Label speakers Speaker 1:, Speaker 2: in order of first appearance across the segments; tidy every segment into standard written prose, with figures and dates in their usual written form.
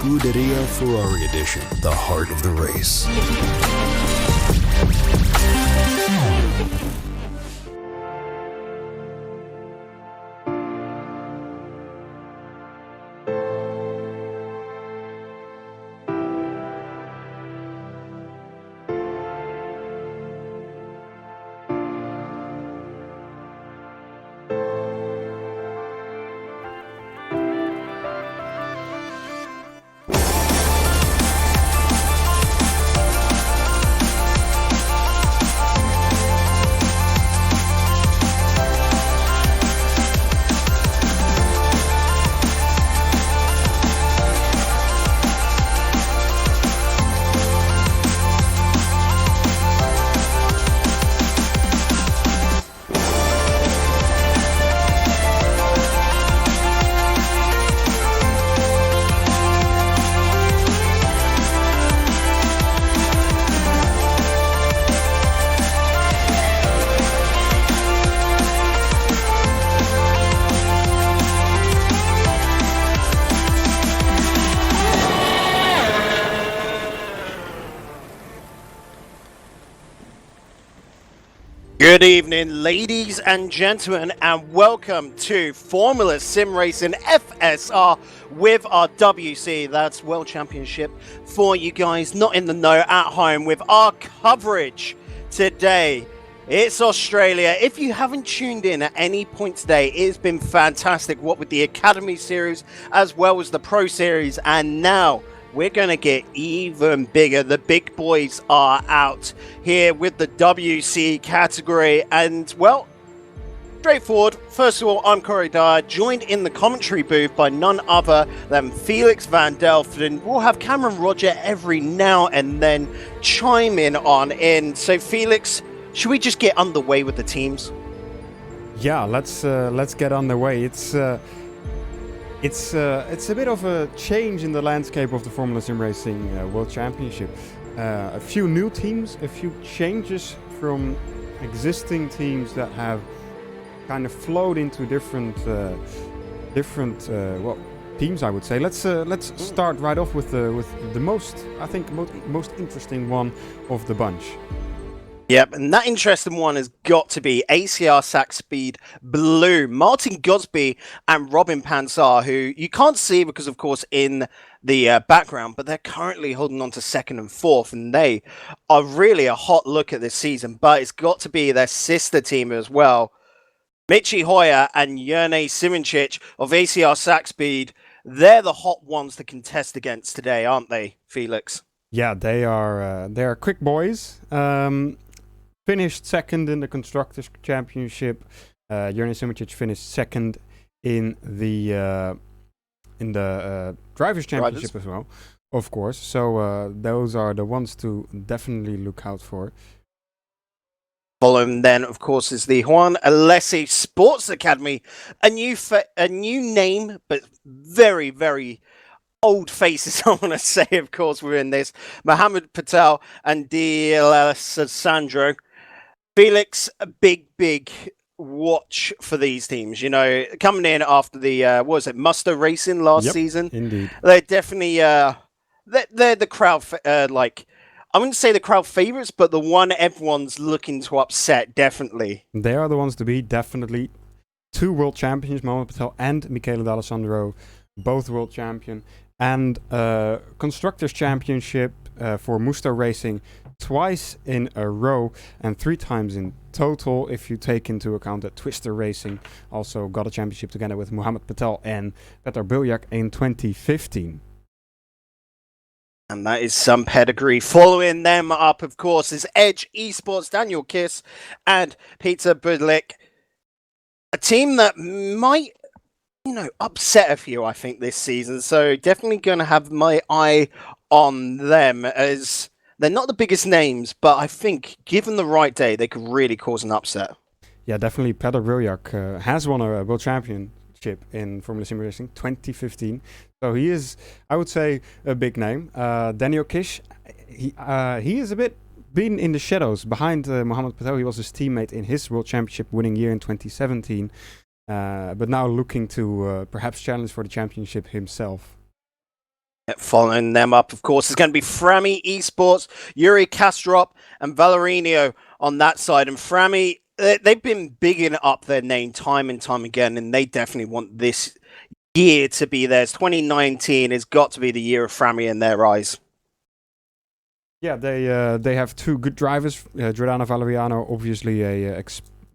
Speaker 1: Scuderia Ferrari Edition, the heart of the race.
Speaker 2: Good evening, ladies and gentlemen, and welcome to Formula SimRacing FSR with our WC, that's World Championship, for you guys not in the know at home with our coverage today. It's Australia. If you haven't tuned in at any point today, it's been fantastic, what with the Academy Series as well as the Pro Series, and now we're going to get even bigger. The big boys are out here with the WC category. And, well, straightforward. First of all, I'm Corey Dyer, joined in the commentary booth by none other than Felix van Delft. And we'll have Cameron Roger every now and then chime in on in. So, Felix, should we just get underway with the teams?
Speaker 3: Yeah, let's get underway. It's a bit of a change in the landscape of the Formula SimRacing World Championship. A few new teams, a few changes from existing teams that have kind of flowed into different teams, I would say. Let's start right off with the most interesting one of the bunch.
Speaker 2: Yep, and that interesting one has got to be ACR Sack Speed Blue, Martin Gosby and Robin Pansar, who you can't see because, of course, in the background, but they're currently holding on to second and fourth, and they are really a hot look at this season, but it's got to be their sister team as well. Michi Hoyer and Jerne Simoncic of ACR Sack Speed, they're the hot ones to contest against today, aren't they, Felix?
Speaker 3: Yeah, they are quick boys. Finished second in the Constructors' Championship. Jerne Simoncic finished second in the Drivers' Championship as well, of course. So those are the ones to definitely look out for.
Speaker 2: Following then, of course, is the Juan Alessi Sports Academy, a new name, but very, very old faces, I want to say, of course, within this. Mohammed Patel and D'Alessandro. Felix, a big watch for these teams. You know, coming in after the Muster Racing last season.
Speaker 3: Indeed,
Speaker 2: they're definitely they're the crowd I wouldn't say the crowd favorites, but the one everyone's looking to upset. Definitely,
Speaker 3: they are the ones to beat. Definitely, 2 world champions, Mohammed Patel and Michele D'Alessandro, both world champion, and Constructors' Championship for Muster Racing. Twice in a row and 3 times in total, if you take into account that Twister Racing also got a championship together with Mohammed Patel and Petr Biljak in 2015.
Speaker 2: And that is some pedigree. Following them up, of course, is Edge Esports, Daniel Kiss and Peter Budlik. A team that might, upset a few, I think, this season. So definitely going to have my eye on them, as they're not the biggest names, but I think given the right day, they could really cause an upset.
Speaker 3: Yeah, definitely. Petr Biljak has won a world championship in Formula SimRacing 2015. So he is, I would say, a big name. Daniel Kish, he is a bit been in the shadows behind Mohammed Patel. He was his teammate in his world championship winning year in 2017. But now looking to perhaps challenge for the championship himself.
Speaker 2: Following them up, of course, is going to be Frami Esports, Yuri Kastrop, and Valerino on that side. And Frami, they've been bigging up their name time and time again, and they definitely want this year to be theirs. 2019 has got to be the year of Frami in their eyes.
Speaker 3: Yeah, they have two good drivers. Giordano Valeriano, obviously a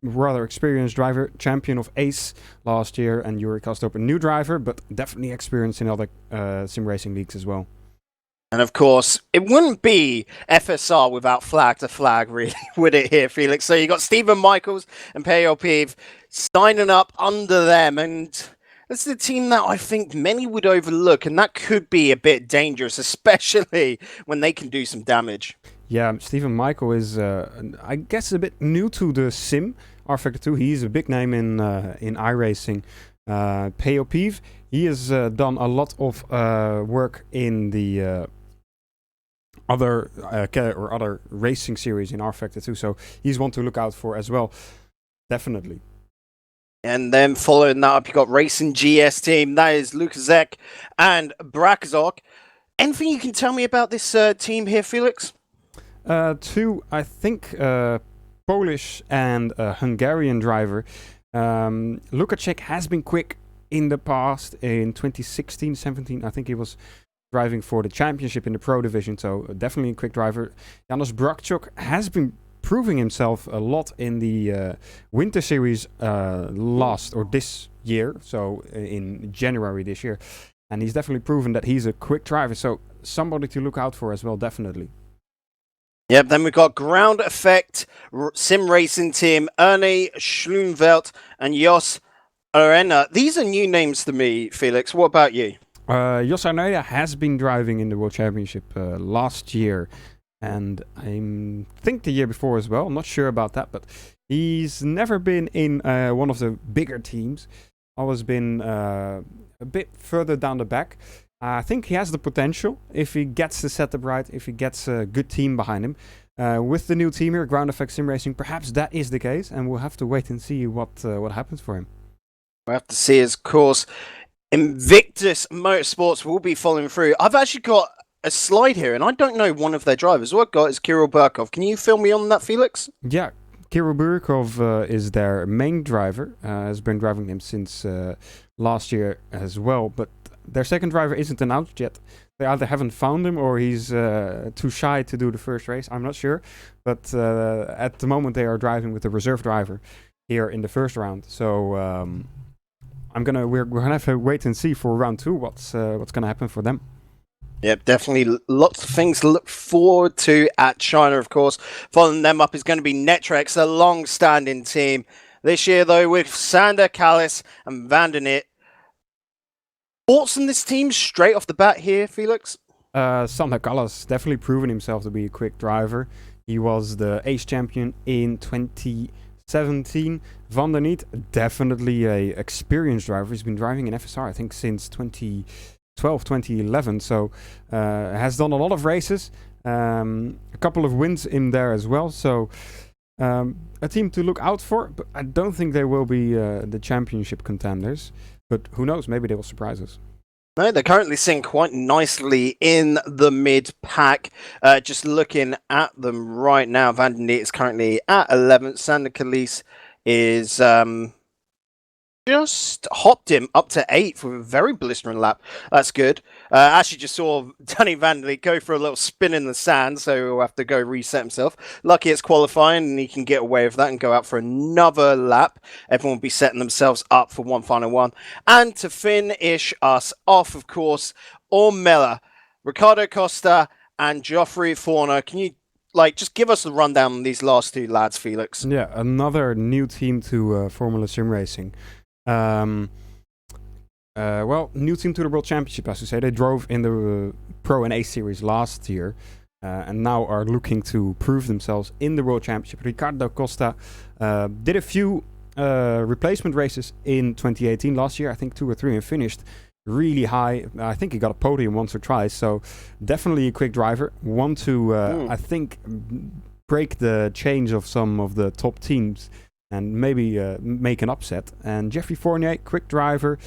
Speaker 3: rather experienced driver, champion of ACE last year, and Yuri Kastrop, a new driver, but definitely experienced in other sim racing leagues as well.
Speaker 2: And of course, it wouldn't be FSR without flag to flag, really, would it here, Felix? So you got Stephen Michaels and Peyo Piv signing up under them, and that's the team that I think many would overlook, and that could be a bit dangerous, especially when they can do some damage.
Speaker 3: Yeah, Stephen Michael is, I guess, a bit new to the sim. rFactor 2, he's a big name in iRacing. Peyo Piv, he has done a lot of work in the other racing series in rFactor 2, so he's one to look out for as well, definitely.
Speaker 2: And then following that up, you got Racing GS team. That is Lukaszek and Brakazok. Anything you can tell me about this team here, Felix?
Speaker 3: Two, I think, Polish and Hungarian driver. Lukaszek has been quick in the past. In 2016, 17, I think he was driving for the championship in the pro division, so definitely a quick driver. Janos Brakczuk has been proving himself a lot in the winter series this year, so in January this year, and he's definitely proven that he's a quick driver, so somebody to look out for as well, definitely.
Speaker 2: Yep, then we've got Ground Effect Sim Racing team, Ernie Schlumvelt and Jos Arena. These are new names to me, Felix. What about you?
Speaker 3: Jos Arena has been driving in the World Championship last year, and I think the year before as well. I'm not sure about that, but he's never been in one of the bigger teams. Always been a bit further down the back. I think he has the potential if he gets the setup right, if he gets a good team behind him. With the new team here, Ground Effect Sim Racing, perhaps that is the case, and we'll have to wait and see what happens for him.
Speaker 2: We'll have to see, of course. Invictus Motorsports will be following through. I've actually got a slide here, and I don't know one of their drivers. All I've got is Kirill Burkov. Can you fill me on that, Felix?
Speaker 3: Yeah, Kirill Burkov is their main driver. Has been driving him since last year as well, but their second driver isn't announced yet. They either haven't found him or he's too shy to do the first race. I'm not sure. But at the moment they are driving with the reserve driver here in the first round. So we're gonna have to wait and see for round 2 what's gonna happen for them.
Speaker 2: Yep, definitely lots of things to look forward to at China, of course. Following them up is going to be Netrex, a long-standing team. This year, though, with Sander Callis and Vandenit. Thoughts on this team straight off the bat here, Felix?
Speaker 3: Sander Callis definitely proven himself to be a quick driver. He was the ACE champion in 2017. Van der Niet, definitely a experienced driver. He's been driving in FSR, I think, since 2012, 2011. So has done a lot of races. A couple of wins in there as well. So a team to look out for. But I don't think they will be the championship contenders. But who knows? Maybe they will surprise us.
Speaker 2: No, they're currently sitting quite nicely in the mid-pack. Just looking at them right now, Van der Niet is currently at 11th. Sander Callis is just hopped him up to 8th with a very blistering lap. That's good. Actually just saw Danny Van der Niet go for a little spin in the sand, so he'll have to go reset himself. Lucky it's qualifying and he can get away with that and go out for another lap. Everyone will be setting themselves up for one final one. And to finish us off, of course, Ormella, Ricardo Costa and Geoffrey Forner. Can you just give us the rundown on these last 2 lads, Felix?
Speaker 3: Yeah, another new team to Formula Sim Racing. New team to the World Championship, as you say. They drove in the Pro and A series last year, and now are looking to prove themselves in the World Championship. Ricardo Costa did a few replacement races in 2018 last year, I think 2 or 3, and finished really high. I think he got a podium once or twice, so definitely a quick driver. Want to, I think, break the change of some of the top teams and maybe make an upset. And Geoffrey Fournier, quick driver.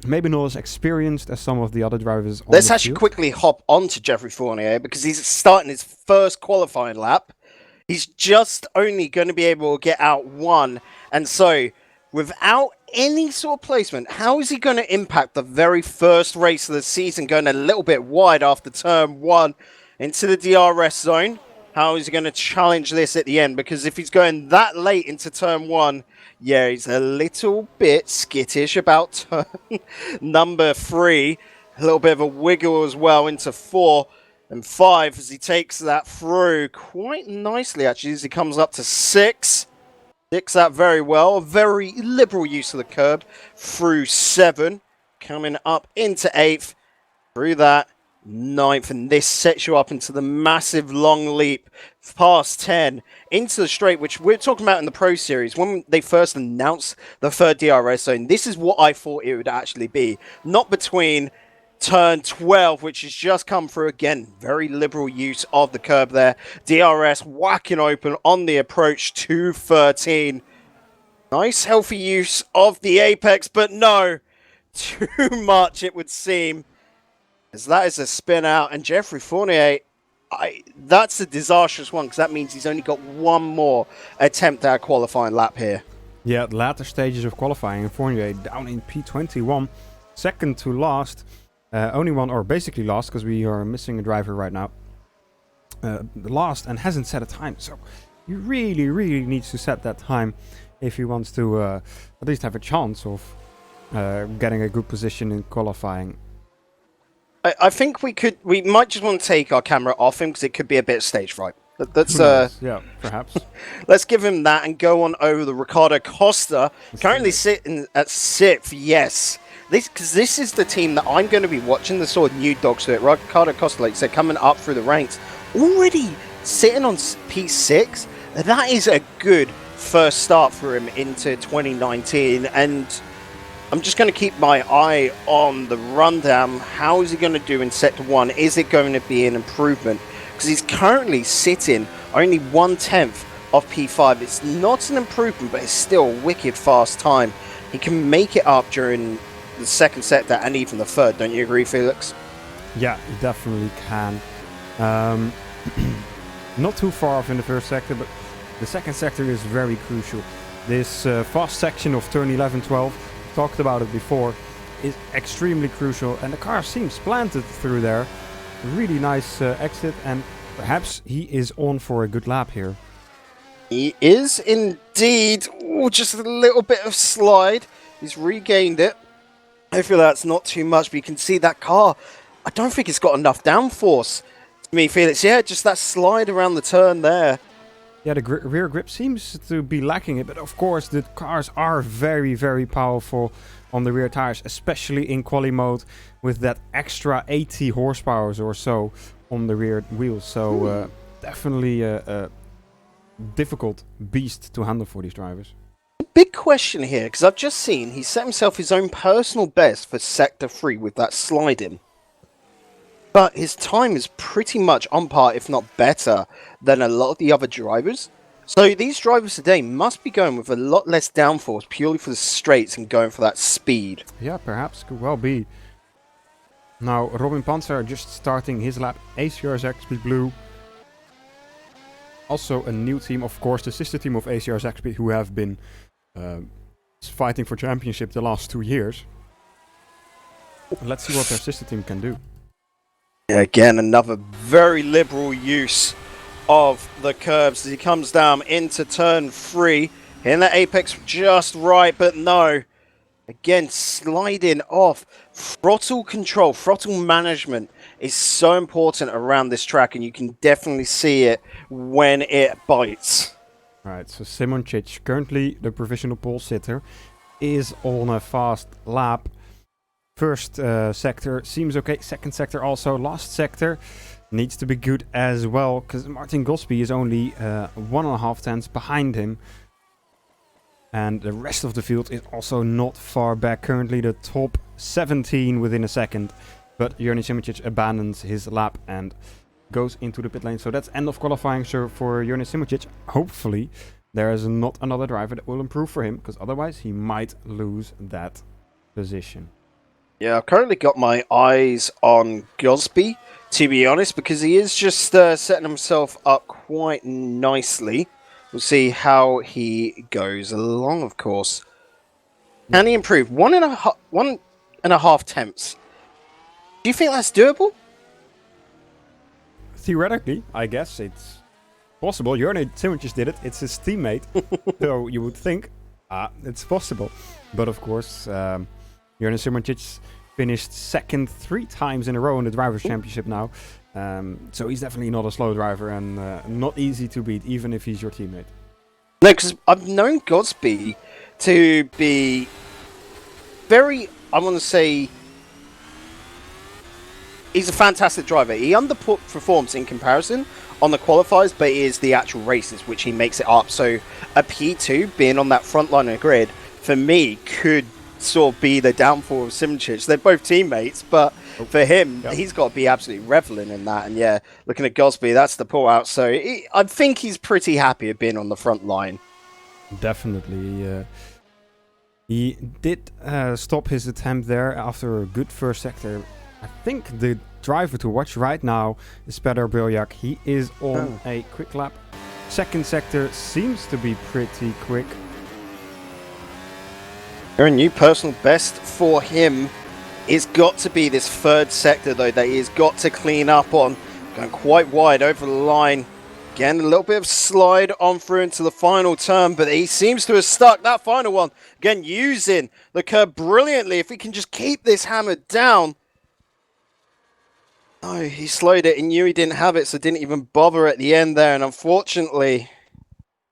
Speaker 3: maybe not as experienced as some of the other drivers on
Speaker 2: Let's
Speaker 3: the
Speaker 2: actually
Speaker 3: field.
Speaker 2: quickly hop on to Jeffrey Fournier because he's starting his first qualifying lap. He's just only going to be able to get out one. And so, without any sort of placement, how is he going to impact the very first race of the season, going a little bit wide after turn one into the DRS zone? How is he going to challenge this at the end? Because if he's going that late into turn one, yeah, he's a little bit skittish about turn number 3. A little bit of a wiggle as well into 4 and 5 as he takes that through quite nicely, actually, as he comes up to 6. 6 that very well. A very liberal use of the curb through 7. Coming up into 8th. Through that 9th. And this sets you up into the massive long leap past 10 into the straight, which we're talking about in the Pro Series. When they first announced the third DRS zone, this is what I thought it would actually be. Not between turn 12, which has just come through again. Very liberal use of the curb there. DRS whacking open on the approach to 13. Nice healthy use of the apex, but no, too much it would seem. As that is a spin out, and Jeffrey Fournier, that's a disastrous one because that means he's only got one more attempt at a qualifying lap here.
Speaker 3: Yeah, the latter stages of qualifying, and Fournier down in P21, second to last. Only one, or basically last, because we are missing a driver right now. Last and hasn't set a time, so he really needs to set that time if he wants to at least have a chance of getting a good position in qualifying.
Speaker 2: I think we might just want to take our camera off him because it could be a bit of stage fright. Let's
Speaker 3: yeah, perhaps.
Speaker 2: let's give him that and go on over the Ricardo Costa, currently sitting at 6th. Yes. This is the team that I'm going to be watching, the sort of new dogs to it. Ricardo Costa, like I said, coming up through the ranks, already sitting on P6. That is a good first start for him into 2019. And I'm just going to keep my eye on the rundown. How is he going to do in Sector 1? Is it going to be an improvement? Because he's currently sitting only 1/10 of P5. It's not an improvement, but it's still a wicked fast time. He can make it up during the second sector and even the third. Don't you agree, Felix?
Speaker 3: Yeah, he definitely can. Not too far off in the first sector, but the second sector is very crucial. This fast section of turn 11, 12, talked about it before, is extremely crucial, and the car seems planted through there. Really nice exit, and perhaps he is on for a good lap here.
Speaker 2: He is indeed. Ooh, just a little bit of slide. He's regained it. Hopefully that's not too much, but you can see that car. I don't think it's got enough downforce. To me, Felix, yeah, just that slide around the turn there.
Speaker 3: Yeah, the rear grip seems to be lacking it, but of course the cars are very powerful on the rear tires, especially in quali mode with that extra 80 horsepower or so on the rear wheels. So definitely a difficult beast to handle for these drivers.
Speaker 2: Big question here, because I've just seen he set himself his own personal best for Sector 3 with that sliding. But his time is pretty much on par, if not better, than a lot of the other drivers. So these drivers today must be going with a lot less downforce purely for the straights and going for that speed.
Speaker 3: Yeah, perhaps, could well be. Now, Robin Panzer just starting his lap, ACR's XP Blue. Also a new team, of course, the sister team of ACR's XP, who have been fighting for championship the last 2 years. Let's see what their sister team can do.
Speaker 2: Again, another very liberal use of the curbs as he comes down into turn 3. In the apex just right, but no. Again, sliding off. Throttle control, throttle management is so important around this track, and you can definitely see it when it bites.
Speaker 3: Alright, so Simoncic, currently the provisional pole sitter, is on a fast lap. First sector seems okay, second sector also, last sector needs to be good as well, because Martin Gosby is only 1.5 tenths behind him. And the rest of the field is also not far back, currently the top 17 within a second. But Jurni Simoncic abandons his lap and goes into the pit lane. So that's end of qualifying for Jurni Simoncic. Hopefully there is not another driver that will improve for him, because otherwise he might lose that position.
Speaker 2: Yeah, I've currently got my eyes on Gosby, to be honest, because he is just setting himself up quite nicely. We'll see how he goes along, of course. Can he improve? 1.5 temps. Do you think that's doable?
Speaker 3: Theoretically, I guess it's possible. Simon just did it. It's his teammate. So you would think, it's possible. But of course, Jurgen Simmercic finished second 3 times in a row in the Drivers' Championship now. So he's definitely not a slow driver and not easy to beat, even if he's your teammate.
Speaker 2: No, because I've known Gosby to be very, I want to say, he's a fantastic driver. He underperforms in comparison on the qualifiers, but it is the actual races which he makes it up. So a P2 being on that front line of the grid, for me, could sort of be the downfall of Simčić. They're both teammates, but for him, he's got to be absolutely reveling in that. And yeah, looking at Gosby, that's the pull out. So I think he's pretty happy of being on the front line.
Speaker 3: Definitely. He did stop his attempt there after a good first sector. I think the driver to watch right now is Petr Biljak. He is on a quick lap. Second sector seems to be pretty quick.
Speaker 2: A new personal best for him. It's got to be this third sector, though, that he's got to clean up on. Going quite wide over the line. Again, a little bit of slide on through into the final turn, but he seems to have stuck that final one. Again, using the curb brilliantly. If he can just keep this hammered down. Oh, he slowed it. He knew he didn't have it, so didn't even bother at the end there. And unfortunately,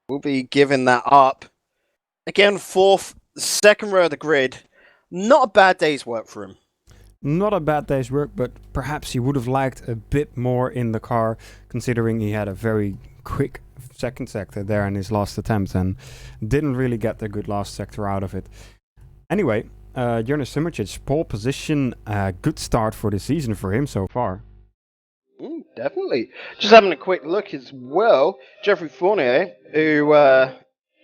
Speaker 2: we'll be giving that up. Again, fourth, second row of the grid. Not a bad day's work for him.
Speaker 3: Not a bad day's work, but perhaps he would have liked a bit more in the car, considering he had a very quick second sector there in his last attempt and didn't really get the good last sector out of it. Anyway, Jurgen Simmercic, pole position, good start for the season for him so far.
Speaker 2: Definitely. Just having a quick look as well, Geoffrey Fournier, who,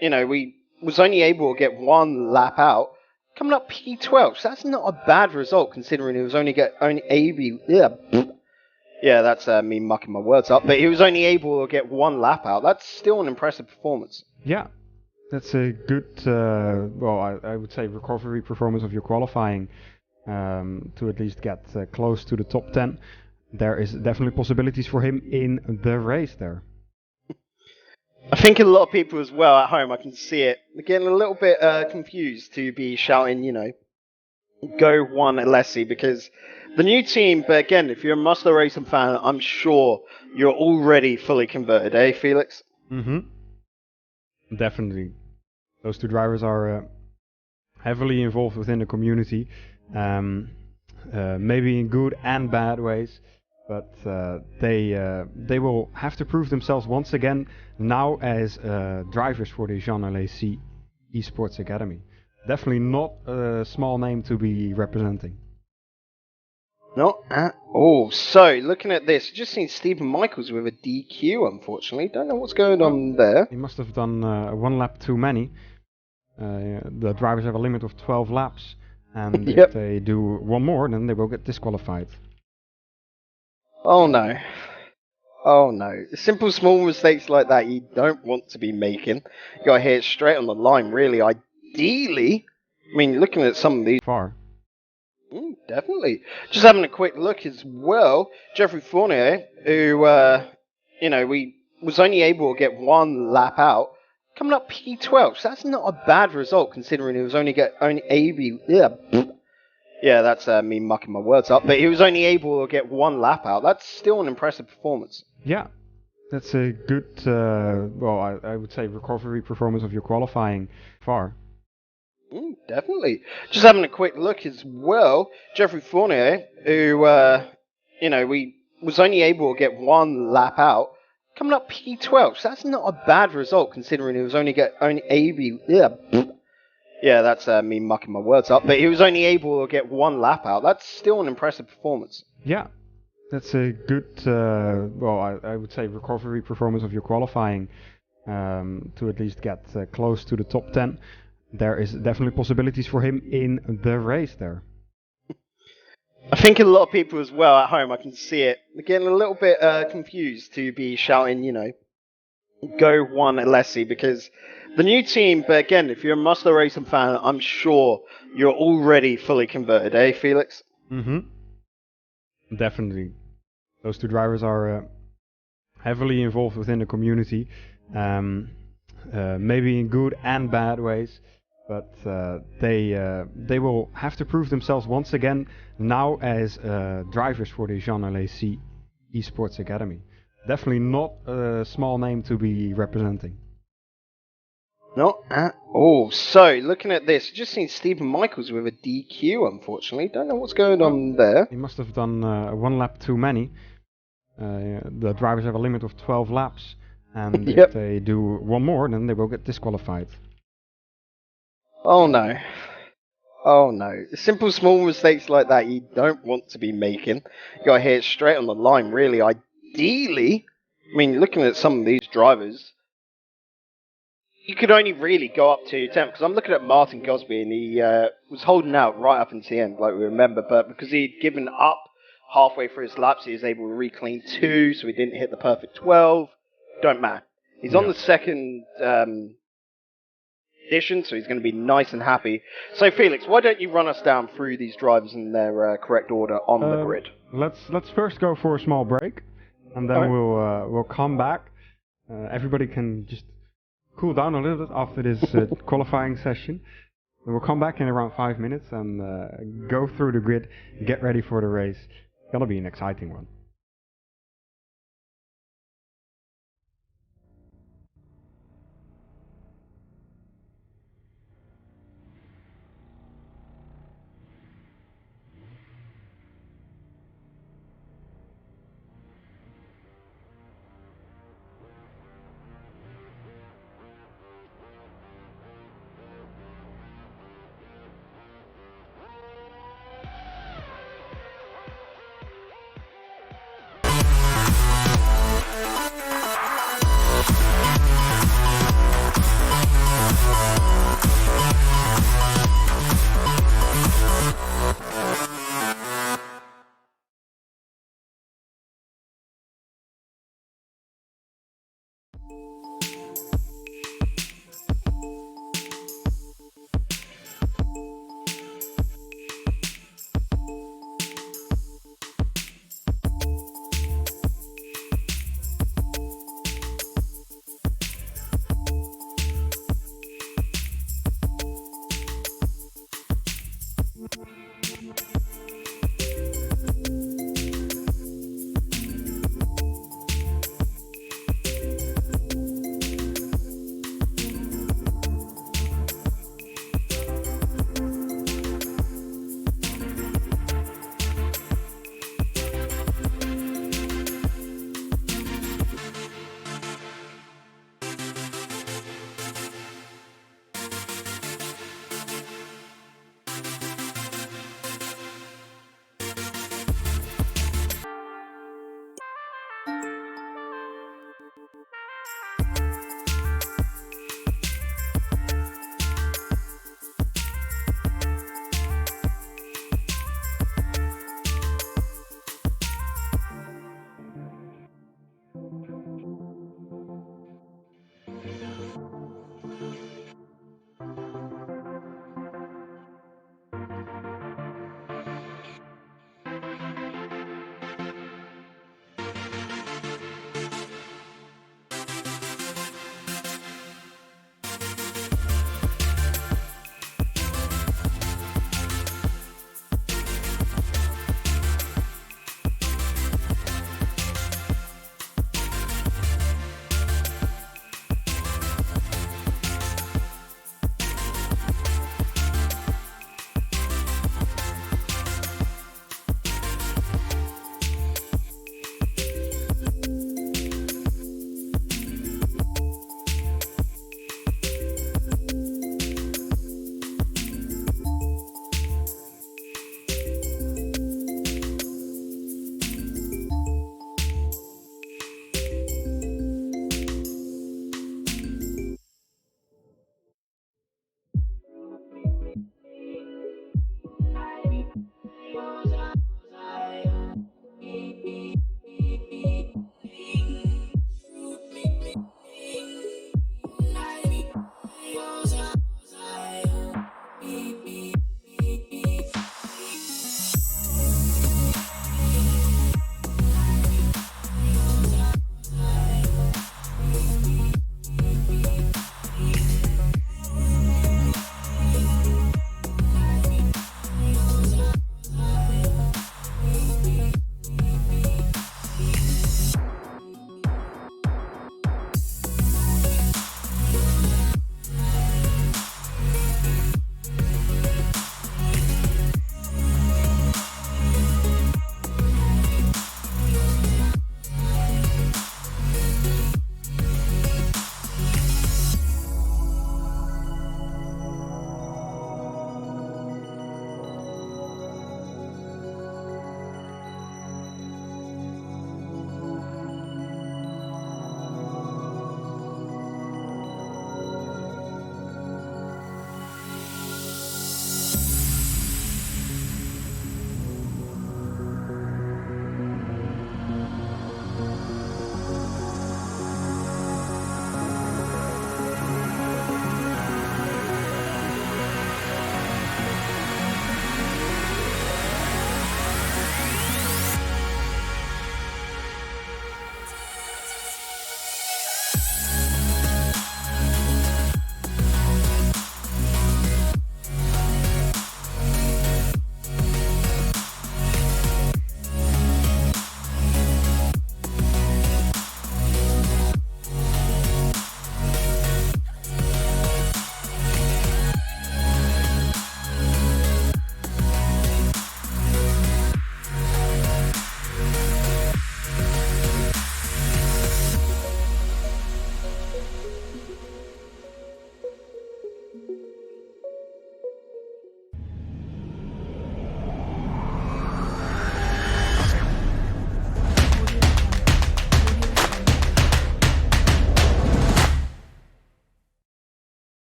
Speaker 2: we was only able to get 1 lap out, coming up P12. So that's not a bad result considering he was only that's me mucking my words up. But he was only able to get 1 lap out. That's still an impressive performance.
Speaker 3: Yeah, that's a good, I would say recovery performance of your qualifying to at least get close to the top 10. There is definitely possibilities for him in the race there.
Speaker 2: I think a lot of people as well at home, I can see it, they're getting a little bit confused to be shouting, go one Alessi, because the new team, but again, if you're a Muscle Racing fan, I'm sure you're already fully converted, eh, Felix?
Speaker 3: Mm-hmm. Definitely. Those 2 drivers are heavily involved within the community, maybe in good and bad ways. But they will have to prove themselves once again now as drivers for the Jean Alesi Esports Academy. Definitely not a small name to be representing.
Speaker 2: Not at all. So, looking at this, just seen Stephen Michaels with a DQ, unfortunately. Don't know what's going on there.
Speaker 3: He must have done 1 lap too many. The drivers have a limit of 12 laps. And if they do 1 more, then they will get disqualified.
Speaker 2: Oh no. Oh no. Simple small mistakes like that you don't want to be making. You gotta hit it straight on the line, really. Ideally, I mean, looking at some of these...
Speaker 3: Far.
Speaker 2: Definitely. Just having a quick look as well, Geoffrey Fournier, who, we was only able to get 1 lap out, coming up P12. So that's not a bad result considering he was only that's me mucking my words up. But he was only able to get 1 lap out. That's still an impressive performance.
Speaker 3: Yeah, that's a good, I would say recovery performance of your qualifying far.
Speaker 2: Definitely. Just having a quick look as well, Geoffrey Fournier, who, we was only able to get 1 lap out, coming up P12. So that's not a bad result considering he was only that's me mucking my words up. But he was only able to get 1 lap out. That's still an impressive performance.
Speaker 3: Yeah, that's a good, I would say recovery performance of your qualifying to at least get close to the top 10. There is definitely possibilities for him in the race there.
Speaker 2: I think a lot of people as well at home, I can see it, they're getting a little bit confused to be shouting, go one Alessi because the new team, but again, if you're a Muscle Racing fan, I'm sure you're already fully converted, eh, Felix?
Speaker 3: Mm-hmm. Definitely. Those two drivers are heavily involved within the community, maybe in good and bad ways, but they will have to prove themselves once again now as drivers for the Jean Alesi Esports Academy. Definitely not a small name to be representing.
Speaker 2: Not at all. So, looking at this, just seen Stephen Michaels with a DQ, unfortunately. Don't know what's going on there.
Speaker 3: He must have done one lap too many. The drivers have a limit of 12 laps, and
Speaker 2: Yep.
Speaker 3: if they do one more, then they will get disqualified.
Speaker 2: Oh no. Oh no. Simple small mistakes like that you don't want to be making. You gotta hit it straight on the line, really. Ideally, I mean, looking at some of these drivers, you could only really go up to 10, because I'm looking at Martin Gosby and he was holding out right up until the end, like we remember, but because he'd given up halfway through his laps, he was able to reclaim 2, so he didn't hit the perfect 12. Don't matter. He's on the second edition, so he's going to be nice and happy. So Felix, why don't you run us down through these drivers in their correct order on the grid?
Speaker 3: Let's first go for a small break, and then we'll come back. Everybody can just cool down a little bit after this qualifying session. And we'll come back in around 5 minutes and go through the grid, get ready for the race. It's gonna be an exciting one.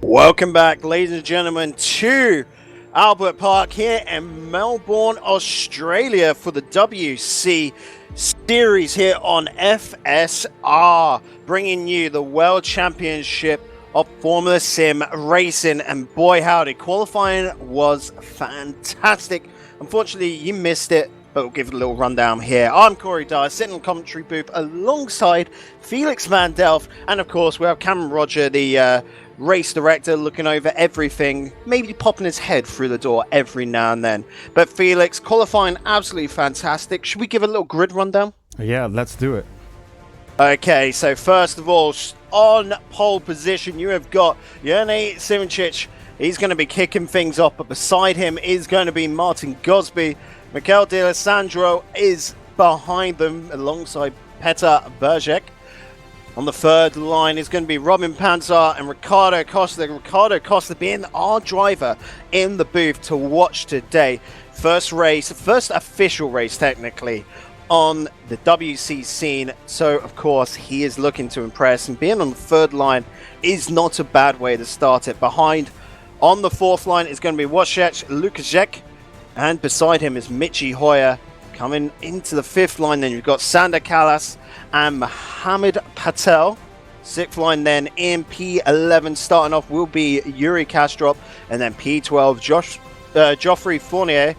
Speaker 2: Welcome back, ladies and gentlemen, to Albert Park here in Melbourne, Australia for the WC series here on FSR, bringing you the World Championship of Formula Sim Racing. And boy howdy, qualifying was fantastic. Unfortunately, you missed it, but we'll give it a little rundown here. I'm Corey Dyer, sitting in the commentary booth alongside Felix van Delft, and of course we have Cameron Roger, the race director, looking over everything, maybe popping his head through the door every now and then. But Felix, qualifying absolutely fantastic. Should we give a little grid rundown?
Speaker 3: Yeah, let's do it.
Speaker 2: Okay, so first of all, on pole position, you have got Jerne Simoncic. He's going to be kicking things off, but beside him is going to be Martin Gosby. Mikel D'Alessandro is behind them alongside Petar Bergek. On the third line is going to be Robin Panzer and Ricardo Costa. Ricardo Costa being our driver in the booth to watch today. First official race technically on the WC scene. So of course he is looking to impress, and being on the third line is not a bad way to start it. Behind on the fourth line is going to be Wojciech Lukaszek, and beside him is Michi Hoyer. Coming into the fifth line, then you've got Sander Callas and Mohamed Patel. Sixth line then in P11 starting off will be Yuri Kastrop, and then P12 Geoffrey Fournier.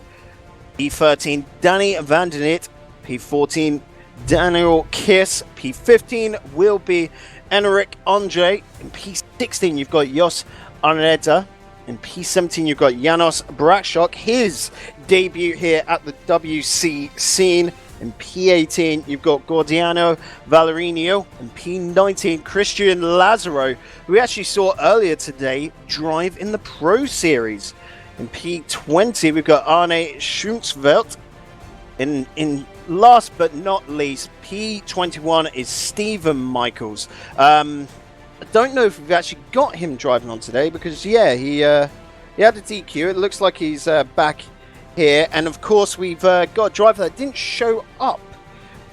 Speaker 2: P13 Danny van den It. P14 Daniel Kiss. P15 will be Enric Andre. In P16 you've got Jos Arnetta. In P17 you've got Janos Brakshok, his debut here at the WC scene. In P18 you've got Gordiano Valerio. In P19 Christian Lazaro, who we actually saw earlier today drive in the Pro Series. In P20 we've got Arne Schuntzvelt. In last but not least, P21 is Stephen Michaels. I don't know if we've actually got him driving on today, because yeah, he had a DQ. It looks like he's back here, and of course we've got a driver that didn't show up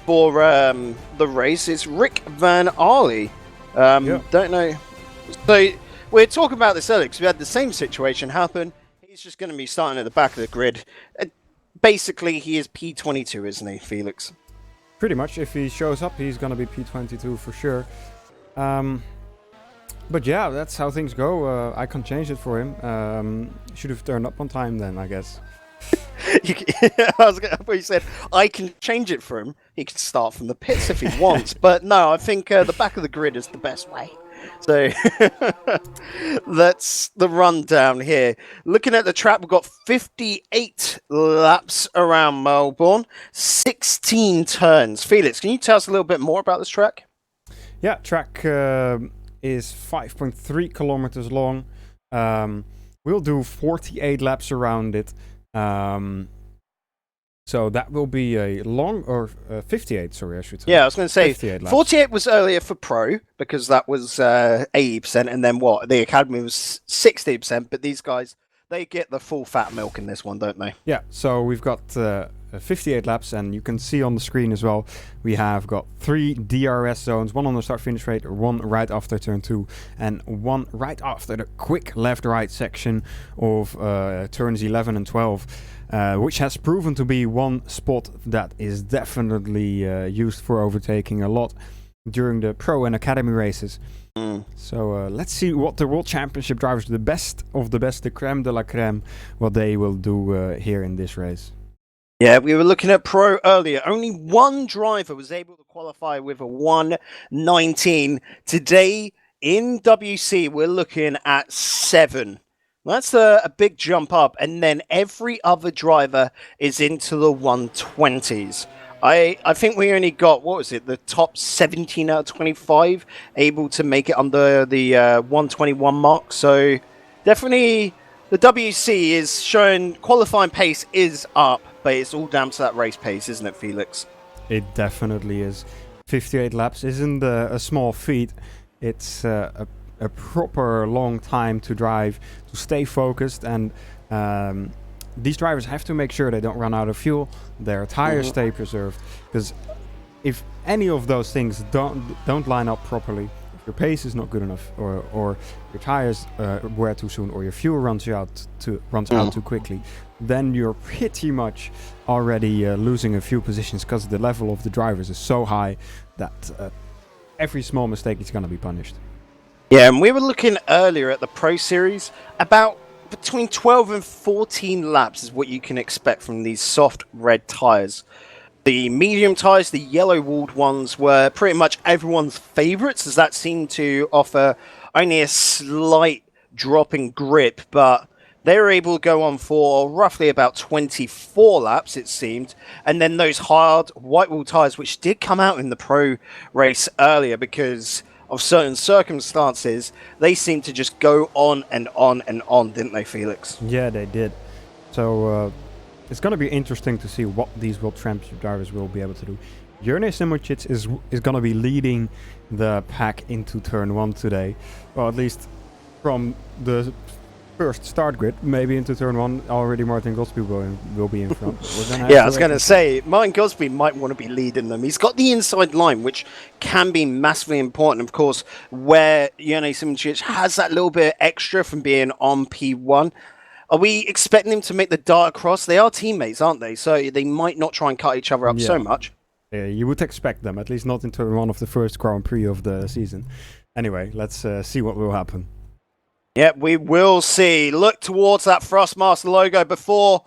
Speaker 2: for the race. It's Rick Van Arley. Don't know. So we're talking about this earlier because we had the same situation happen. He's just going to be starting at the back of the grid. Basically, he is P22, isn't he, Felix?
Speaker 3: Pretty much. If he shows up, he's going to be P22 for sure. But yeah, that's how things go. I can't change it for him. Should have turned up on time then, I guess.
Speaker 2: You said I can change it for him. He can start from the pits if he wants. But no, I think the back of the grid is the best way. So that's the rundown here. Looking at the track, we've got 58 laps around Melbourne, 16 turns. Felix, can you tell us a little bit more about this track?
Speaker 3: Yeah, track is 5.3 kilometers long. We'll do 48 laps around it. So that will be a long, or 58, sorry, I should say.
Speaker 2: Yeah, I was going to say
Speaker 3: 48
Speaker 2: was earlier for Pro, because that was 80%, and then what? The Academy was 60%, but these guys, they get the full fat milk in this one, don't they?
Speaker 3: Yeah, so we've got 58 laps, and you can see on the screen as well, we have got 3 DRS zones, one on the start-finish rate, one right after turn 2, and one right after the quick left-right section of turns 11 and 12, which has proven to be one spot that is definitely used for overtaking a lot during the Pro and Academy races. So let's see what the World Championship drivers, the best of the best, the creme de la creme, what they will do here in this race.
Speaker 2: Yeah, we were looking at Pro earlier. Only one driver was able to qualify with a 1:19. Today in WC, we're looking at 7. That's a big jump up. And then every other driver is into the 120s. I think we only got, what was it, the top 17 out of 25 able to make it under the 121 mark. So definitely the WC is showing qualifying pace is up, but it's all down to that race pace, isn't it, Felix?
Speaker 3: It definitely is. 58 laps isn't a small feat. It's a proper long time to drive, to stay focused, and these drivers have to make sure they don't run out of fuel, their tires stay preserved, because if any of those things don't line up properly, If your pace is not good enough, or your tires wear too soon, or your fuel runs out too quickly, then you're pretty much already losing a few positions because the level of the drivers is so high that every small mistake is going to be punished.
Speaker 2: Yeah, and we were looking earlier at the Pro Series, about between 12 and 14 laps is what you can expect from these soft red tires. The medium tires, the yellow-walled ones, were pretty much everyone's favourites, as that seemed to offer only a slight drop in grip, but they were able to go on for roughly about 24 laps, it seemed. And then those hard white-wall tires, which did come out in the Pro race earlier because of certain circumstances, they seemed to just go on and on and on, didn't they, Felix?
Speaker 3: Yeah, they did. So it's going to be interesting to see what these World Championship drivers will be able to do. Jurne Simicic is going to be leading the pack into turn 1 today, or at least from the first start grid, maybe into turn 1 already Martin Gosby will be in front.
Speaker 2: Yeah, I was going to say, Martin Gosby might want to be leading them. He's got the inside line, which can be massively important, of course, where Jurne Simicic has that little bit extra from being on P1. Are we expecting him to make the dart across? They are teammates, aren't they? So they might not try and cut each other up so much.
Speaker 3: Yeah, you would expect them, at least not in turn 1 of the first Grand Prix of the season. Anyway, let's see what will happen.
Speaker 2: Yeah, we will see. Look towards that Thrustmaster logo before.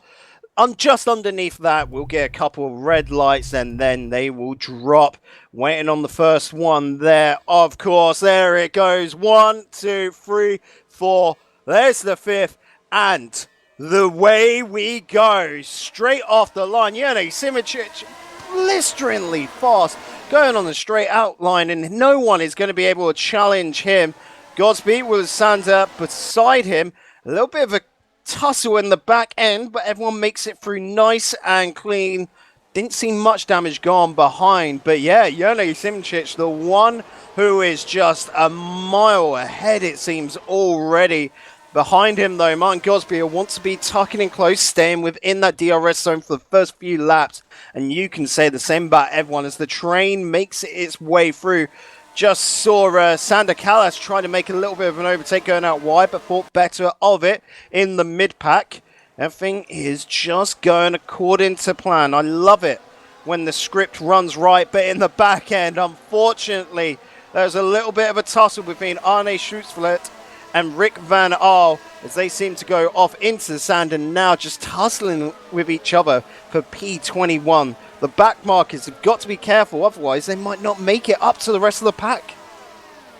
Speaker 2: Just underneath that, we'll get a couple of red lights and then they will drop. Waiting on the first one there, of course. There it goes. 1, 2, 3, 4. There's the 5th. And the way we go. Straight off the line. Jurne Simicic, blisteringly fast, going on the straight outline, and no one is going to be able to challenge him. Gosby will stand up beside him. A little bit of a tussle in the back end, but everyone makes it through nice and clean. Didn't see much damage gone behind, but yeah, Jurne Simicic, the one who is just a mile ahead, it seems, already. Behind him, though, Martin Gosby wants to be tucking in close, staying within that DRS zone for the first few laps. And you can say the same about everyone as the train makes its way through. Just saw Sander Callas try to make a little bit of an overtake going out wide, but thought better of it in the mid-pack. Everything is just going according to plan. I love it when the script runs right, but in the back end, unfortunately, there's a little bit of a tussle between Arne Schutzfeld and Rick Van Aal as they seem to go off into the sand and now just tussling with each other for P21. The back markers have got to be careful, otherwise they might not make it up to the rest of the pack.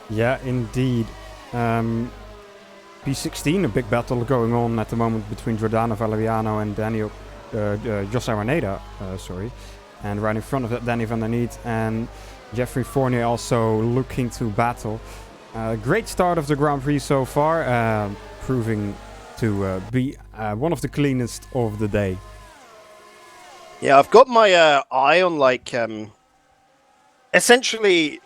Speaker 3: Yeah, indeed. P16, a big battle going on at the moment between Giordano Valeriano and Jose Araneda, and right in front of that, Danny van der Niet and Jeffrey Fournier also looking to battle. Great start of the Grand Prix so far, proving to be one of the cleanest of the day.
Speaker 2: Yeah, I've got my eye on essentially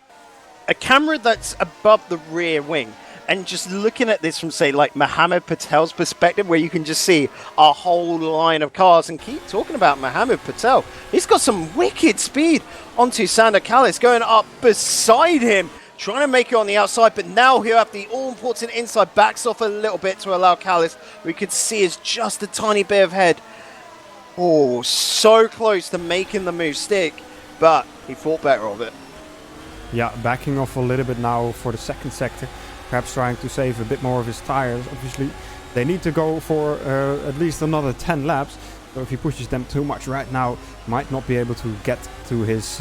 Speaker 2: a camera that's above the rear wing. And just looking at this from, say, like Mohammed Patel's perspective, where you can just see a whole line of cars. And keep talking about Mohammed Patel. He's got some wicked speed onto Sander Callas, going up beside him, trying to make it on the outside. But now he'll have the all-important inside, backs off a little bit to allow Callas, we could see is just a tiny bit of head. Oh, so close to making the move stick, but he thought better of it.
Speaker 3: Yeah, backing off a little bit now for the second sector. Perhaps trying to save a bit more of his tires. Obviously, they need to go for at least another 10 laps. So if he pushes them too much right now, might not be able to get to his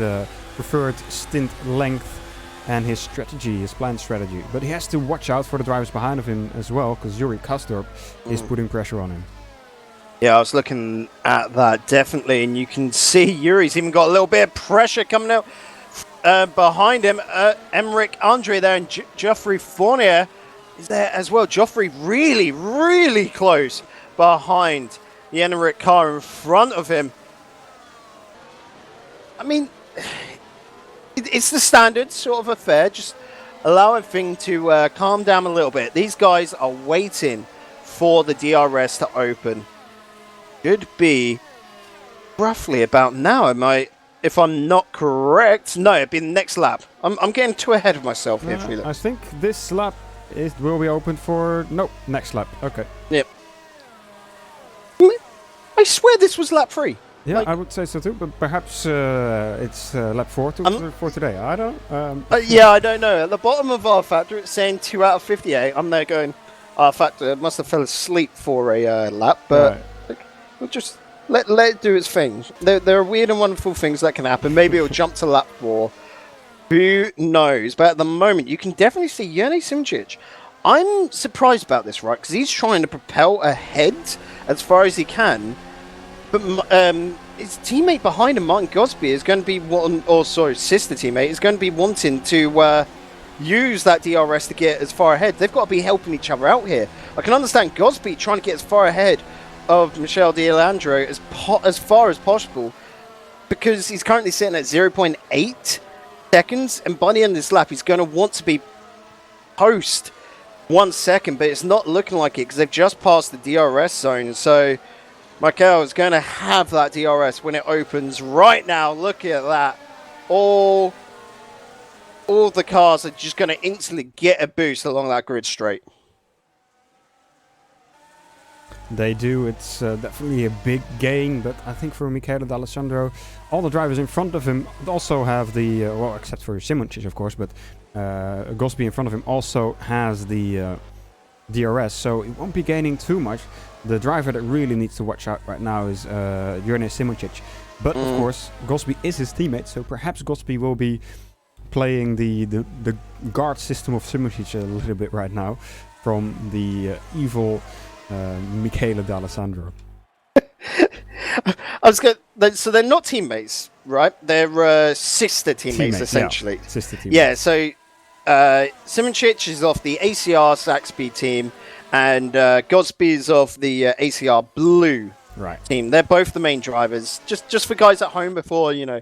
Speaker 3: preferred stint length and his strategy, his planned strategy. But he has to watch out for the drivers behind of him as well, because Yuri Kasdorp is putting pressure on him.
Speaker 2: Yeah, I was looking at that, definitely. And you can see Yuri's even got a little bit of pressure coming out. Behind him, Emmerich Andre there, and Geoffrey Fournier is there as well. Geoffrey really, really close behind the Emmerich car in front of him. I mean, it's the standard sort of affair. Just allow everything to calm down a little bit. These guys are waiting for the DRS to open. Should be roughly about now. if I'm not correct, no, it'd be the next lap. I'm getting too ahead of myself here, Felix.
Speaker 3: I think this lap will be open for... No, next lap. Okay.
Speaker 2: Yep. I swear this was lap 3.
Speaker 3: Yeah, I would say so too, but perhaps it's lap 4 for today. I don't know.
Speaker 2: Yeah, I don't know. At the bottom of rFactor, it's saying 2 out of 58. I'm there going, rFactor must have fell asleep for a lap, but we'll just let it do its thing. There are weird and wonderful things that can happen. Maybe it'll jump to lap 4. Who knows? But at the moment, you can definitely see Jene Simčić. I'm surprised about this, right? Because he's trying to propel ahead as far as he can. But his teammate behind him, Martin Gosby, is going to be sister teammate, is going to be wanting to use that DRS to get as far ahead. They've got to be helping each other out here. I can understand Gosby trying to get as far ahead of Michel D'Alandro as far as possible, because he's currently sitting at 0.8 seconds, and by the end of this lap, he's going to want to be post 1 second, but it's not looking like it because they've just passed the DRS zone. So Michael is going to have that DRS when it opens right now. Look at that. All the cars are just going to instantly get a boost along that grid straight.
Speaker 3: They do. It's definitely a big gain, but I think for Michele D'Alessandro, all the drivers in front of him also have the, well, except for Simčić, of course, but Gosby in front of him also has the DRS, so it won't be gaining too much. The driver that really needs to watch out right now is Jene Simčić. But of course, Gosby is his teammate, so perhaps Gosby will be playing the guard system of Simčić a little bit right now from the evil Michele D'Alessandro.
Speaker 2: So they're not teammates, right? They're sister teammates, essentially.
Speaker 3: Yeah, sister teammates.
Speaker 2: Yeah, so Simčić is off the ACR Saxby team, and Gosby is off the ACR Blue team. They're both the main drivers. Just for guys at home, before, you know,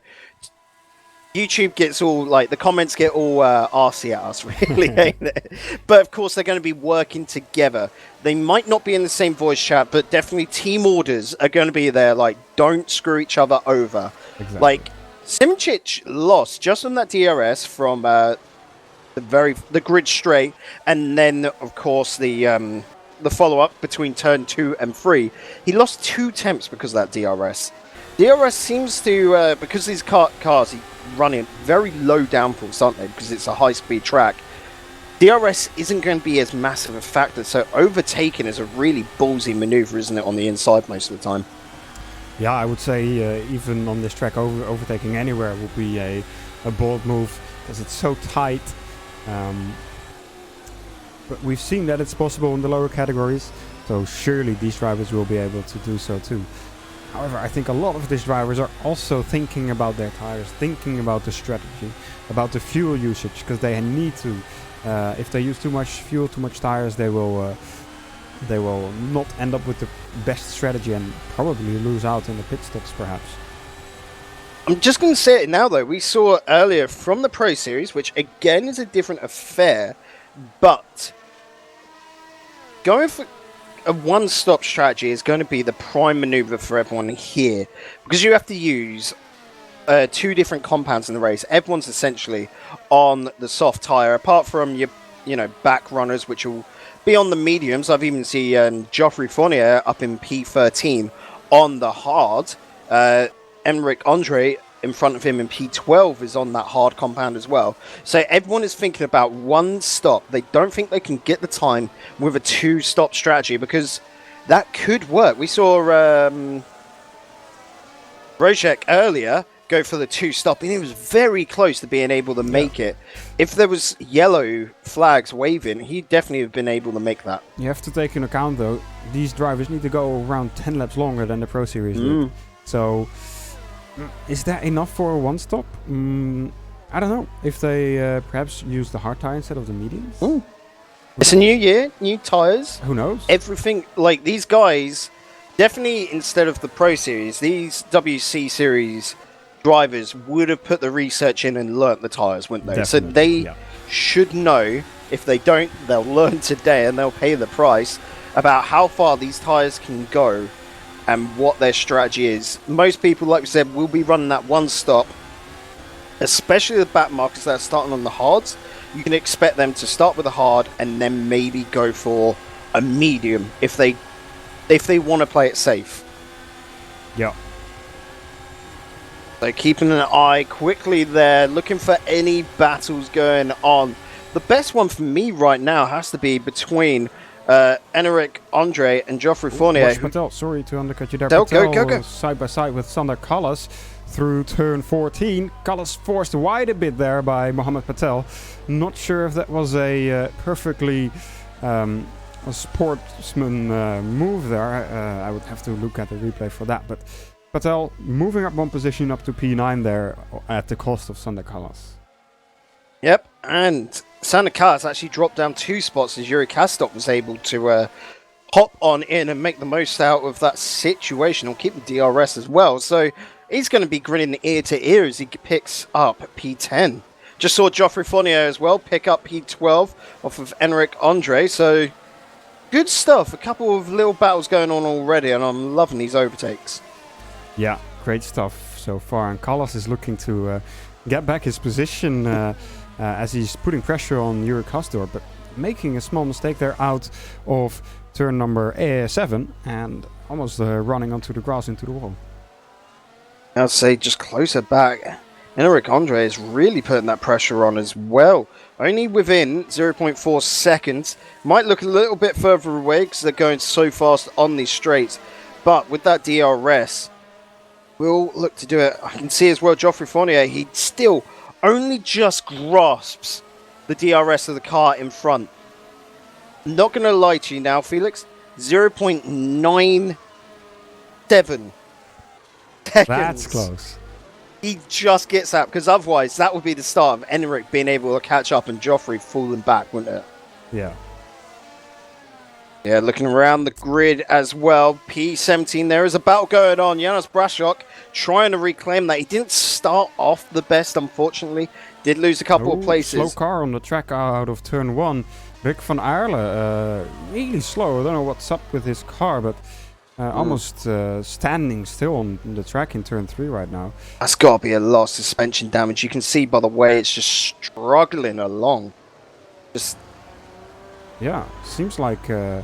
Speaker 2: YouTube gets all, like, the comments get all arsey at us, really, ain't it? But of course, they're going to be working together. They might not be in the same voice chat, but definitely team orders are going to be there, like, don't screw each other over.
Speaker 3: Exactly.
Speaker 2: Like, Simčić lost just on that DRS from the grid straight, and then, of course, the follow-up between turn 2 and 3. He lost 2 temps because of that DRS. DRS seems to, because these cars run in very low downforce, aren't they? Because it's a high-speed track. DRS isn't going to be as massive a factor, so overtaking is a really ballsy maneuver, isn't it, on the inside most of the time?
Speaker 3: Yeah, I would say even on this track, overtaking anywhere would be a bold move, because it's so tight. But we've seen that it's possible in the lower categories, so surely these drivers will be able to do so too. However, I think a lot of these drivers are also thinking about their tires, thinking about the strategy, about the fuel usage, because they need to. If they use too much fuel, too much tires, they will not end up with the best strategy and probably lose out in the pit stops, perhaps.
Speaker 2: I'm just going to say it now, though. We saw earlier from the Pro Series, which again is a different affair, but going for a one-stop strategy is going to be the prime maneuver for everyone here, because you have to use 2 different compounds in the race. Everyone's essentially on the soft tire, apart from your, back runners, which will be on the mediums. I've even seen Geoffrey Fournier up in P13 on the hard. Emmerich Andre in front of him in P12 is on that hard compound as well. So everyone is thinking about one stop. They don't think they can get the time with a 2-stop strategy, because that could work. We saw Rojek earlier go for the 2-stop, and he was very close to being able to make it. If there was yellow flags waving, he'd definitely have been able to make that.
Speaker 3: You have to take into account, though, these drivers need to go around 10 laps longer than the Pro Series did. So is that enough for a one-stop? I don't know. If they perhaps use the hard tire instead of the mediums?
Speaker 2: It's a new year, new tires.
Speaker 3: Who knows?
Speaker 2: Everything, like, these guys, definitely instead of the Pro Series, these WC Series drivers would have put the research in and learnt the tires, wouldn't they?
Speaker 3: Definitely,
Speaker 2: so they should know. If they don't, they'll learn today and they'll pay the price about how far these tires can go and what their strategy is. Most people, like we said, will be running that one stop, especially the back markers that are starting on the hards. You can expect them to start with a hard and then maybe go for a medium if they want to play it safe.
Speaker 3: Yeah.
Speaker 2: So keeping an eye quickly there, looking for any battles going on. The best one for me right now has to be between Enric Andre and Geoffrey Fournier.
Speaker 3: Patel, sorry to undercut you there.
Speaker 2: Go.
Speaker 3: Side by side with Sander Callas through turn 14. Callas forced wide a bit there by Mohammed Patel. Not sure if that was a perfectly a sportsman move there. I would have to look at the replay for that. But Patel moving up one position up to P9 there at the cost of Sander Callas.
Speaker 2: Yep, and Sander Callas actually dropped down 2 spots as Yuri Kastok was able to hop on in and make the most out of that situation and keep the DRS as well. So he's going to be grinning ear to ear as he picks up P10. Just saw Geoffrey Fournier as well pick up P12 off of Enric Andre. So good stuff. A couple of little battles going on already, and I'm loving these overtakes.
Speaker 3: Yeah, great stuff so far. And Callas is looking to get back his position as he's putting pressure on Yuri Kastor, but making a small mistake there out of turn number 7 and almost running onto the grass into the wall.
Speaker 2: I'd say just closer back. Enric Andre is really putting that pressure on as well. Only within 0.4 seconds. Might look a little bit further away because they're going so fast on these straights. But with that DRS, we'll look to do it. I can see as well Geoffrey Fournier, he still only just grasps the DRS of the car in front. I'm not going to lie to you now, Felix. 0.97 seconds.
Speaker 3: That's close.
Speaker 2: He just gets that, because otherwise that would be the start of Enric being able to catch up and Geoffrey falling back, wouldn't it?
Speaker 3: Yeah.
Speaker 2: Yeah, looking around the grid as well. P17, there is a battle going on. Janos Brashok trying to reclaim that. He didn't start off the best, unfortunately. Did lose a couple of places.
Speaker 3: Slow car on the track out of turn 1. Rick van Aerle, really slow. I don't know what's up with his car, but almost standing still on the track in turn 3 right now.
Speaker 2: That's got to be a lot of suspension damage. You can see by the way it's just struggling along.
Speaker 3: Yeah, seems like a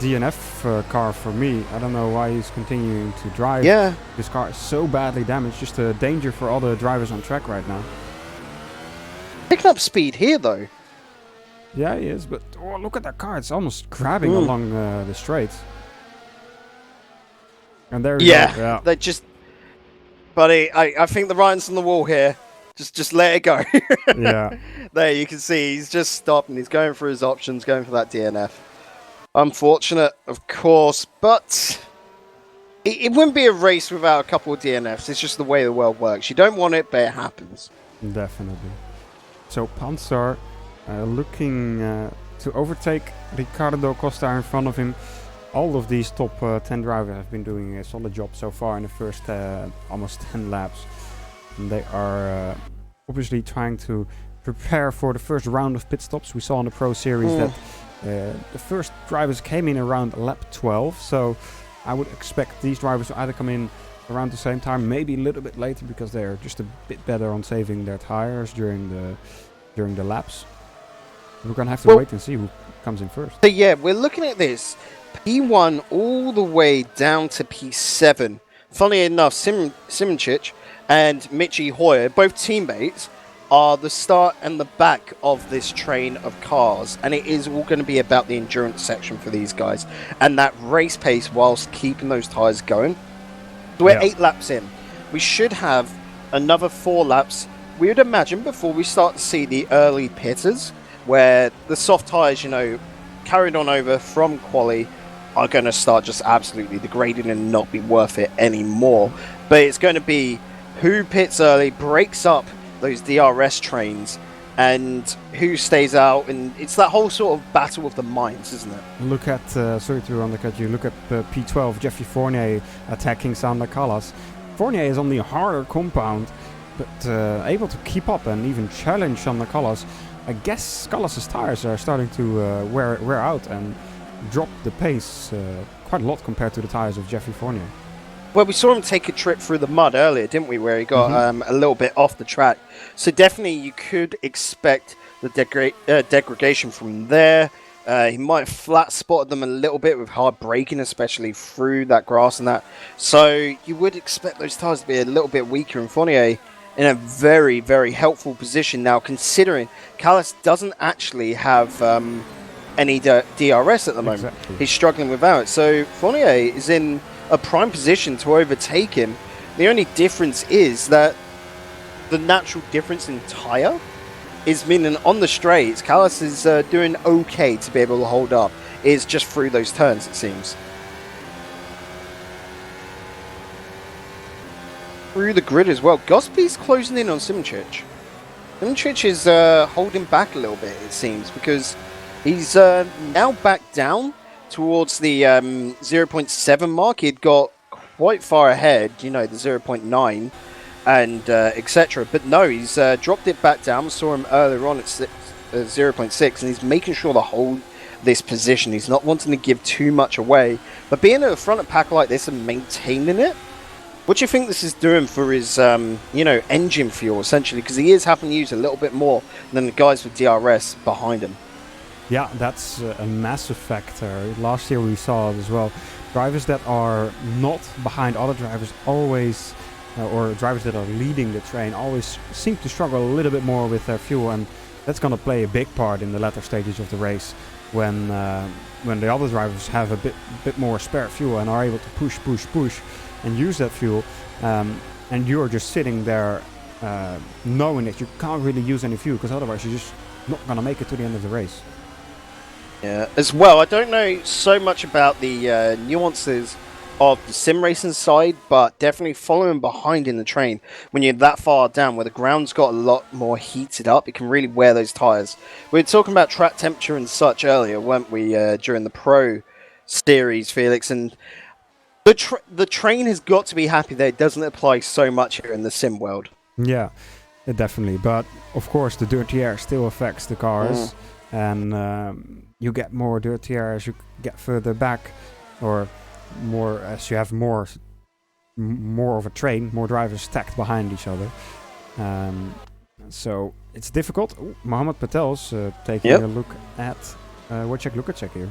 Speaker 3: DNF car for me. I don't know why he's continuing to drive.
Speaker 2: Yeah.
Speaker 3: This car is so badly damaged, just a danger for other drivers on track right now.
Speaker 2: Picking up speed here though.
Speaker 3: Yeah, he is, but oh, look at that car. It's almost grabbing along the straight. And there you go. Yeah.
Speaker 2: They just... Buddy, I think the writing's on the wall here. Just let it go.
Speaker 3: Yeah.
Speaker 2: There you can see he's just stopped and he's going for his options, going for that DNF. Unfortunate, of course, but it wouldn't be a race without a couple of DNFs. It's just the way the world works. You don't want it, but it happens.
Speaker 3: Definitely. So Pansar looking to overtake Ricardo Costa in front of him. All of these top 10 drivers have been doing a solid job so far in the first almost 10 laps. And they are obviously trying to prepare for the first round of pit stops. We saw in the Pro Series that the first drivers came in around lap 12. So I would expect these drivers to either come in around the same time, maybe a little bit later, because they are just a bit better on saving their tires during the laps. We're going to have to wait and see who comes in first.
Speaker 2: So yeah, we're looking at this. P1 all the way down to P7. Funny enough, Simonchich and Michi Hoyer, both teammates, are the start and the back of this train of cars, and it is all going to be about the endurance section for these guys and that race pace whilst keeping those tires going. So we're 8 laps in. We should have another 4 laps, we would imagine, before we start to see the early pitters, where the soft tires, you know, carried on over from quali, are going to start just absolutely degrading and not be worth it anymore. But it's going to be who pits early, breaks up those DRS trains, and who stays out. And it's that whole sort of battle of the minds, isn't it?
Speaker 3: Look at, sorry to undercut you, look at P12, Geoffrey Fournier attacking Sander Callas. Fournier is on the harder compound, but able to keep up and even challenge Sander Callas. I guess Callas' tires are starting to wear out and drop the pace quite a lot compared to the tires of Jeffrey Fournier.
Speaker 2: Well, we saw him take a trip through the mud earlier, didn't we, where he got a little bit off the track. So definitely you could expect the degradation from there. He might have flat spotted them a little bit with hard braking, especially through that grass and that. So you would expect those tires to be a little bit weaker, and Fournier in a very, very helpful position now, considering Callis doesn't actually have any DRS at the moment.
Speaker 3: Exactly.
Speaker 2: He's struggling without it. So Fournier is in a prime position to overtake him. The only difference is that the natural difference in tyre is meaning on the straights, Callis is doing okay to be able to hold up. It's just through those turns, it seems. Through the grid as well. Gospey's closing in on Simčić. Simčić is holding back a little bit, it seems, because he's now back down towards the 0.7 mark. He'd got quite far ahead, you know, the 0.9 and etc. But no, he's dropped it back down. We saw him earlier on at 0.6, and he's making sure to hold this position. He's not wanting to give too much away, but being at the front of pack like this and maintaining it. What do you think this is doing for his, you know, engine fuel, essentially? Because he is having to use a little bit more than the guys with DRS behind him.
Speaker 3: Yeah, that's a massive factor. Last year we saw it as well. Drivers that are not behind other drivers always, or drivers that are leading the train, always seem to struggle a little bit more with their fuel, and that's going to play a big part in the latter stages of the race when the other drivers have a bit more spare fuel and are able to push and use that fuel, and you're just sitting there knowing that you can't really use any fuel, because otherwise you're just not going to make it to the end of the race.
Speaker 2: Yeah, as well, I don't know so much about the nuances of the sim racing side, but definitely following behind in the train when you're that far down where the ground's got a lot more heated up, it can really wear those tires. We were talking about track temperature and such earlier, weren't we, during the Pro Series, Felix, and the train has got to be happy that it doesn't apply so much here in the sim world.
Speaker 3: Yeah, definitely. But of course, the dirty air still affects the cars, and you get more dirty air as you get further back, or more as you have more of a train, more drivers stacked behind each other. So it's difficult. Ooh, Mohammed Patel's taking a look at Wojciech Lukacek here.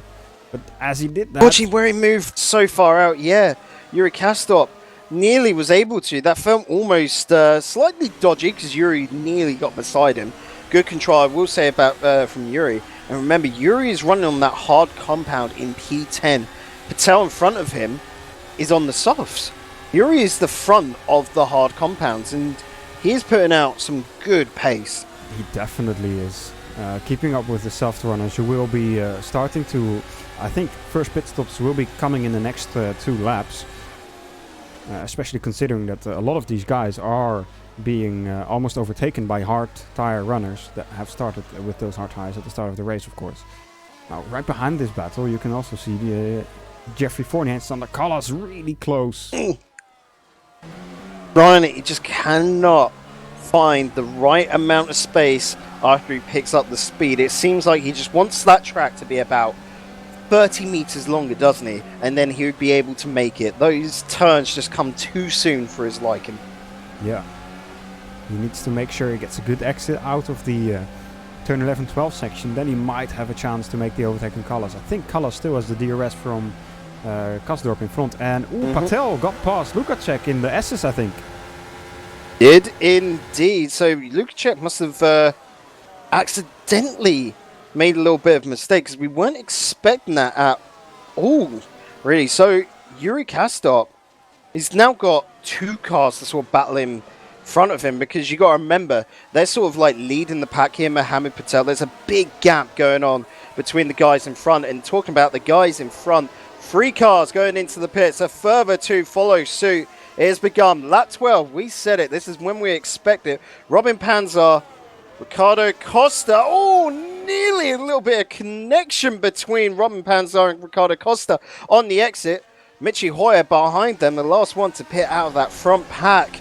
Speaker 3: But as he did that...
Speaker 2: Watching where he moved so far out, yeah. Yuri Kastop nearly was able to. That felt almost slightly dodgy because Yuri nearly got beside him. Good control, I will say, about from Yuri. And remember, Yuri is running on that hard compound in P10. Patel in front of him is on the softs. Yuri is the front of the hard compounds, and he is putting out some good pace.
Speaker 3: He definitely is. Keeping up with the soft runners, you will be starting to... I think first pit stops will be coming in the next 2 laps, especially considering that a lot of these guys are being almost overtaken by hard tire runners that have started with those hard tires at the start of the race, of course. Now, right behind this battle, you can also see Jeffrey Fournier and Sander Callas really close.
Speaker 2: Brian, he just cannot find the right amount of space after he picks up the speed. It seems like he just wants that track to be about 30 meters longer, doesn't he? And then he would be able to make it. Those turns just come too soon for his liking.
Speaker 3: Yeah. He needs to make sure he gets a good exit out of the turn 11-12 section. Then he might have a chance to make the overtake on Callas. I think Callas still has the DRS from Kasdorp in front. And Patel got past Lukacek in the S's, I think.
Speaker 2: Did indeed. So Lukacek must have accidentally made a little bit of a mistake, because we weren't expecting that at all, really. So Yuri Kasdorp, he's now got 2 cars to sort of battle in front of him, because you got to remember, they're sort of like leading the pack here, Mohammed Patel. There's a big gap going on between the guys in front, and talking about the guys in front, 3 cars going into the pits, a further 2 follow suit. It has begun lap 12. We said it, this is when we expect it. Robin Panzer, Ricardo Costa. Oh, nearly a little bit of connection between Robin Panzer and Ricardo Costa on the exit. Michi Hoyer behind them, the last one to pit out of that front pack.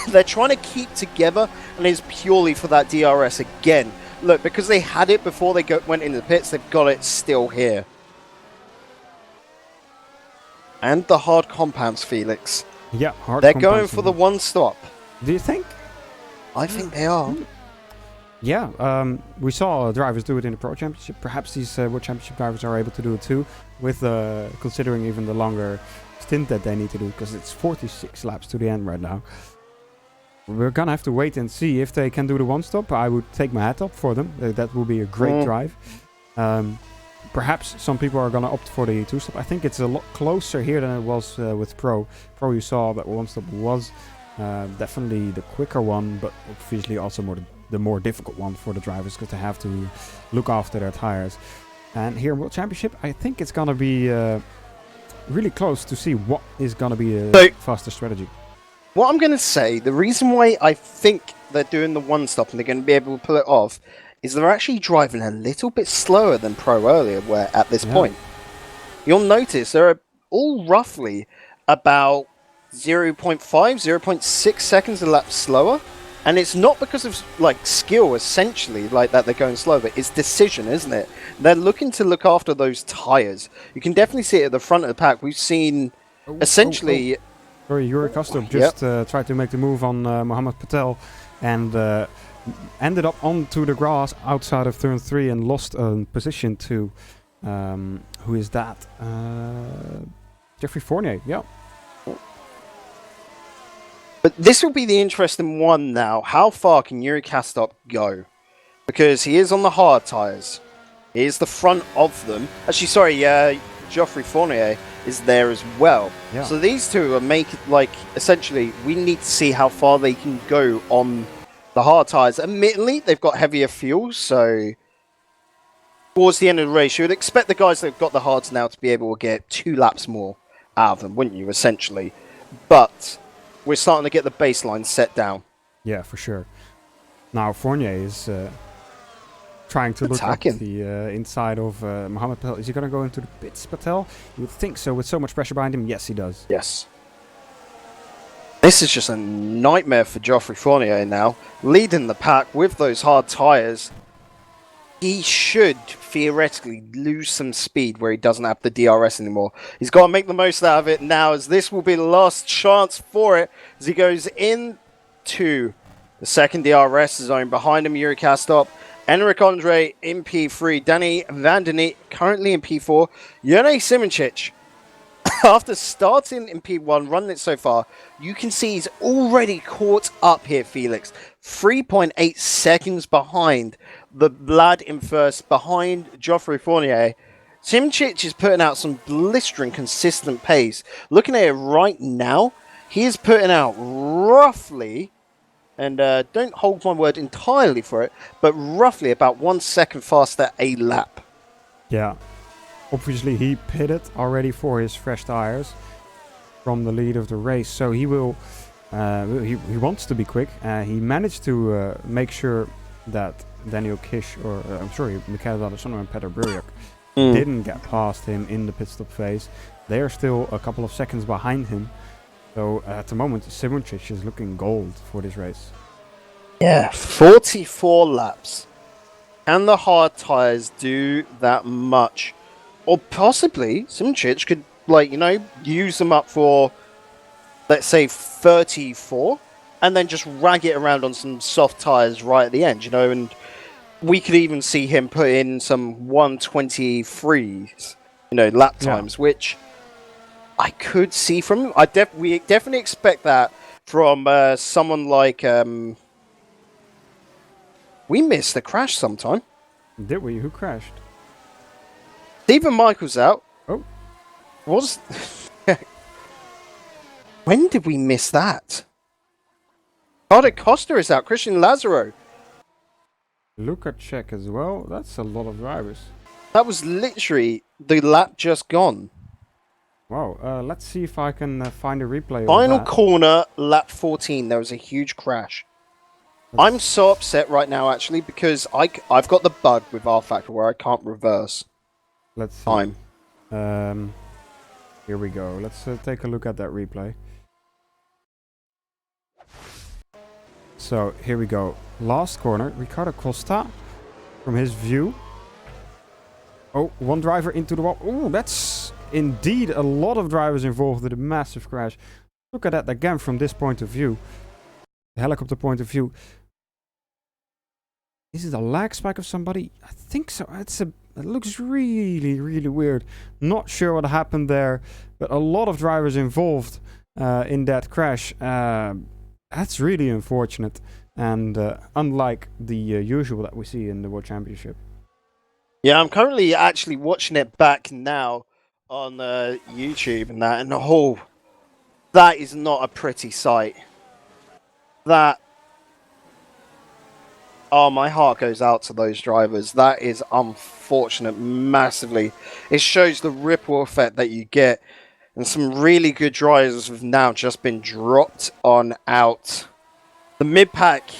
Speaker 2: They're trying to keep together, and it's purely for that DRS again. Look, because they had it before they went into the pits, they've got it still here. And the hard compounds, Felix.
Speaker 3: Yeah, hard
Speaker 2: They're going
Speaker 3: compounds
Speaker 2: for the
Speaker 3: indeed.
Speaker 2: one stop.
Speaker 3: Do you think?
Speaker 2: I think they are.
Speaker 3: Yeah, we saw drivers do it in the Pro Championship. Perhaps these World Championship drivers are able to do it too, with considering even the longer stint that they need to do, because it's 46 laps to the end right now. We're gonna have to wait and see if they can do the one stop. I would take my hat off for them. That will be a great drive. Perhaps some people are gonna opt for the two stop. I think it's a lot closer here than it was with Pro. Pro, you saw that one stop was definitely the quicker one, but obviously also the more difficult one for the drivers, because they have to look after their tires. And here in World Championship, I think it's gonna be really close to see what is gonna be a faster strategy.
Speaker 2: What I'm going to say, the reason why I think they're doing the one stop and they're going to be able to pull it off is they're actually driving a little bit slower than Pro earlier, where at this point. You'll notice they're all roughly about 0.5, 0.6 seconds a lap slower. And it's not because of like skill, essentially, like that they're going slow, but it's decision, isn't it? They're looking to look after those tires. You can definitely see it at the front of the pack. We've seen essentially...
Speaker 3: Sorry, Yuri Kostov just tried to make the move on Mohammed Patel and ended up onto the grass outside of turn 3 and lost position to, who is that? Jeffrey Fournier, yeah.
Speaker 2: But this will be the interesting one now. How far can Yuri Kostov go? Because he is on the hard tyres. He is the front of them. Actually, sorry, Geoffrey Fournier is there as well.
Speaker 3: Yeah.
Speaker 2: So these two are essentially, we need to see how far they can go on the hard tyres. Admittedly, they've got heavier fuel, so towards the end of the race, you would expect the guys that have got the hards now to be able to get 2 laps more out of them, wouldn't you, essentially? But we're starting to get the baseline set down.
Speaker 3: Yeah, for sure. Now Fournier is trying to look at the inside of Mohammed Patel. Is he going to go into the pits, Patel? You would think so, with so much pressure behind him. Yes, he does.
Speaker 2: Yes. This is just a nightmare for Geoffrey Fournier now. Leading the pack with those hard tyres. He should theoretically lose some speed where he doesn't have the DRS anymore. He's got to make the most out of it now, as this will be the last chance for it, as he goes into the second DRS zone. Behind him, Yuri Kostov. Enric Andre in P3, Danny Vandeny currently in P4, Jone Simoncic, after starting in P1, running it so far, you can see he's already caught up here, Felix. 3.8 seconds behind the lad in first, behind Geoffrey Fournier. Simoncic is putting out some blistering, consistent pace. Looking at it right now, he is putting out roughly... And don't hold my word entirely for it, but roughly about 1 second faster a lap.
Speaker 3: Yeah. Obviously, he pitted already for his fresh tires from the lead of the race. So he will... he wants to be quick. He managed to make sure that Daniel Kish, or I'm sorry, Michael D'Alessandro and Peter Brujak didn't get past him in the pit stop phase. They are still a couple of seconds behind him. So at the moment, Simoncic is looking gold for this race.
Speaker 2: Yeah, 44 laps. Can the hard tyres do that much? Or possibly, Simoncic could, use them up for, let's say, 34, and then just rag it around on some soft tyres right at the end, and we could even see him put in some 123s, lap times, which... I could see from him. We definitely expect that from someone like... we missed a crash sometime.
Speaker 3: Did we? Who crashed?
Speaker 2: Stephen Michael's out.
Speaker 3: Oh.
Speaker 2: When did we miss that? Carter Costa is out. Christian Lazaro.
Speaker 3: Luka Czech as well. That's a lot of drivers.
Speaker 2: That was literally the lap just gone.
Speaker 3: Wow, let's see if I can find a replay
Speaker 2: Final
Speaker 3: of that.
Speaker 2: corner, lap 14. There was a huge crash. I'm so upset right now, actually, because I've got the bug with rFactor where I can't reverse
Speaker 3: Let's see.
Speaker 2: time.
Speaker 3: Here we go. Let's take a look at that replay. So, here we go. Last corner, Ricardo Costa, from his view. Oh, one driver into the wall. Oh, that's indeed a lot of drivers involved in a massive crash. Look at that again from this point of view. The helicopter point of view. Is it a lag spike of somebody? I think so. It looks really, really weird. Not sure what happened there, but a lot of drivers involved in that crash. That's really unfortunate, and unlike the usual that we see in the World Championship.
Speaker 2: Yeah, I'm currently actually watching it back now on YouTube and that, and that is not a pretty sight. Oh, my heart goes out to those drivers. That is unfortunate massively. It shows the ripple effect that you get, and some really good drivers have now just been dropped on out. The mid-pack,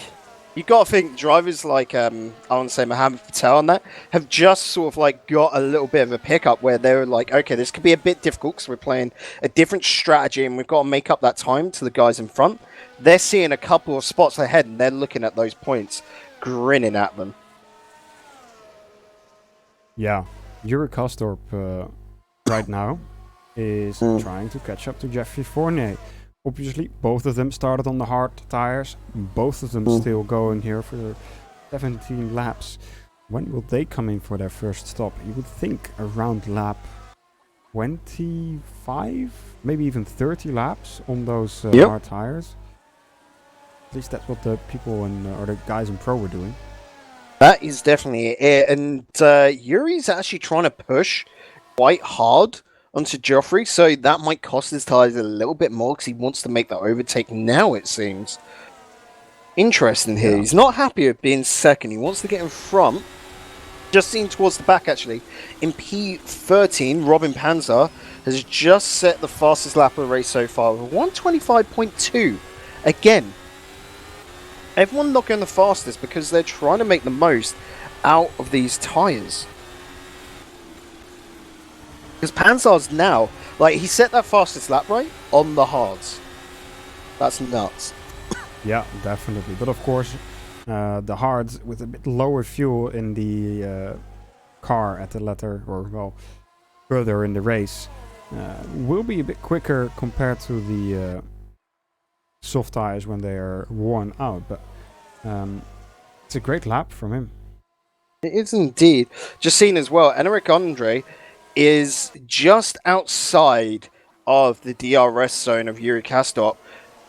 Speaker 2: you got to think drivers like, I want to say Mohammed Patel and that, have just sort of like got a little bit of a pickup where they're like, okay, this could be a bit difficult because we're playing a different strategy and we've got to make up that time to the guys in front. They're seeing a couple of spots ahead and they're looking at those points, grinning at them.
Speaker 3: Yeah, Yuri Kastorp right now is trying to catch up to Jeffrey Fournier. Obviously, both of them started on the hard tires. Both of them still going here for 17 laps. When will they come in for their first stop? You would think around lap 25, maybe even 30 laps on those hard tires. At least that's what the people or the guys in Pro were doing.
Speaker 2: That is definitely it. And Yuri's actually trying to push quite hard onto Joffrey, so that might cost his tires a little bit more because he wants to make that overtake now, it seems. Interesting here. Yeah. He's not happy with being second. He wants to get in front. Just seen towards the back, actually. In P13, Robin Panzer has just set the fastest lap of the race so far with 125.2. Again, everyone not going the fastest because they're trying to make the most out of these tires. Because Panzer's now, like, he set that fastest lap, right, on the hards. That's nuts.
Speaker 3: Yeah, definitely. But of course, the hards with a bit lower fuel in the car at the latter, or well, further in the race, will be a bit quicker compared to the soft tires when they are worn out. But it's a great lap from him.
Speaker 2: It is indeed. Just seen as well, Enric Andre is just outside of the DRS zone of Yuri Kastorp,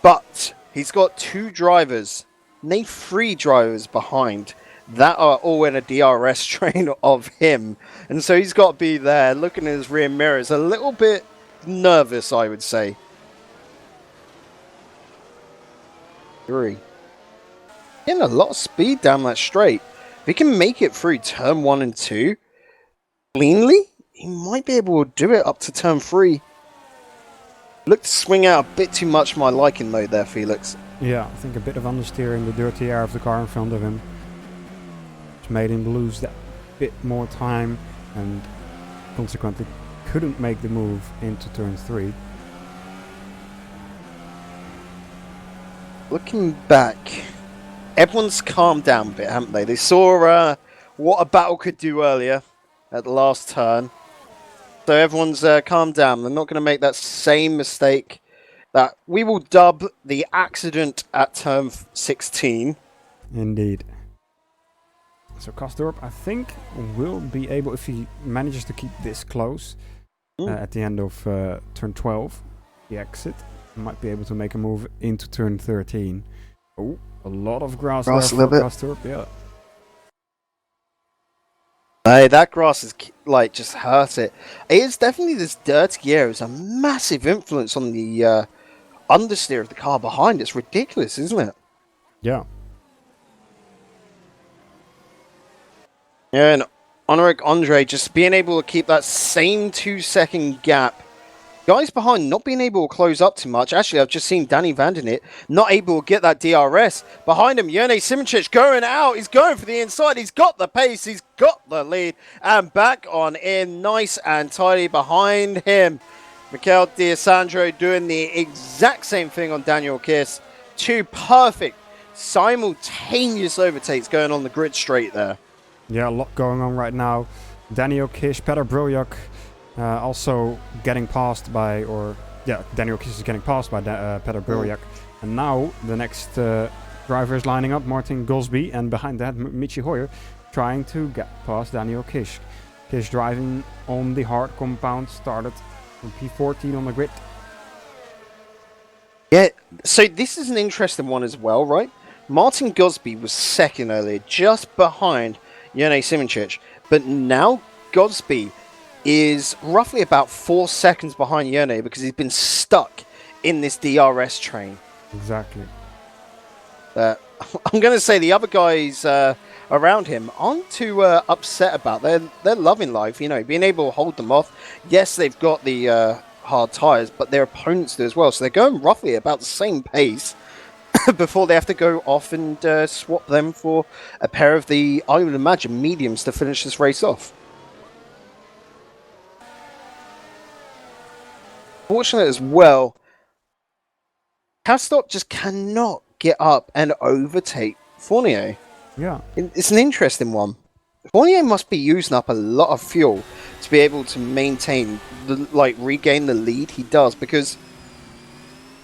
Speaker 2: but he's got two drivers, nay, three drivers behind that are all in a DRS train of him, and so he's got to be there looking at his rear mirrors, a little bit nervous, I would say. Yuri getting a lot of speed down that straight. If he can make it through turn 1 and 2 cleanly, he might be able to do it up to turn 3. Looked to swing out a bit too much for my liking though there, Felix.
Speaker 3: Yeah, I think a bit of understeering the dirty air of the car in front of him, which made him lose that bit more time and consequently couldn't make the move into turn 3. Looking
Speaker 2: back, everyone's calmed down a bit, haven't they? They saw what a battle could do earlier at the last turn. So everyone's calmed down. They're not going to make that same mistake that we will dub the accident at turn 16.
Speaker 3: Indeed. So Kastorp, I think, will be able, if he manages to keep this close at the end of turn 12, the exit, might be able to make a move into turn 13. Oh, a lot of grass there for Kastorp, yeah.
Speaker 2: Hey, that grass is like just hurt it. It is definitely this dirty air. It's a massive influence on the understeer of the car behind. It's ridiculous, isn't it?
Speaker 3: Yeah.
Speaker 2: Yeah, and Enric Andre just being able to keep that same 2-second gap. Guys behind not being able to close up too much. Actually, I've just seen Danny Vandenit not able to get that DRS. Behind him, Jene Simoncic going out. He's going for the inside. He's got the pace. He's got the lead. And back on in, nice and tidy behind him. Mikel D'Alessandro doing the exact same thing on Daniel Kiss. Two perfect simultaneous overtakes going on the grid straight there.
Speaker 3: Yeah, a lot going on right now. Daniel Kish, Peter Broljak, Also getting passed by, Daniel Kies is getting passed by Peter Burjak. And now the next driver is lining up, Martin Gosby, and behind that Michi Hoyer trying to get past Daniel Kish. Kish driving on the hard compound, started from P14 on the grid.
Speaker 2: Yeah, so this is an interesting one as well, right? Martin Gosby was second earlier, just behind Jene Simoncic. But now Gosby is roughly about 4 seconds behind Jene because he's been stuck in this DRS train.
Speaker 3: Exactly.
Speaker 2: I'm going to say the other guys around him aren't too upset about. They're loving life, being able to hold them off. Yes, they've got the hard tires, but their opponents do as well. So they're going roughly about the same pace before they have to go off and swap them for a pair of the, I would imagine, mediums to finish this race off. Fortunate as well, Kastop just cannot get up and overtake Fournier.
Speaker 3: Yeah.
Speaker 2: It's an interesting one. Fournier must be using up a lot of fuel to be able to maintain, regain the lead he does, because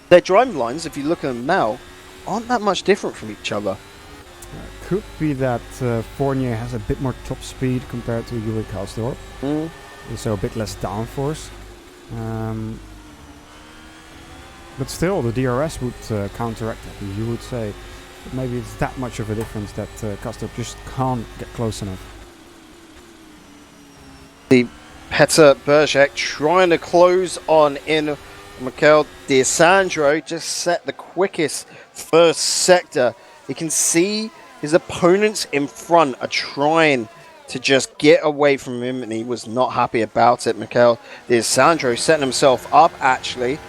Speaker 2: their driving lines, if you look at them now, aren't that much different from each other.
Speaker 3: Could be that Fournier has a bit more top speed compared to Yuri Kastop. So a bit less downforce. But still, the DRS would counteract that, you would say. But maybe it's that much of a difference that Kastop just can't get close enough.
Speaker 2: The Peter Burjak trying to close on in. Mikel D'Alessandro just set the quickest first sector. You can see his opponents in front are trying to just get away from him, and he was not happy about it. Mikel D'Alessandro setting himself up, actually,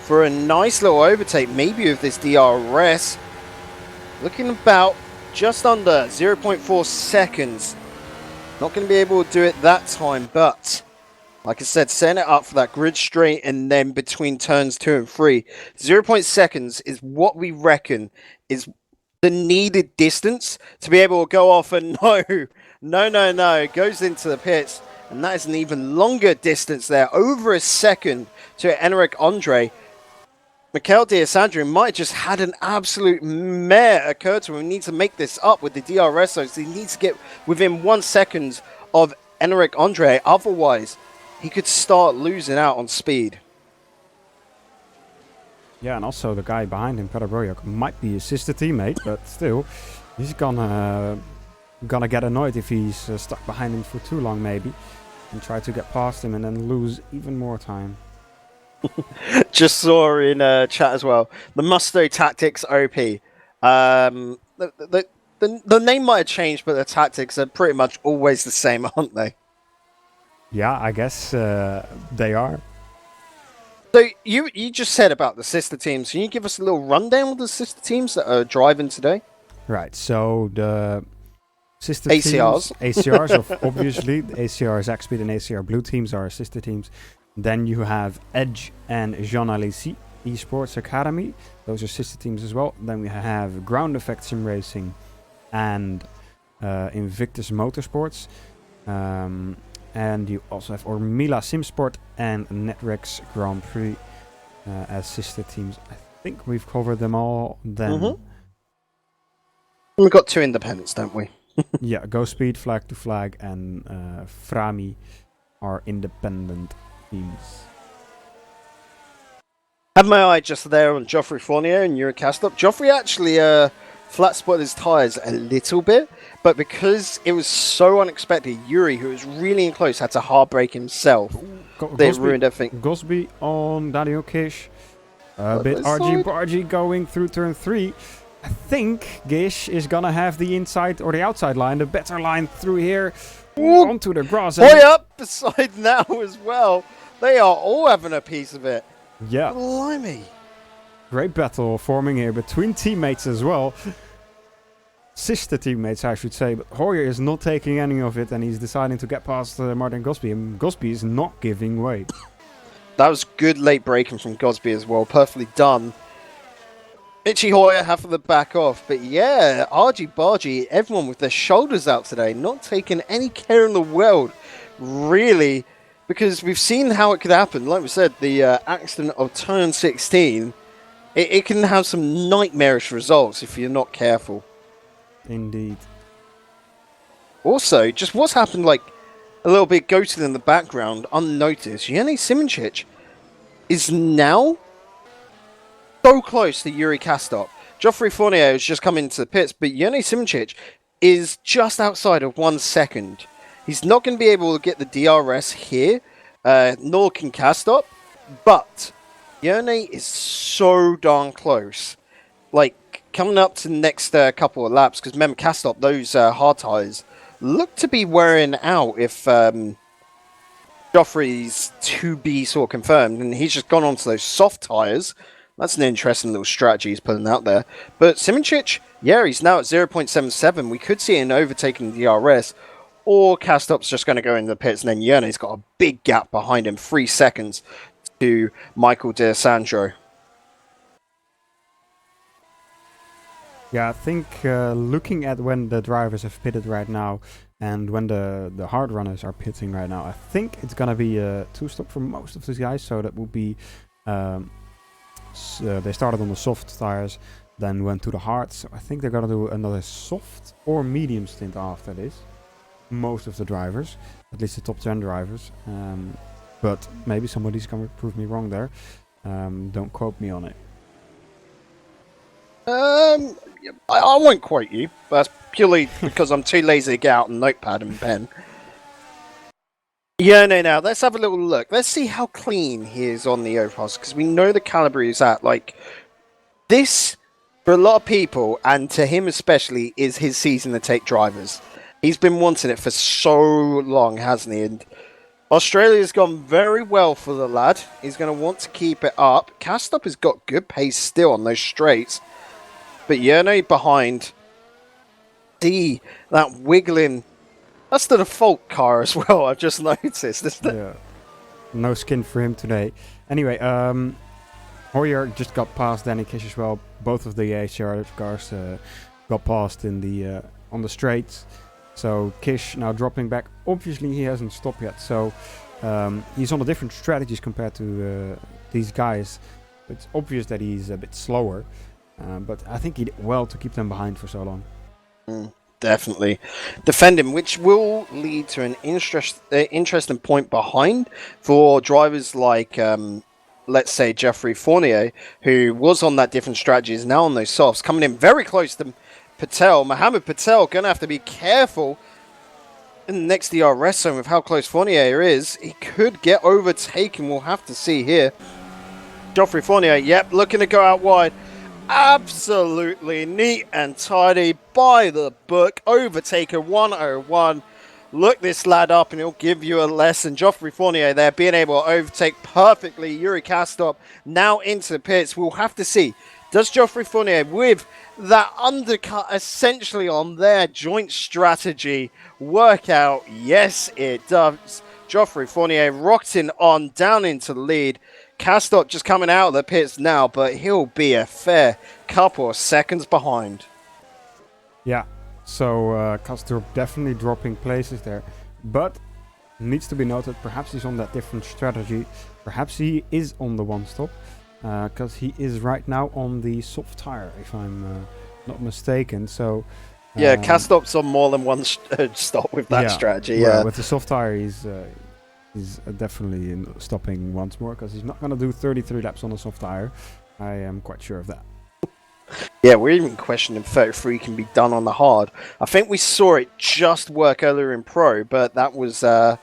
Speaker 2: for a nice little overtake, maybe with this DRS. Looking about just under 0.4 seconds. Not going to be able to do it that time, but like I said, setting it up for that grid straight and then between turns 2 and 3. 0.6 seconds is what we reckon is the needed distance to be able to go off, and no, goes into the pits. And that is an even longer distance there, over a second to Enric Andre. Mikel D'Alessandro might have just had an absolute mare occur to him. He needs to make this up with the DRS, so he needs to get within 1 second of Enric Andre. Otherwise, he could start losing out on speed.
Speaker 3: Yeah, and also the guy behind him, Peter Burjak, might be his sister teammate, but still, he's gonna get annoyed if he's stuck behind him for too long, maybe, and try to get past him and then lose even more time.
Speaker 2: Just saw in chat as well. The Musto Tactics OP. The name might have changed, but the tactics are pretty much always the same, aren't they?
Speaker 3: Yeah, I guess they are.
Speaker 2: So you just said about the sister teams. Can you give us a little rundown of the sister teams that are driving today?
Speaker 3: Right. So the sister
Speaker 2: ACRs.
Speaker 3: teams, ACRs, obviously, the ACR Zackspeed and ACR Blue teams are sister teams. Then you have Edge and Jean Alesi Esports Academy. Those are sister teams as well. Then we have Ground Effect SimRacing and Invictus Motorsports. And you also have Ormila Simsport and Netrex Grand Prix as sister teams. I think we've covered them all then.
Speaker 2: We've got 2 independents, don't we?
Speaker 3: Yeah, Go Speed, Flag to Flag, and Frami are independent teams.
Speaker 2: Had my eye just there on Geoffrey Fournier and Yuri Kastop. Geoffrey actually flat spotted his tyres a little bit, but because it was so unexpected, Yuri, who was really in close, had to hard brake himself. They ruined everything.
Speaker 3: Gosby on Daniel Kish. A bit argy-bargy going through turn 3. I think Gish is gonna have the inside or the outside line, the better line through here. Ooh. Onto the grass.
Speaker 2: Boy up beside now as well. They are all having a piece of it.
Speaker 3: Yeah.
Speaker 2: Blimey.
Speaker 3: Great battle forming here between teammates as well. Sister teammates, I should say. But Hoyer is not taking any of it, and he's deciding to get past Martin Gosby. And Gosby is not giving way.
Speaker 2: That was good late braking from Gosby as well. Perfectly done. Itchy Hoyer having the back off. But yeah, argy-bargy, everyone with their shoulders out today. Not taking any care in the world. Really because we've seen how it could happen. Like we said, the accident of turn 16, it can have some nightmarish results if you're not careful.
Speaker 3: Indeed.
Speaker 2: Also, just what's happened, like a little bit ghosted in the background, unnoticed. Jenny Simoncic is now so close to Yuri Kastop. Geoffrey Fournier has just come into the pits, but Jenny Simoncic is just outside of 1 second. He's not going to be able to get the DRS here, nor can Kastop, but Yerne is so darn close. Like, coming up to the next couple of laps, because remember, Kastop, those hard tyres look to be wearing out if Joffrey's to be sort of confirmed, and he's just gone onto those soft tyres. That's an interesting little strategy he's putting out there. But Simoncic, yeah, he's now at 0.77. We could see an overtaking the DRS, or Kastop's just going to go in the pits, and then Yerne's got a big gap behind him, 3 seconds to Michael De Sandro.
Speaker 3: Yeah, I think looking at when the drivers have pitted right now and when the hard runners are pitting right now, I think it's going to be a 2-stop for most of these guys. So that would be, they started on the soft tires, then went to the hard. So I think they're going to do another soft or medium stint after this. Most of the drivers, at least the top 10 drivers. But maybe somebody's going to prove me wrong there. Don't quote me on it.
Speaker 2: I won't quote you, but that's purely because I'm too lazy to get out a notepad and pen. Yeah, no, now let's have a little look. Let's see how clean he is on the overpass, because we know the caliber he's at. Like, this, for a lot of people, and to him especially, is his season to take drivers. He's been wanting it for so long, hasn't he? And Australia's gone very well for the lad. He's going to want to keep it up. Kastop has got good pace still on those straights. But Yerne behind. See that wiggling. That's the default car as well, I've just noticed. Isn't it?
Speaker 3: Yeah. No skin for him today. Anyway, Hoyer just got past Danny Kish as well. Both of the HCR cars got past in the on the straights. So Kish now dropping back. Obviously he hasn't stopped yet. So he's on a different strategies compared to these guys. It's obvious that he's a bit slower. But I think he did well to keep them behind for so long.
Speaker 2: Definitely. Defending, which will lead to an interesting point behind for drivers like, let's say, Geoffrey Fournier, who was on that different strategy, is now on those softs, coming in very close to Patel. Mohammed Patel going to have to be careful in the next DRS zone with how close Fournier is. He could get overtaken. We'll have to see here. Geoffrey Fournier, yep, looking to go out wide. Absolutely neat and tidy, by the book. Overtaker 101. Look this lad up and he'll give you a lesson. Geoffrey Fournier there being able to overtake perfectly. Yuri Kastop now into the pits. We'll have to see. Does Geoffrey Fournier, with that undercut essentially on their joint strategy, work out? Yes, it does. Geoffrey Fournier rocking on down into the lead. Kastop just coming out of the pits now, but he'll be a fair couple of seconds behind.
Speaker 3: Yeah, so Kastop definitely dropping places there. But needs to be noted, perhaps he's on that different strategy. Perhaps he is on the one stop, because he is right now on the soft tire, if I'm not mistaken. So
Speaker 2: yeah, Kastop's on more than one stop with that strategy.
Speaker 3: Well,
Speaker 2: yeah,
Speaker 3: with the soft tire, he's definitely stopping once more, because he's not going to do 33 laps on a soft tire. I am quite sure of that.
Speaker 2: Yeah, we're even questioning if 33 can be done on the hard. I think we saw it just work earlier in pro, but that was that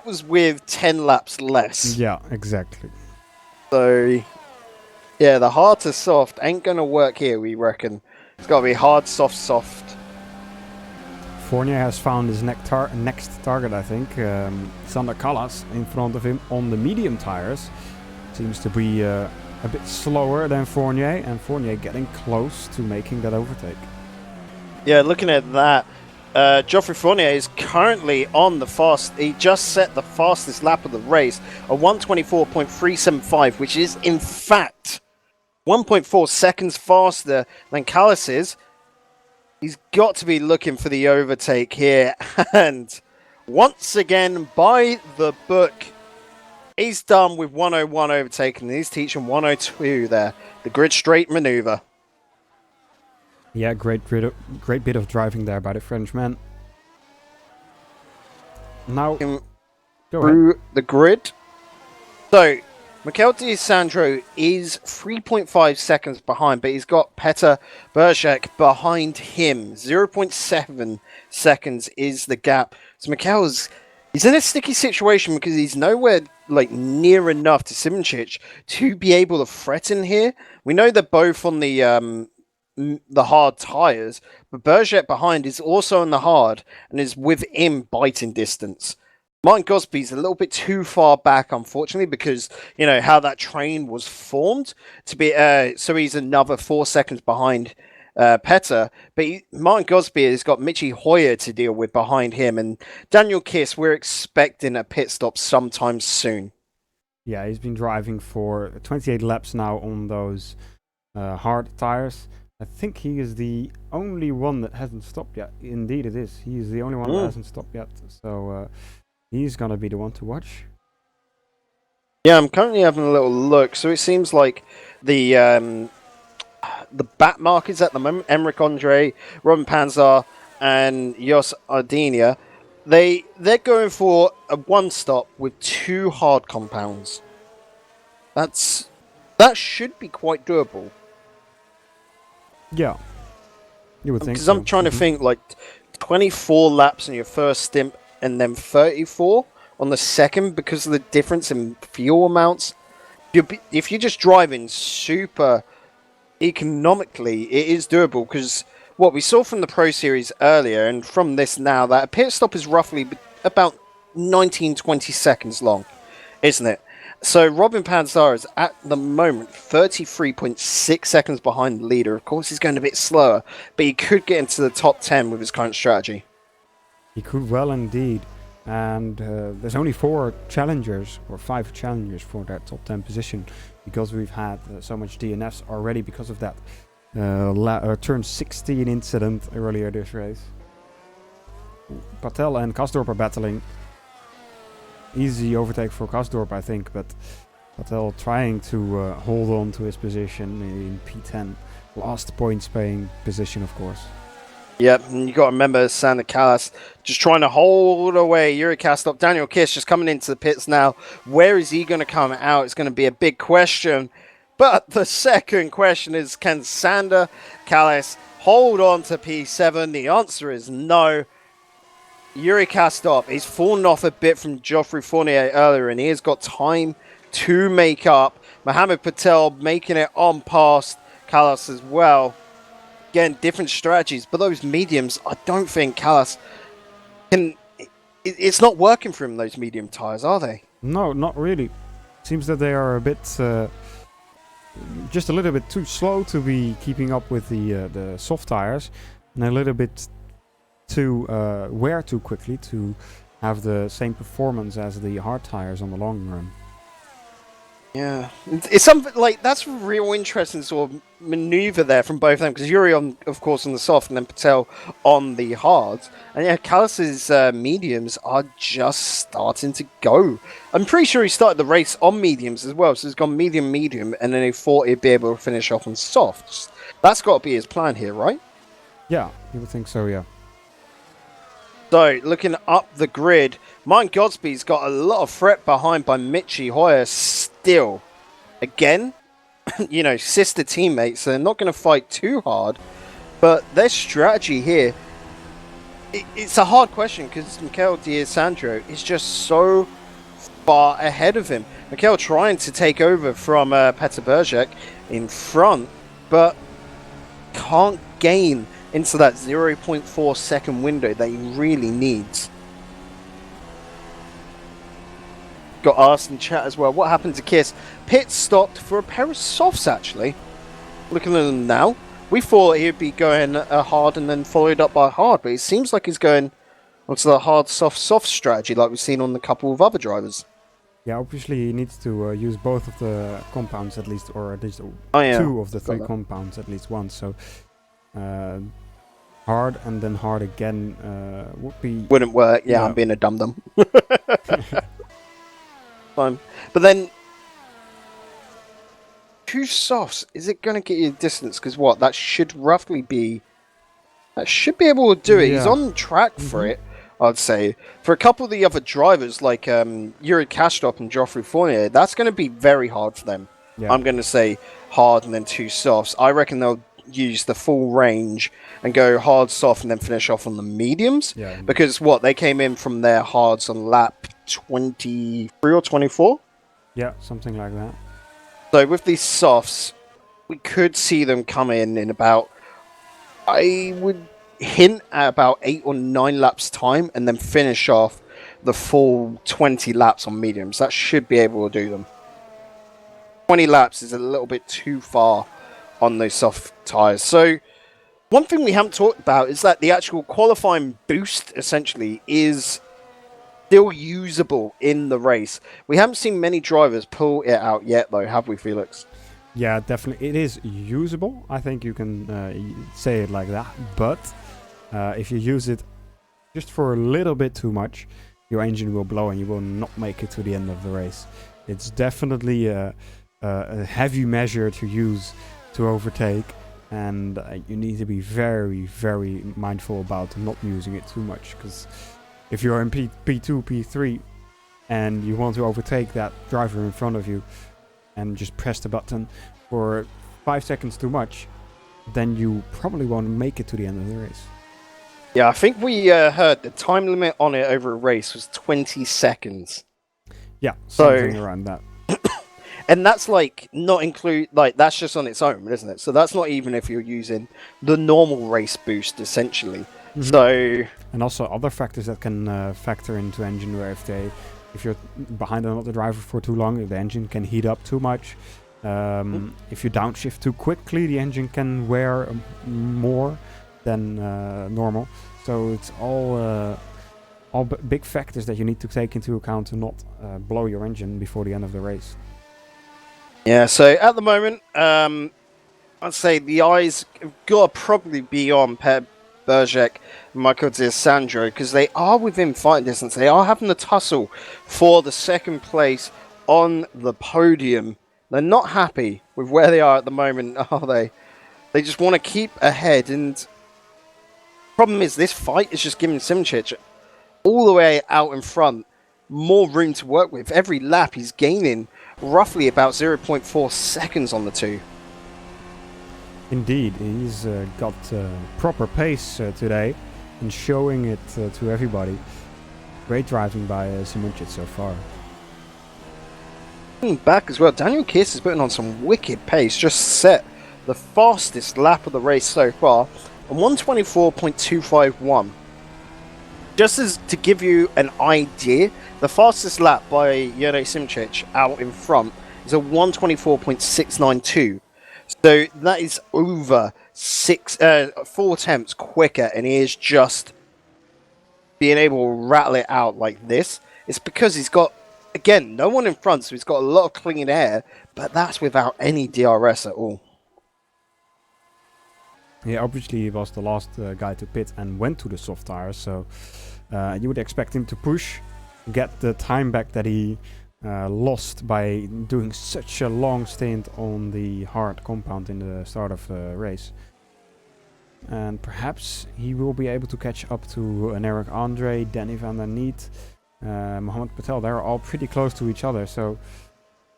Speaker 2: was with 10 laps less.
Speaker 3: Yeah, exactly.
Speaker 2: So yeah, the hard to soft ain't going to work here, we reckon. It's got to be hard, soft, soft.
Speaker 3: Fournier has found his next target, I think. Sander Callas in front of him on the medium tires. Seems to be a bit slower than Fournier, and Fournier getting close to making that overtake.
Speaker 2: Yeah, looking at that, Geoffrey Fournier is currently on the fast. He just set the fastest lap of the race, a 1:24.375, which is in fact 1.4 seconds faster than Callas is. He's got to be looking for the overtake here, and once again, by the book. He's done with 101 overtaken. He's teaching 102 there. The grid straight maneuver.
Speaker 3: Yeah, great bit of driving there by the Frenchman. Now, go
Speaker 2: through
Speaker 3: ahead.
Speaker 2: the grid. So, Mikel D'Alessandro is 3.5 seconds behind, but he's got Petr Beršek behind him. 0.7 seconds is the gap. So he's in a sticky situation because he's nowhere like near enough to Simčić to be able to threaten here. We know they're both on the hard tires, but Beršek behind is also on the hard and is within biting distance. Martin Gosby's a little bit too far back, unfortunately, because, you know, how that train was formed to be, so he's another 4 seconds behind Petr. But Martin Gosby has got Michi Hoyer to deal with behind him. And Daniel Kiss, we're expecting a pit stop sometime soon.
Speaker 3: Yeah, he's been driving for 28 laps now on those hard tires. I think he is the only one that hasn't stopped yet. Indeed it is. He is the only one that hasn't stopped yet. So... he's gonna be the one to watch.
Speaker 2: Yeah, I'm currently having a little look. So it seems like the back markers at the moment, Emmerich Andre, Robin Panzer, and Jos Ardinia, they're going for a one stop with 2 hard compounds. That should be quite doable.
Speaker 3: Yeah, you would think.
Speaker 2: Because I'm trying to think, like 24 laps in your first stint. And then 34 on the second because of the difference in fuel amounts. If you're just driving super economically, it is doable because what we saw from the Pro Series earlier and from this now, that a pit stop is roughly about 19-20 seconds long, isn't it? So Robin Panzer is at the moment 33.6 seconds behind the leader. Of course, he's going a bit slower, but he could get into the top 10 with his current strategy.
Speaker 3: He could well indeed, and there's only 4 challengers or 5 challengers for that top 10 position because we've had so much DNFs already because of that turn 16 incident earlier this race. Patel and Kasdorp are battling. Easy overtake for Kasdorp, I think, but Patel trying to hold on to his position in P10. Last points paying position, of course.
Speaker 2: Yep, and you got to remember Sander Kallas just trying to hold away Yuri Kastop. Daniel Kiss just coming into the pits now. Where is he going to come out? It's going to be a big question. But the second question is, can Sander Kallas hold on to P7? The answer is no. Yuri Kastop, he's fallen off a bit from Geoffrey Fournier earlier, and he has got time to make up. Mohamed Patel making it on past Kallas as well. Again, different strategies, but those mediums, I don't think Kallas can... It's not working for him, those medium tyres, are they?
Speaker 3: No, not really. Seems that they are a bit... just a little bit too slow to be keeping up with the soft tyres, and a little bit too wear too quickly to have the same performance as the hard tyres on the long run.
Speaker 2: Yeah, it's something like that's real interesting sort of maneuver there from both of them because Yuri on, of course, on the soft and then Patel on the hard, and yeah, Kallas's mediums are just starting to go. I'm pretty sure he started the race on mediums as well, so he's gone medium, and then he thought he'd be able to finish off on softs. That's got to be his plan here, right?
Speaker 3: Yeah, you would think so, yeah.
Speaker 2: So, looking up the grid, Martin Godsby's got a lot of threat behind by Michi Hoyer still. Again, you know, sister teammates, so they're not going to fight too hard. But their strategy here, it's a hard question because Mikel D'Alessandro is just so far ahead of him. Mikel trying to take over from Petr Beršek in front, but can't gain into that 0.4 second window that he really needs. Got asked in chat as well, what happened to Kiss? Pit stopped for a pair of softs, actually. Looking at them now, we thought he'd be going hard and then followed up by hard, but it seems like he's going onto the hard, soft strategy like we've seen on a couple of other drivers.
Speaker 3: Yeah, obviously he needs to use both of the compounds at least, or at least 2 of the 3 compounds at least once. So hard and then hard again would be...
Speaker 2: Wouldn't work. Yeah,
Speaker 3: No.
Speaker 2: I'm being a dum-dum. Fine. But then, 2 softs, is it going to get you distance? Because what? That should roughly be... That should be able to do it. He's
Speaker 3: Yeah.
Speaker 2: on track for it, I'd say. For a couple of the other drivers, like Yuri Kastrop and Geoffrey Fournier, that's going to be very hard for them.
Speaker 3: Yeah.
Speaker 2: I'm going to say hard and then 2 softs. I reckon they'll use the full range and go hard, soft, and then finish off on the mediums.
Speaker 3: Yeah.
Speaker 2: Because what? They came in from their hards on lap 23 or 24?
Speaker 3: Yeah, something like that.
Speaker 2: So with these softs, we could see them come in about... I would hint at about 8 or 9 laps time and then finish off the full 20 laps on mediums. That should be able to do them. 20 laps is a little bit too far on those soft tyres. So one thing we haven't talked about is that the actual qualifying boost essentially is still usable in the race. We haven't seen many drivers pull it out yet though, have we, Felix?
Speaker 3: Yeah, definitely. It is usable. I think you can say it like that. But if you use it just for a little bit too much, your engine will blow and you will not make it to the end of the race. It's definitely a heavy measure to use to overtake. And you need to be very, very mindful about not using it too much. Because if you're in P2, P3, and you want to overtake that driver in front of you, and just press the button for 5 seconds too much, then you probably won't make it to the end of the race.
Speaker 2: Yeah, I think we heard the time limit on it over a race was 20 seconds.
Speaker 3: Yeah,
Speaker 2: So-
Speaker 3: something around that.
Speaker 2: And that's like not include, like that's just on its own, isn't it? So that's not even if you're using the normal race boost, essentially. So
Speaker 3: And also other factors that can factor into engine wear. If you're behind another driver for too long, if the engine can heat up too much. If you downshift too quickly, the engine can wear more than normal. So it's all big factors that you need to take into account to not blow your engine before the end of the race.
Speaker 2: yeah, so at the moment, I'd say the eyes have got to probably be on Pep Bergek and Michael D'Alessandro because they are within fighting distance. They are having the tussle for the second place on the podium. They're not happy with where they are at the moment, are they? They just want to keep ahead. And problem is, this fight is just giving Simčić all the way out in front more room to work with. Every lap he's gaining roughly about 0.4 seconds on the 2.
Speaker 3: Indeed, he's got proper pace today and showing it to everybody. Great driving by SimRacing so far.
Speaker 2: Back as well, Daniel Kiss is putting on some wicked pace. Just set the fastest lap of the race so far on 124.251. Just as to give you an idea, the fastest lap by Jure Simčić out in front is a 124.692. So that is over 4 attempts quicker, and he is just being able to rattle it out like this. It's because he's got, again, no one in front, so he's got a lot of clean air, but that's without any DRS at all.
Speaker 3: Yeah, obviously he was the last guy to pit and went to the soft tires, so you would expect him to push, get the time back that he lost by doing such a long stint on the hard compound in the start of the race. And perhaps he will be able to catch up to an Eric Andre, Danny van der Niet, Mohammed Patel. They're all pretty close to each other, so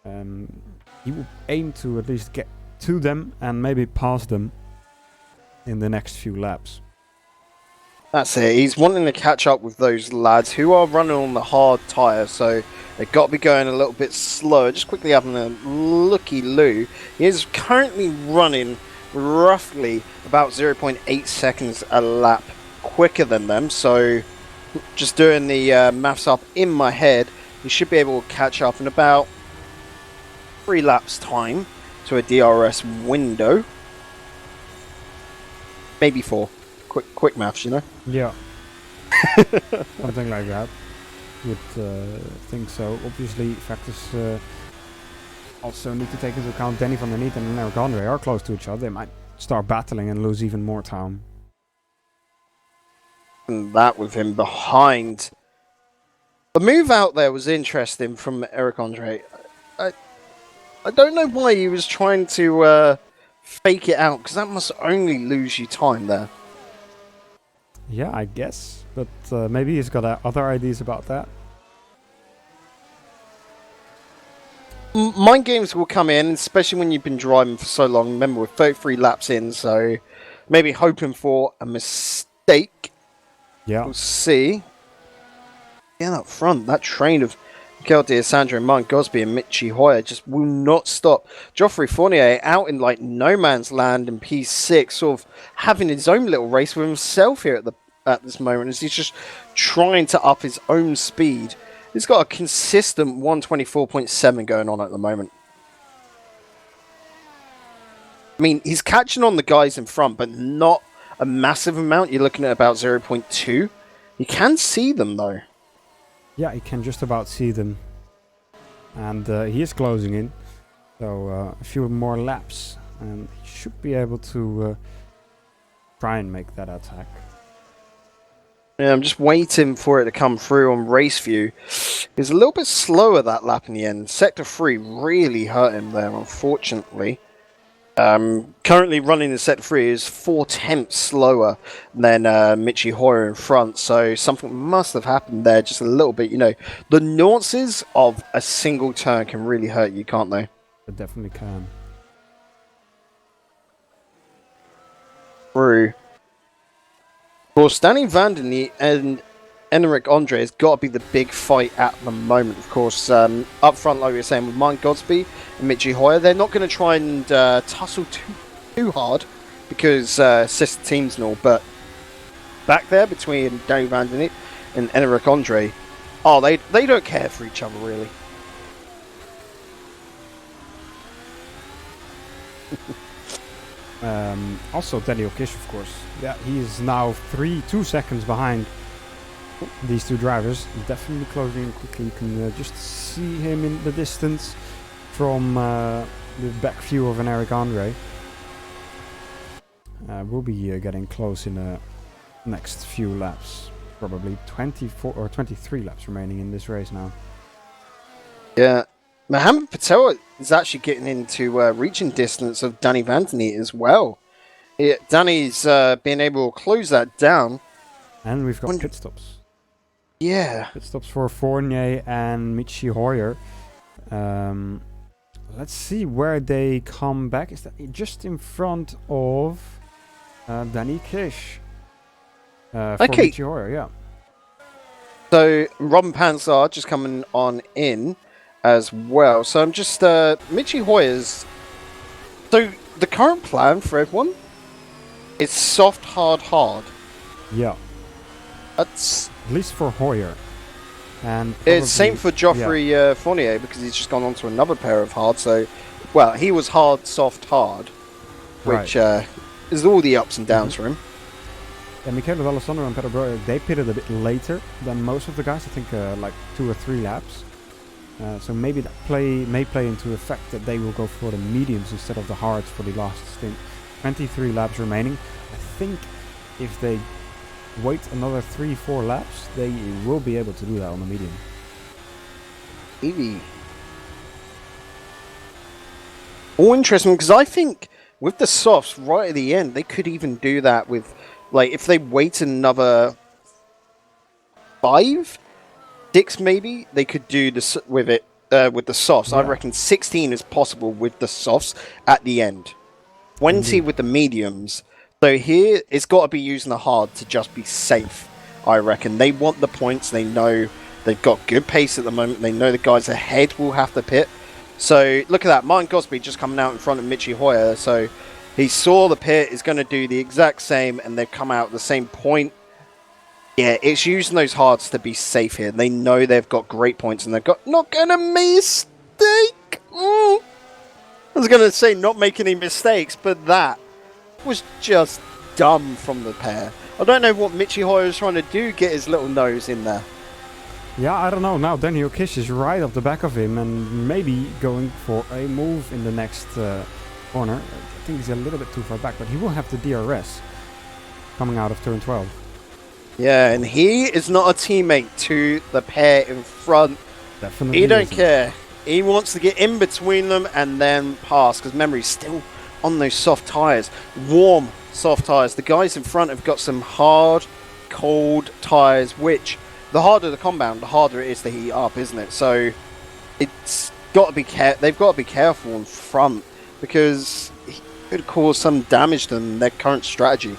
Speaker 3: he will aim to at least get to them and maybe pass them in the next few laps.
Speaker 2: That's it. He's wanting to catch up with those lads who are running on the hard tyre, so they've got to be going a little bit slower. Just quickly having a looky-loo. He is currently running roughly about 0.8 seconds a lap quicker than them, so just doing the maths up in my head, he should be able to catch up in about 3 laps time to a DRS window. Maybe 4. Quick maths, you know?
Speaker 3: Yeah. Something like that. Would think so. Obviously, factors also need to take into account Danny van der Niet and Eric Andre are close to each other. They might start battling and lose even more time.
Speaker 2: And that with him behind. The move out there was interesting from Eric Andre. I don't know why he was trying to fake it out, because that must only lose you time there.
Speaker 3: Yeah, I guess. But maybe he's got other ideas about that.
Speaker 2: Mind games will come in, especially when you've been driving for so long. Remember, we're 33 laps in, so maybe hoping for a mistake.
Speaker 3: Yeah.
Speaker 2: We'll see. Yeah, up front, that train of Miguel D'Alessandro, Martin Gosby and Michi Hoyer just will not stop. Geoffrey Fournier out in like no man's land in P6, sort of having his own little race with himself here at this moment, as he's just trying to up his own speed. He's got a consistent 124.7 going on at the moment. I mean, he's catching on the guys in front, but not a massive amount. You're looking at about 0.2. You can see them, though.
Speaker 3: Yeah, you can just about see them. And he is closing in. So a few more laps. And he should be able to try and make that attack.
Speaker 2: Yeah, I'm just waiting for it to come through on race view. He was a little bit slower that lap in the end. Sector 3 really hurt him there, unfortunately. Currently running in Sector 3 is 4/10 slower than Michi Hoyer in front, so something must have happened there just a little bit. You know, the nuances of a single turn can really hurt you, can't they?
Speaker 3: It definitely can.
Speaker 2: True. Of course, Danny Vandeney and Enric Andre has got to be the big fight at the moment. Of course, up front, like we were saying, with Martin Godsby and Michi Hoyer, they're not going to try and tussle too hard because sister teams and all. But back there between Danny Vandeney and Enric Andre, oh, they don't care for each other really.
Speaker 3: Also, Daniel Kish, of course. Yeah, he is now 2 seconds behind these two drivers. Definitely closing in quickly. You can just see him in the distance from the back view of an Eric Andre. We'll be getting close in the next few laps. Probably 24 or 23 laps remaining in this race now.
Speaker 2: Yeah. Mohamed Patel is actually getting into reaching distance of Danny Vandeney as well. Danny's being able to close that down.
Speaker 3: And we've got pit stops.
Speaker 2: Yeah.
Speaker 3: Pit stops for Fournier and Michi Hoyer. Let's see where they come back. Is that just in front of Danny Kish? For
Speaker 2: Okay.
Speaker 3: Michi Hoyer, yeah.
Speaker 2: So Robin Panzar just coming on in as well. So I'm just Michi Hoyer's. So the current plan for everyone is soft, hard, hard.
Speaker 3: Yeah.
Speaker 2: That's
Speaker 3: At least for Hoyer. And
Speaker 2: it's same for Geoffrey Fournier, because he's just gone on to another pair of hard. So, well, he was hard, soft, hard, which is all the ups and downs for him.
Speaker 3: And Michele D'Alessandro and Pedro Broyer, they pitted a bit later than most of the guys. I think like 2 or 3 laps. So maybe that may play into the fact that they will go for the mediums instead of the hards for the last stint. 23 laps remaining. I think if they wait another 3-4 laps, they will be able to do that on the medium.
Speaker 2: Maybe. All interesting, because I think with the softs right at the end, they could even do that with, like, if they wait another 5, 6 maybe, they could do this with it with the softs. Yeah. I reckon 16 is possible with the softs at the end. 20 with the mediums. So here, it's got to be using the hard to just be safe, I reckon. They want the points. They know they've got good pace at the moment. They know the guys ahead will have to pit. So look at that. Martin Gosby just coming out in front of Michi Hoyer. So he saw the pit, is going to do the exact same, and they've come out at the same point. Yeah, it's using those hards to be safe here. They know they've got great points, and they've got not going to mistake. I was going to say not make any mistakes, but that was just dumb from the pair. I don't know what Michi Hoyer is trying to do, get his little nose in there.
Speaker 3: Yeah, I don't know. Now Daniel Kish is right off the back of him and maybe going for a move in the next corner. I think he's a little bit too far back, but he will have the DRS coming out of turn 12.
Speaker 2: Yeah, and he is not a teammate to the pair in front.
Speaker 3: Definitely.
Speaker 2: He don't
Speaker 3: isn't.
Speaker 2: care. He wants to get in between them and then pass, because remember, he's still on those soft tyres. Warm, soft tyres. The guys in front have got some hard, cold tyres, which, the harder the compound, the harder it is to heat up, isn't it? So, it's got to be they've got to be careful in front, because he could cause some damage to their current strategy.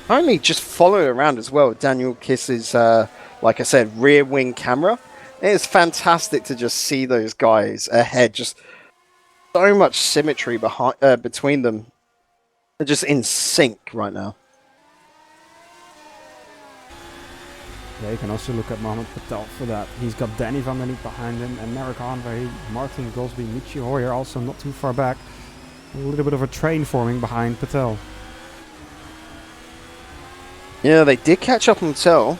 Speaker 2: Only just follow around as well. Daniel Kiss's, like I said, rear wing camera. It is fantastic to just see those guys ahead. Just so much symmetry between them. They're just in sync right now.
Speaker 3: Yeah, you can also look at Mohamed Patel for that. He's got Danny van der Niet behind him, and Merrick Hanvey, Martin Gosby, Michi Hoyer also not too far back. A little bit of a train forming behind Patel.
Speaker 2: Yeah, they did catch up on Patel.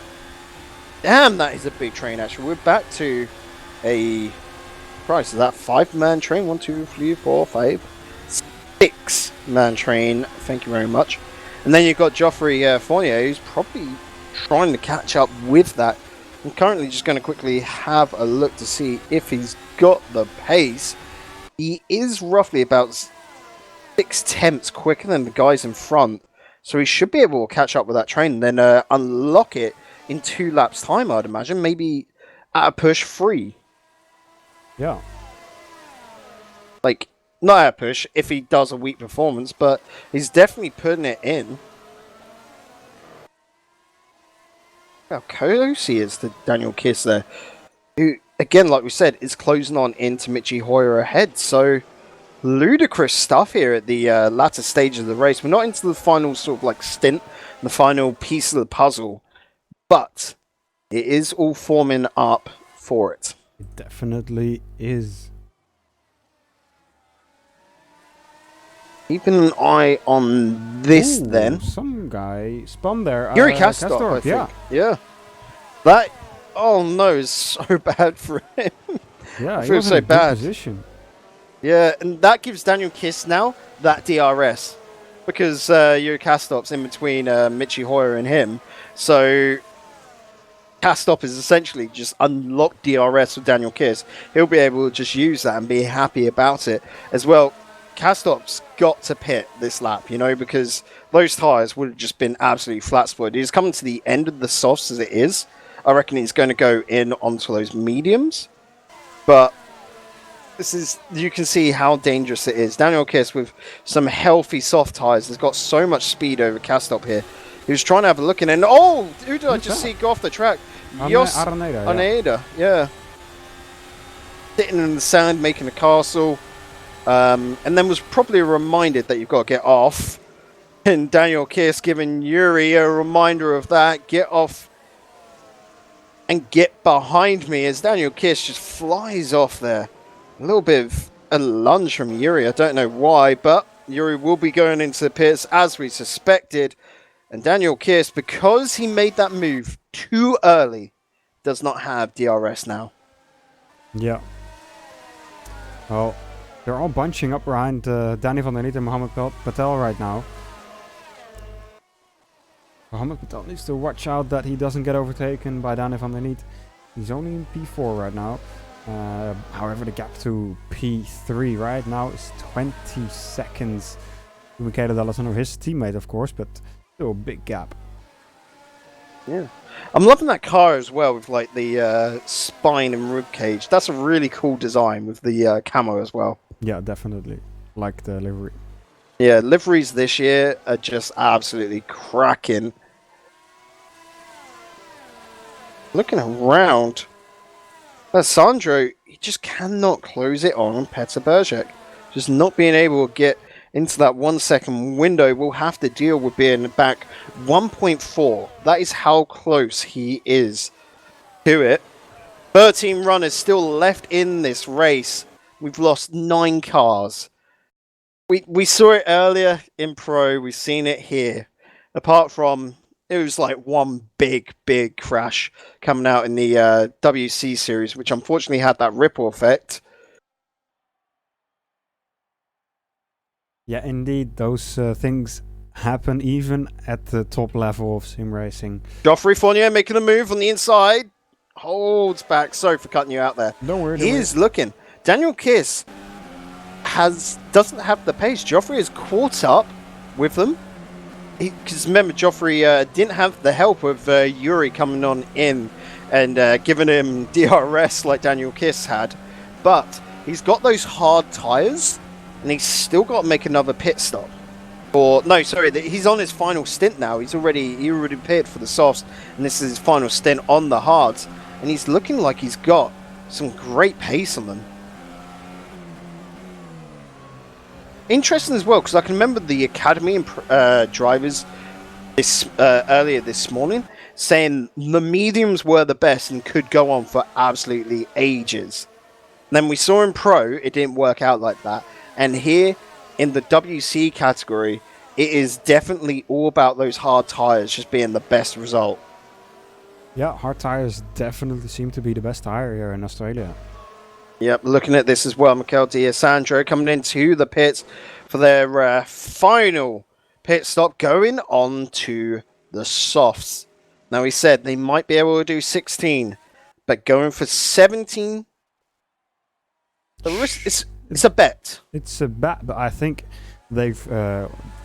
Speaker 2: Damn, that is a big train, actually. We're back to a... Christ, is that 5-man train? 1, 2, 3, 4, 5... 6-man train. Thank you very much. And then you've got Geoffrey Fournier, who's probably trying to catch up with that. I'm currently just going to quickly have a look to see if he's got the pace. He is roughly about 6/10 quicker than the guys in front. So he should be able to catch up with that train and then unlock it in 2 laps time, I'd imagine. Maybe at a push 3.
Speaker 3: Yeah.
Speaker 2: Like, not at a push if he does a weak performance, but he's definitely putting it in. How close he is to Daniel Kiss there. Who, again, like we said, is closing on into Michi Hoyer ahead. So, ludicrous stuff here at the latter stage of the race. We're not into the final sort of like stint, the final piece of the puzzle, but it is all forming up for it.
Speaker 3: It definitely is.
Speaker 2: Keeping an eye on this.
Speaker 3: Ooh,
Speaker 2: then.
Speaker 3: Some guy spun there.
Speaker 2: Yuri Kastorp, I think.
Speaker 3: Yeah.
Speaker 2: Yeah. That, oh no, is so bad for him.
Speaker 3: Yeah,
Speaker 2: I
Speaker 3: he
Speaker 2: feel
Speaker 3: was
Speaker 2: so
Speaker 3: in a good
Speaker 2: bad.
Speaker 3: position.
Speaker 2: Yeah, and that gives Daniel Kiss now that DRS. Because Yuri Kastorp's in between Michi Hoyer and him. So Kastorp is essentially just unlocked DRS with Daniel Kiss. He'll be able to just use that and be happy about it. As well, Kastorp's got to pit this lap, you know, because those tyres would have just been absolutely flat spoiled. He's coming to the end of the softs as it is. I reckon he's going to go in onto those mediums. But this is, you can see how dangerous it is. Daniel Kiss with some healthy soft tyres has got so much speed over Kastorp here. He was trying to have a look in and oh, who did I just see go off the track? Arneda, yeah. Sitting in the sand, making a castle. And then was probably reminded that you've got to get off. And Daniel Kiss giving Yuri a reminder of that. Get off and get behind me as Daniel Kiss just flies off there. A little bit of a lunge from Yuri. I don't know why, but Yuri will be going into the pits as we suspected. And Daniel Kiss, because he made that move too early, does not have DRS now.
Speaker 3: Yeah. Well, they're all bunching up behind Danny van der Niet and Mohamed Patel right now. Mohamed Patel needs to watch out that he doesn't get overtaken by Danny van der Niet. He's only in P4 right now. However, the gap to P3 right now is 20 seconds to Michele D'Alessandro, his teammate, of course, but still a big gap.
Speaker 2: Yeah. I'm loving that car as well with like the spine and rib cage. That's a really cool design with the camo as well.
Speaker 3: Yeah, definitely. Like the livery.
Speaker 2: Yeah, liveries this year are just absolutely cracking. Looking around, Sandro, he just cannot close it on Petter Bergek. Just not being able to get into that 1 second window. Will have to deal with being back 1.4. That is how close he is to it. 13 runners still left in this race. We've lost 9 cars. We saw it earlier in Pro. We've seen it here. Apart from, it was like one big crash coming out in the WC series, which unfortunately had that ripple effect.
Speaker 3: Yeah, indeed, those things happen even at the top level of sim racing.
Speaker 2: Geoffrey Fournier making a move on the inside. Holds back. Sorry for cutting you out there.
Speaker 3: Don't worry.
Speaker 2: He is looking. Daniel Kiss doesn't have the pace. Geoffrey is caught up with them. Because remember, Geoffrey didn't have the help of Yuri coming on in and giving him DRS like Daniel Kiss had. But he's got those hard tyres, and he's still got to make another pit stop. Or no, sorry, he's on his final stint now. He already pitted for the softs, and this is his final stint on the hards. And he's looking like he's got some great pace on them. Interesting as well, because I can remember the academy drivers earlier this morning saying the mediums were the best and could go on for absolutely ages. Then we saw in pro, it didn't work out like that. And here in the WC category, it is definitely all about those hard tires just being the best result.
Speaker 3: Yeah, hard tires definitely seem to be the best tire here in Australia.
Speaker 2: Yep, looking at this as well, Mikel D'Alessandro coming into the pits for their final pit stop, going on to the softs. Now, he said they might be able to do 16, but going for 17, the risk it's a bet.
Speaker 3: It's a bet, but I think they've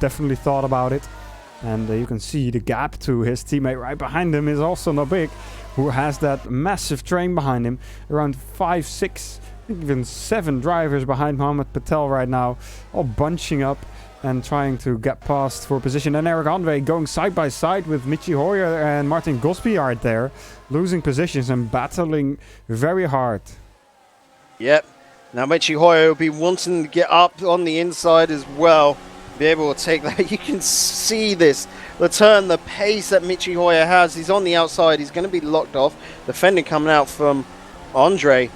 Speaker 3: definitely thought about it. And you can see the gap to his teammate right behind him is also not big, who has that massive train behind him. Around 5, 6, even 7 drivers behind Mohamed Patel right now, all bunching up and trying to get past for position. And Eric Andre going side by side with Michi Hoyer and Martin Gospiart there, losing positions and battling very hard.
Speaker 2: Yep. Now Michi Hoyer will be wanting to get up on the inside as well. Be able to take that. You can see this. The turn, the pace that Michi Hoyer has. He's on the outside. He's going to be locked off. Defending coming out from Andre.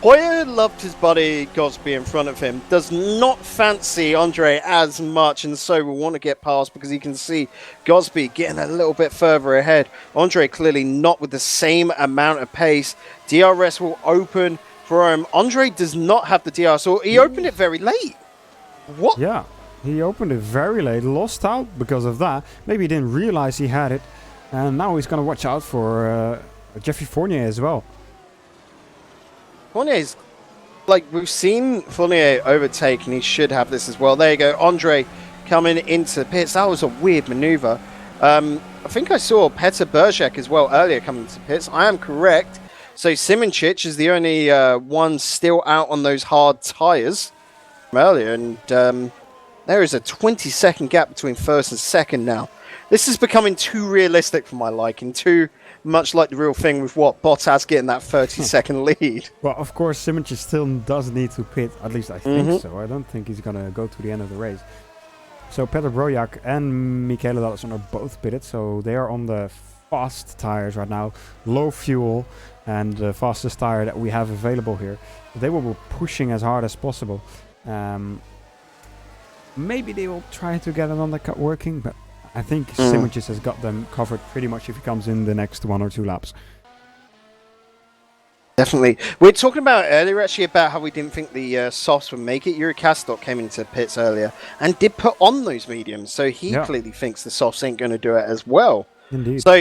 Speaker 2: Hoyer loved his buddy Gosby in front of him. Does not fancy Andre as much, and so will want to get past because he can see Gosby getting a little bit further ahead. Andre clearly not with the same amount of pace. DRS will open for him. Andre does not have the DRS, or he opened it very late. What?
Speaker 3: Yeah. He opened it very late, lost out because of that. Maybe he didn't realize he had it. And now he's going to watch out for Jeffrey Fournier as well.
Speaker 2: Fournier's, like, we've seen Fournier overtake, and he should have this as well. There you go, Andre coming into the pits. That was a weird maneuver. I think I saw Petr Berjak as well earlier coming into the pits. I am correct. So Simoncic is the only one still out on those hard tyres from earlier. And there is a 20-second gap between first and second now. This is becoming too realistic for my liking, too much like the real thing with what Bottas getting that 30-second lead.
Speaker 3: Well, of course, Simoncic still does need to pit. At least I think so. I don't think he's going to go to the end of the race. So Petr Brojak and Michele Dallison are both pitted. So they are on the fast tires right now. Low fuel and the fastest tire that we have available here. They will be pushing as hard as possible. Maybe they will try to get an undercut working, but I think Simoncic has got them covered pretty much if he comes in the next 1 or 2 laps.
Speaker 2: Definitely. We were talking about earlier actually about how we didn't think the softs would make it. Yuri Kastok came into pits earlier and did put on those mediums, so he clearly thinks the softs ain't going to do it as well.
Speaker 3: Indeed.
Speaker 2: So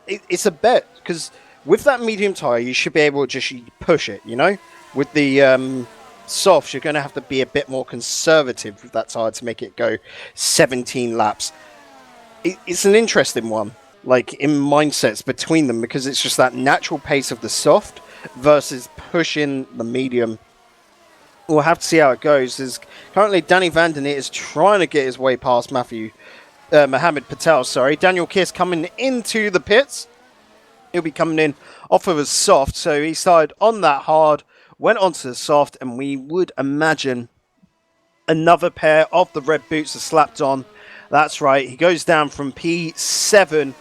Speaker 2: it's a bet, because with that medium tyre you should be able to just push it, you know? With the softs, you're going to have to be a bit more conservative with that tyre to make it go 17 laps. It's an interesting one, like in mindsets between them, because it's just that natural pace of the soft versus pushing the medium. We'll have to see how it goes. There's currently Danny Van Den Neer is trying to get his way past Mohamed Patel. Daniel Kiss coming into the pits. He'll be coming in off of a soft, so he started on that hard, went onto the soft, and we would imagine another pair of the red boots are slapped on. That's right, he goes down from P7.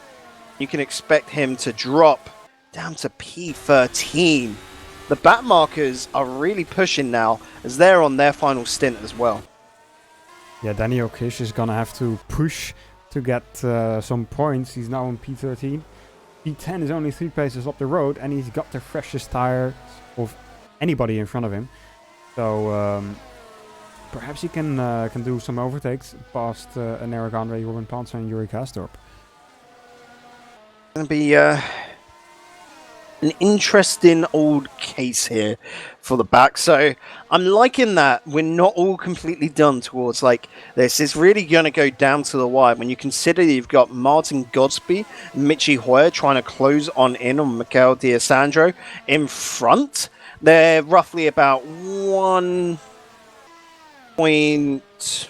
Speaker 2: You can expect him to drop down to P13. The back markers are really pushing now, as they're on their final stint as well.
Speaker 3: Yeah, Daniel Kish is going to have to push to get some points. He's now on P13. P10 is only 3 places up the road, and he's got the freshest tire of anybody in front of him. So perhaps he can do some overtakes past an Eric Andre, Ruben Panzer, and Yuri Kastorp.
Speaker 2: Going to be an interesting old case here for the back. So I'm liking that we're not all completely done towards like this. It's really going to go down to the wire when you consider you've got Martin Godsby and Michi Hoyer trying to close on in on Mikel D'Alessandro in front. They're roughly about 1 point...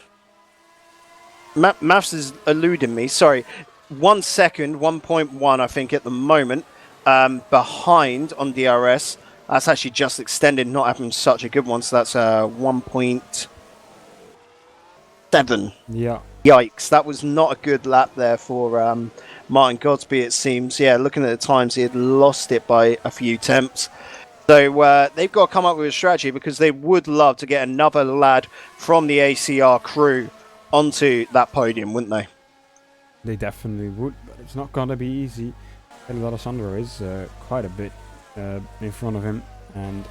Speaker 2: Maths is eluding me, sorry. 1 second, 1.1 I think at the moment. Behind on DRS. That's actually just extended, not having such a good one, so that's 1.7.
Speaker 3: Yeah.
Speaker 2: Yikes, that was not a good lap there for Martin Godsby, it seems. Yeah, looking at the times, he had lost it by a few tenths. So they've got to come up with a strategy because they would love to get another lad from the ACR crew onto that podium, wouldn't they?
Speaker 3: They definitely would, but it's not going to be easy. D'Alessandro is quite a bit in front of him, and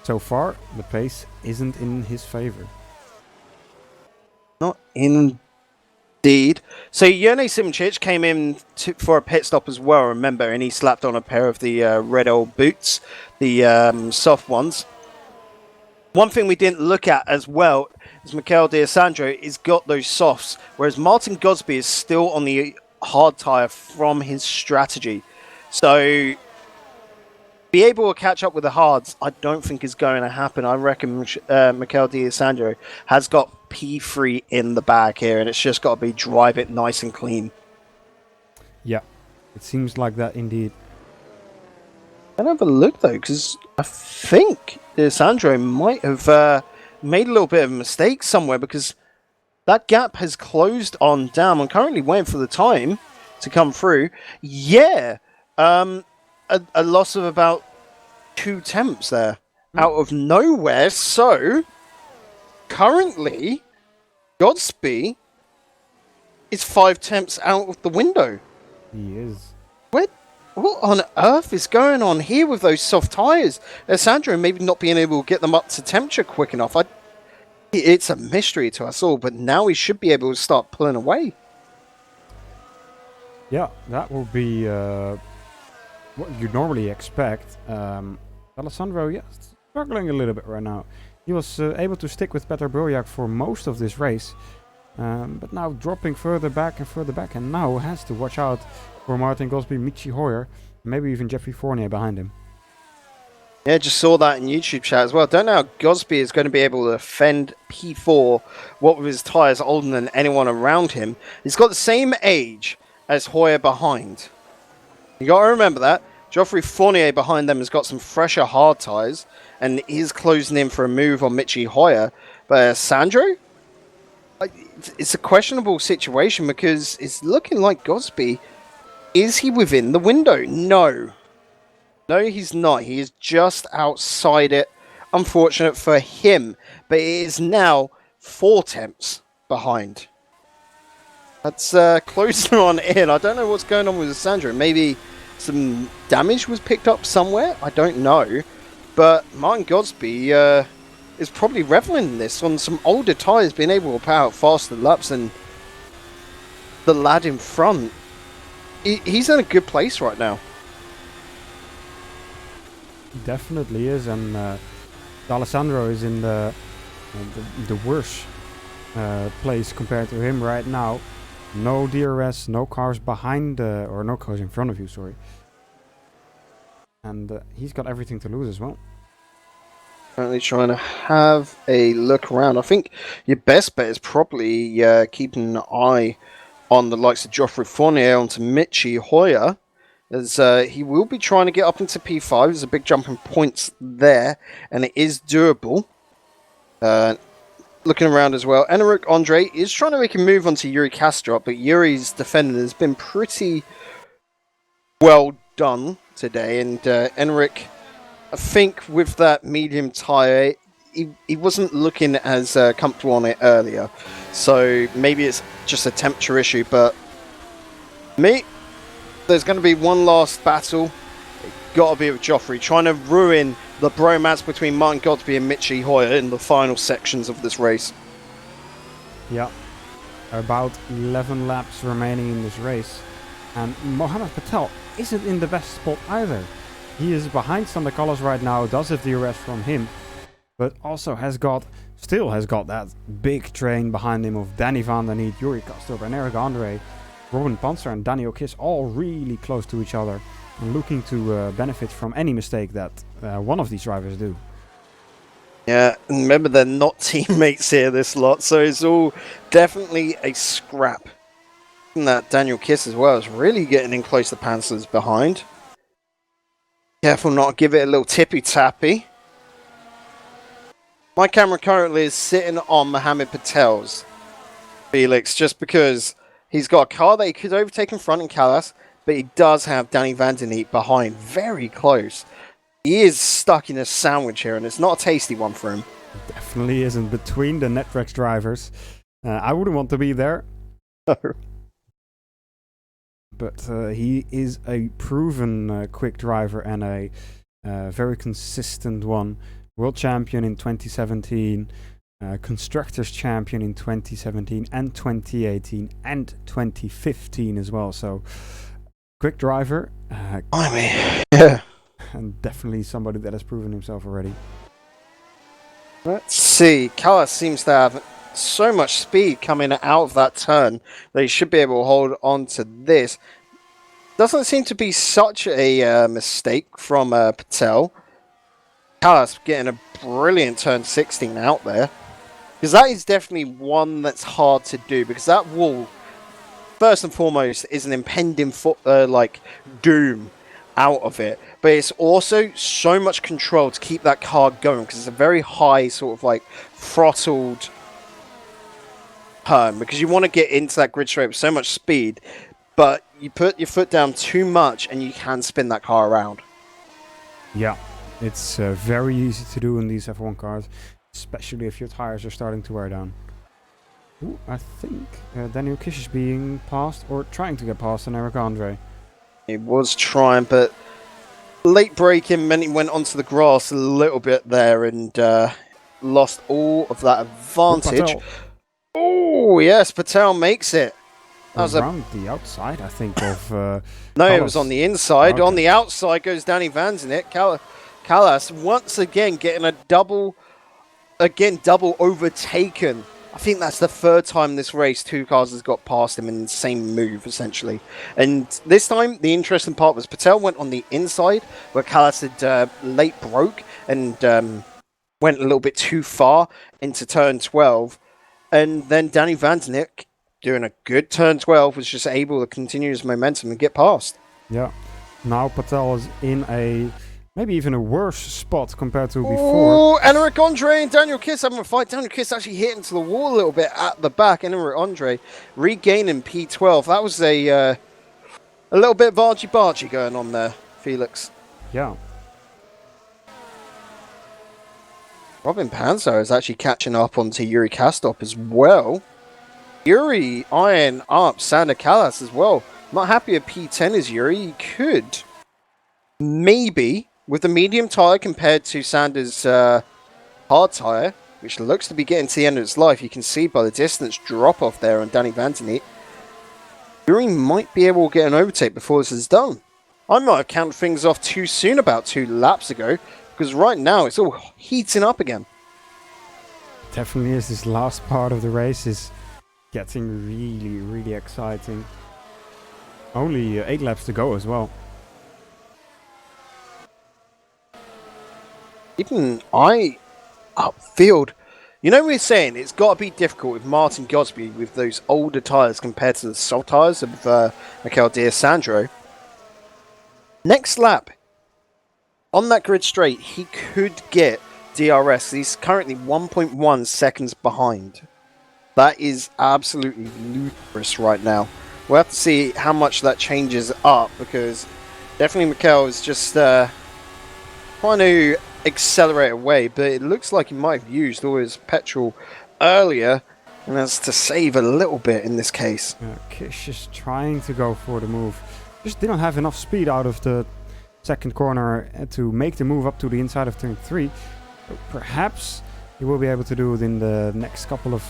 Speaker 3: so far the pace isn't in his favor.
Speaker 2: Not indeed. So Jone Simčić came in for a pit stop as well, remember, and he slapped on a pair of the red old boots, the soft ones. One thing we didn't look at as well is Mikel D'Alessandro has got those softs, whereas Martin Godsby is still on the hard tyre from his strategy. So be able to catch up with the hards, I don't think is going to happen. I reckon Mikel D'Alessandro has got P3 in the bag here, and it's just got to be drive it nice and clean.
Speaker 3: Yeah, it seems like that indeed.
Speaker 2: I'll have a look though, because I think D'Alessandro might have made a little bit of a mistake somewhere, because that gap has closed on Dam. I'm currently waiting for the time to come through. Yeah, a loss of about 2 tenths there out of nowhere. So currently, Godsby is 5 tenths out of the window.
Speaker 3: He is.
Speaker 2: What on earth is going on here with those soft tyres? Sandro maybe not being able to get them up to temperature quick enough. It's a mystery to us all, but now he should be able to start pulling away.
Speaker 3: Yeah, that will be what you normally expect. D'Alessandro, yeah, struggling a little bit right now. He was able to stick with Peter Broljak for most of this race, but now dropping further back, and now has to watch out for Martin Godsby, Michi Hoyer, maybe even Jeffrey Fournier behind him.
Speaker 2: Yeah, just saw that in YouTube chat as well. Don't know how Godsby is going to be able to defend P4, what with his tyres older than anyone around him. He's got the same age as Hoyer behind. You got to remember that. Geoffrey Fournier behind them has got some fresher hard tyres, and he's closing in for a move on Michi Hoyer. But Sandro? It's a questionable situation because it's looking like Godsby. Is he within the window? No. No, he's not. He is just outside it. Unfortunate for him. But it is now 4 tenths behind. That's closing on in. I don't know what's going on with Sandro. Maybe some damage was picked up somewhere. I don't know. But Martin Godsby is probably reveling in this on some older tyres, being able to put out faster laps than the lad in front. He's in a good place right now.
Speaker 3: He definitely is, and D'Alessandro is in the worst place compared to him right now. No DRS, no cars behind, or no cars in front of you, sorry. And he's got everything to lose as well.
Speaker 2: Currently trying to have a look around. I think your best bet is probably keeping an eye on the likes of Geoffrey Fournier onto Michi Hoyer, as he will be trying to get up into P5. There's a big jump in points there, and it is doable. Looking around as well, Enric Andre is trying to make a move onto Yuri Kastrop, but Yuri's defending has been pretty well done today, and Enric, I think with that medium tyre, he wasn't looking as comfortable on it earlier, so maybe it's just a temperature issue, but there's going to be one last battle. Got to be with Joffrey, trying to ruin the bromance between Martin Godsby and Mitchie Hoyer in the final sections of this race.
Speaker 3: Yeah. About 11 laps remaining in this race. And Mohammed Patel isn't in the best spot either. He is behind Sander Collis right now, does have the arrest from him, but also still has got that big train behind him of Danny van der Niet, Yuri Kastrup and Eric Andre, Robin Panzer and Daniel Kiss, all really close to each other and looking to benefit from any mistake that one of these drivers do.
Speaker 2: Yeah, and remember they're not teammates here, this lot, so it's all definitely a scrap. And that Daniel Kiss as well is really getting in close to Panzer's behind. Careful not to give it a little tippy-tappy. My camera currently is sitting on Mohammed Patel's Felix, just because he's got a car that he could overtake in front in Callas, but he does have Danny van der Niet behind, very close. He is stuck in a sandwich here, and it's not a tasty one for him.
Speaker 3: Definitely isn't between the Netflix drivers. I wouldn't want to be there. But he is a proven quick driver and a very consistent one. World champion in 2017, Constructors champion in 2017 and 2018 and 2015 as well. So, quick driver.
Speaker 2: Yeah.
Speaker 3: And definitely somebody that has proven himself already.
Speaker 2: Let's see. Callas seems to have so much speed coming out of that turn that he should be able to hold on to this. Doesn't seem to be such a mistake from Patel. Callas getting a brilliant turn 16 out there. Because that is definitely one that's hard to do. Because that wall, first and foremost, is an impending doom out of it. But it's also so much control to keep that car going. Because it's a very high sort of like throttled turn. Because you want to get into that grid straight with so much speed. But you put your foot down too much and you can spin that car around.
Speaker 3: Yeah. It's very easy to do in these F1 cars, especially if your tires are starting to wear down. Ooh, I think Daniel Kish is being passed, or trying to get past on Eric Andre.
Speaker 2: He was trying, but late braking meant he went onto the grass a little bit there and lost all of that advantage. Oh, yes, Patel makes it.
Speaker 3: That was around the outside, I think, of...
Speaker 2: no,
Speaker 3: Callas.
Speaker 2: It was on the inside.
Speaker 3: Okay.
Speaker 2: On the outside goes Danny van der Niet. Callas once again getting a double overtaken. I think that's the third time this race two cars has got past him in the same move, essentially. And this time, the interesting part was Patel went on the inside, where Callas had late broke and went a little bit too far into turn 12. And then Danny van der Niet, doing a good turn 12, was just able to continue his momentum and get past.
Speaker 3: Yeah. Now Patel is in a... maybe even a worse spot compared to before.
Speaker 2: Oh, and Eric Andre and Daniel Kiss having a fight. Daniel Kiss actually hit into the wall a little bit at the back. And Eric Andre regaining P12. That was a little bit of argy-bargy going on there, Felix.
Speaker 3: Yeah.
Speaker 2: Robin Panzer is actually catching up onto Yuri Kastop as well. Yuri eyeing up Sander Callas as well. Not happy at P10 as Yuri. He could maybe... with the medium tyre compared to Sander's hard tyre, which looks to be getting to the end of its life, you can see by the distance drop off there on Danny van der Niet. Yuri might be able to get an overtake before this is done. I might have counted things off too soon about 2 laps ago, because right now it's all heating up again.
Speaker 3: Definitely is. This last part of the race is getting really, really exciting. Only 8 laps to go as well.
Speaker 2: Even I upfield. You know, we're saying it's got to be difficult with Martin Godsby with those older tyres compared to the soft tyres of Mikel D'Alessandro. Next lap, on that grid straight, he could get DRS. He's currently 1.1 seconds behind. That is absolutely ludicrous right now. We'll have to see how much that changes up, because definitely Mikel is just trying to accelerate away, but it looks like he might have used all his petrol earlier, and that's to save a little bit in this case.
Speaker 3: Kish is trying to go for the move. Just didn't have enough speed out of the second corner to make the move up to the inside of turn 3. So perhaps he will be able to do it in the next couple of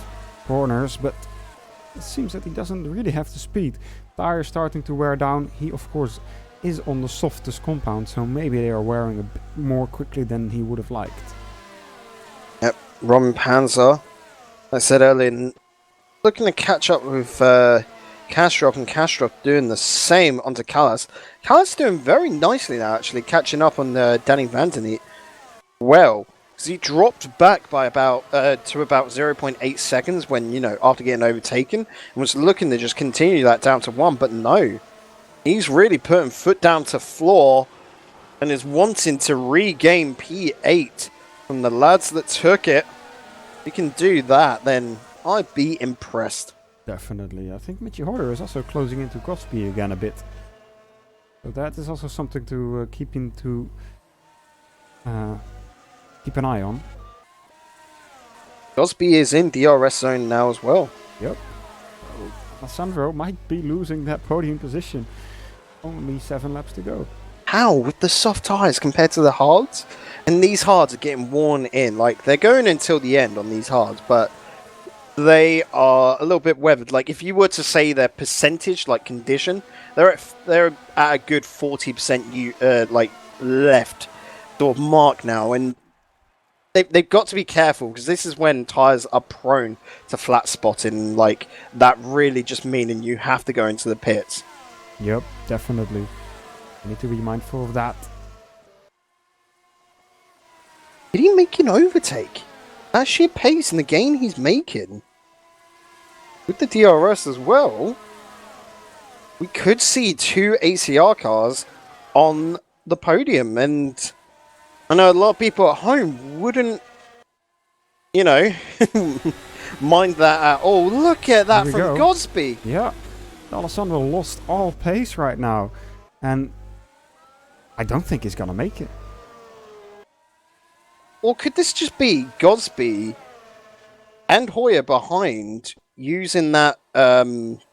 Speaker 3: corners, but it seems that he doesn't really have the speed. Dyer starting to wear down. He, of course, is on the softest compound, so maybe they are wearing a bit more quickly than he would have liked.
Speaker 2: Yep, Ron Panzer, I said earlier, looking to catch up with Kastrop, and Kastrop doing the same onto Callas. Callas doing very nicely now, actually, catching up on Danny Vandeneet. Well, because he dropped back by about to about 0.8 seconds when, you know, after getting overtaken, and was looking to just continue that down to 1, but no. He's really putting foot down to floor and is wanting to regain P8 from the lads that took it. If he can do that, then I'd be impressed.
Speaker 3: Definitely. I think Mitchie Horder is also closing into Gosby again a bit. So that is also something to keep an eye on.
Speaker 2: Gosby is in DRS zone now as well.
Speaker 3: Yep. So Alessandro might be losing that podium position. Only 7 laps to go.
Speaker 2: How? With the soft tyres compared to the hards? And these hards are getting worn in. Like, they're going until the end on these hards, but they are a little bit weathered. Like, if you were to say their percentage, like condition, they're at a good 40% like left sort of mark now, and they've got to be careful, because this is when tyres are prone to flat spotting. Like, that really just meaning you have to go into the pits.
Speaker 3: Yep, definitely. You need to be mindful of that.
Speaker 2: Did he make an overtake? That sheer pace and the gain he's making with the DRS as well, we could see 2 ACR cars on the podium, and I know a lot of people at home wouldn't, you know, mind that at all. Look at that from Gosby.
Speaker 3: Yeah, Alessandro lost all pace right now, and I don't think he's gonna make it.
Speaker 2: Or could this just be Gosby and Hoyer behind using that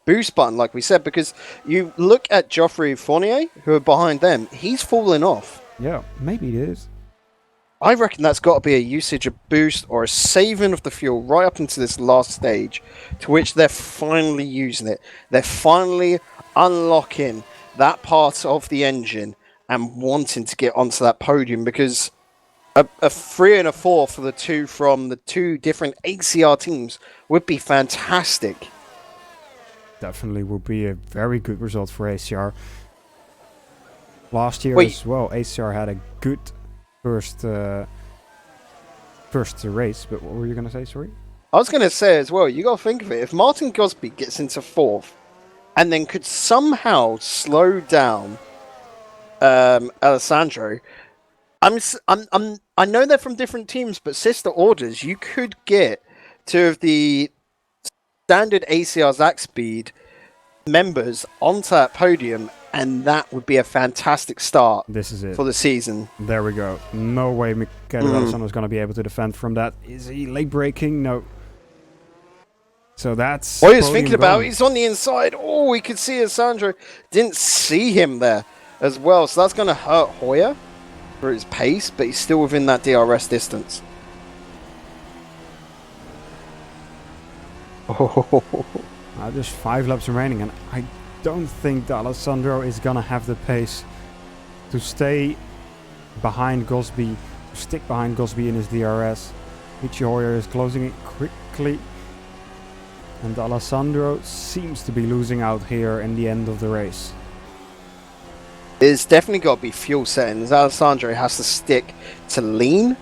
Speaker 2: boost button, like we said? Because you look at Geoffrey Fournier, who are behind them, he's falling off.
Speaker 3: Yeah, maybe it is.
Speaker 2: I reckon that's got to be a usage of boost or a saving of the fuel right up into this last stage, to which they're finally using it. They're finally unlocking that part of the engine and wanting to get onto that podium, because a 3 and a 4 for the two from the 2 different ACR teams would be fantastic.
Speaker 3: Definitely would be a very good result for ACR. Last year as well, ACR had a good first race, but what were you going to say, sorry?
Speaker 2: I was going to say as well, you got to think of it, if Martin Gosby gets into 4th and then could somehow slow down Alessandro, I know they're from different teams, but sister orders, you could get 2 of the standard ACR Zach Speed members onto that podium, and that would be a fantastic start.
Speaker 3: This is it
Speaker 2: for the season.
Speaker 3: There we go. No way Michele Alessandro is going to be able to defend from that. Is he late braking? No. So that's
Speaker 2: what he was thinking about. He's on the inside. Oh, we could see Alessandro. Didn't see him there as well. So that's going to hurt Hoyer for his pace, but he's still within that DRS distance. Oh.
Speaker 3: Just 5 laps remaining, and I don't think that Alessandro is going to have the pace to stay behind Gosby, to stick behind Gosby in his DRS. Michi Hoyer is closing it quickly, and Alessandro seems to be losing out here in the end of the race.
Speaker 2: It's definitely got to be fuel settings. Alessandro has to stick to lean,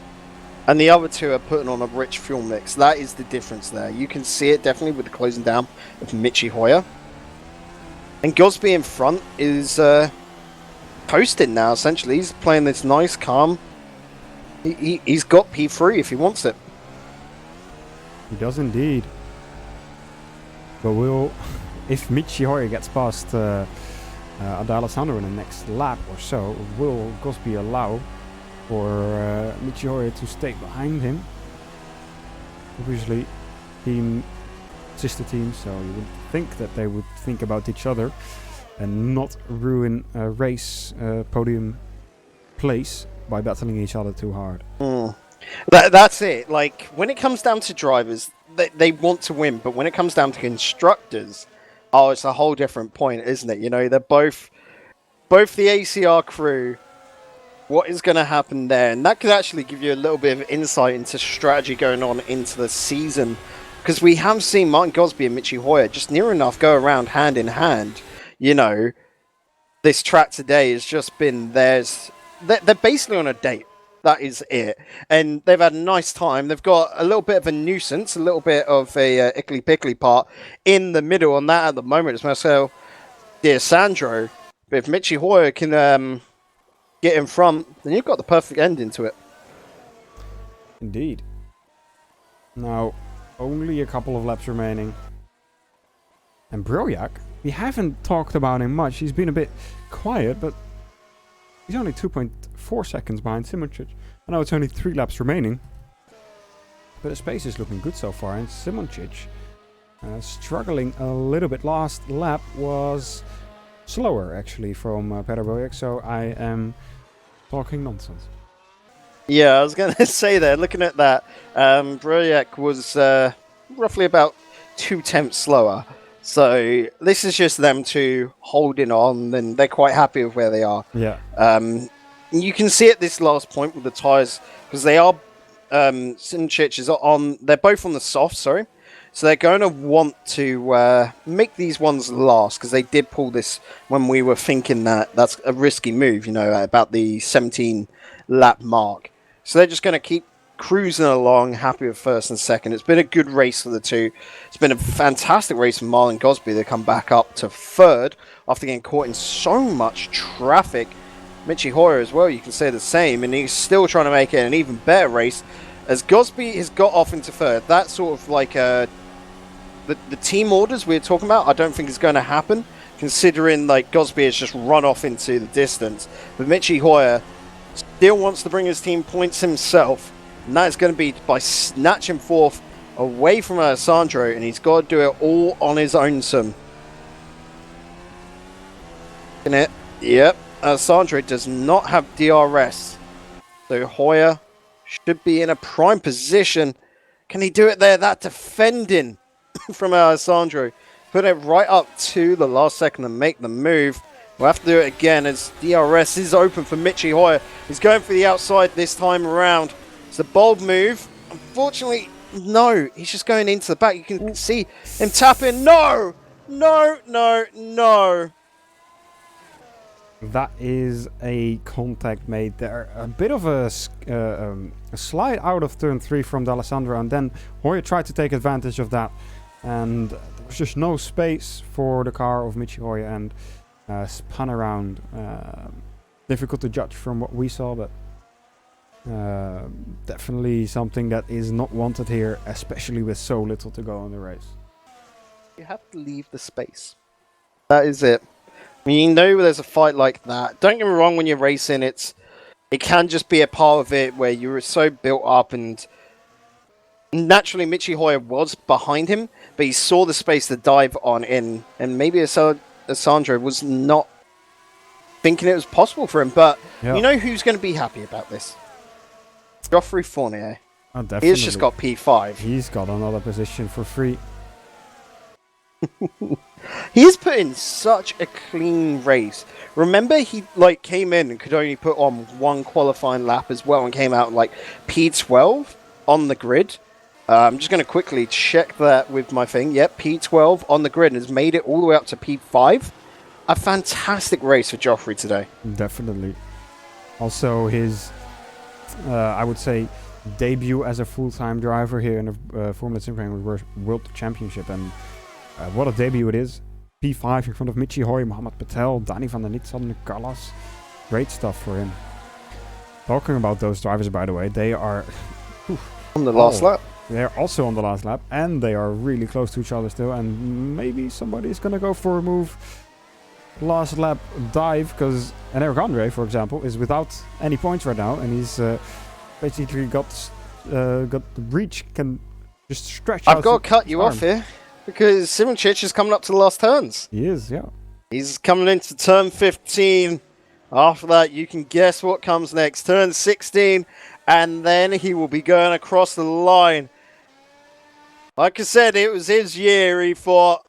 Speaker 2: and the other 2 are putting on a rich fuel mix. That is the difference there. You can see it definitely with the closing down of Michi Hoyer. And Gosby in front is posting now, essentially. He's playing this nice, calm. He's got P3 if he wants it.
Speaker 3: He does indeed. But if Michi Hoyer gets past Alessandro in the next lap or so, will Gosby allow for Michi Hoyer to stay behind him? Obviously, sister teams, so you would think that they would think about each other and not ruin a race podium place by battling each other too hard.
Speaker 2: That's it. Like, when it comes down to drivers, they want to win, but when it comes down to constructors, oh, it's a whole different point, isn't it? You know, they're both the ACR crew. What is going to happen there? And that could actually give you a little bit of insight into strategy going on into the season. Because we have seen Martin Gosby and Michi Hoyer just near enough go around hand in hand. You know, this track today has just been theirs. They're basically on a date. That is it. And they've had a nice time. They've got a little bit of a nuisance, a little bit of a ickly-pickly part in the middle on that at the moment as myself, dear Sandro. But if Michi Hoyer can get in front, then you've got the perfect ending to it.
Speaker 3: Indeed. Now, only a couple of laps remaining. And Brojak, we haven't talked about him much. He's been a bit quiet, but he's only 2.4 seconds behind Simoncic. I know it's only 3 laps remaining, but his pace is looking good so far. And Simoncic struggling a little bit. Last lap was slower, actually, from Peter Brojak, so I am talking nonsense.
Speaker 2: Yeah, I was going to say there, looking at that, Brojak was roughly about 0.2 slower. So this is just them two holding on, and they're quite happy with where they are.
Speaker 3: Yeah.
Speaker 2: You can see at this last point with the tyres, because they are, Simcic is on, they're both on the soft, sorry. So they're going to want to make these ones last, because they did pull this when we were thinking that that's a risky move, you know, about the 17 lap mark. So they're just going to keep cruising along, happy with first and second. It's been a good race for the two. It's been a fantastic race for Marlon Gosby. They come back up to third after getting caught in so much traffic. Michi Hoyer as well, you can say the same, and he's still trying to make it an even better race as Gosby has got off into third. That's sort of like the team orders we were talking about, I don't think is going to happen, considering like Gosby has just run off into the distance. But Michi Hoyer still wants to bring his team points himself, and that is going to be by snatching fourth away from Alessandro, and he's got to do it all on his own, son. Yep, Alessandro does not have DRS, so Hoyer should be in a prime position. Can he do it there? That defending from Alessandro. Put it right up to the last second and make the move. We'll have to do it again as DRS is open for Michi Hoyer. He's going for the outside this time around. It's a bold move. Unfortunately, no. He's just going into the back. You can see him tapping. No! No, no, no.
Speaker 3: That is a contact made there. A bit of a slide out of turn 3 from D'Alessandro, and then Hoyer tried to take advantage of that. And there was just no space for the car of Michi Hoyer, and spun around. Difficult to judge from what we saw, but definitely something that is not wanted here, especially with so little to go in the race.
Speaker 2: You have to leave the space. That is it. I mean, you know there's a fight like that. Don't get me wrong, when you're racing, it can just be a part of it where you were so built up, and naturally Michi Hoyer was behind him, but he saw the space to dive on in, and maybe Alessandro was not thinking it was possible for him, but you know who's going to be happy about this? Geoffrey Fournier.
Speaker 3: Oh, definitely.
Speaker 2: He's just got P5.
Speaker 3: He's got another position for free.
Speaker 2: He's put in such a clean race. Remember, he came in and could only put on one qualifying lap as well, and came out like P12 on the grid. I'm just going to quickly check that with my thing. Yep, P12 on the grid and has made it all the way up to P5. A fantastic race for Geoffrey today.
Speaker 3: Definitely. Also, his, I would say, debut as a full-time driver here in the Formula SimRacing World Championship, and what a debut it is. P5 in front of Michi Hoyer, Mohamed Patel, Dani van der Nitzan, Carlos. Great stuff for him. Talking about those drivers, by the way, they are
Speaker 2: on the last lap.
Speaker 3: They're also on the last lap, and they are really close to each other still, and maybe somebody's going to go for a move last lap dive, because Eric Andre, for example, is without any points right now, and he's basically got the reach, can just stretch out.
Speaker 2: I've got to cut you off here, because Simoncic is coming up to the last turns.
Speaker 3: He is, yeah.
Speaker 2: He's coming into turn 15. After that, you can guess what comes next. Turn 16, and then he will be going across the line. Like I said, it was his year. He thought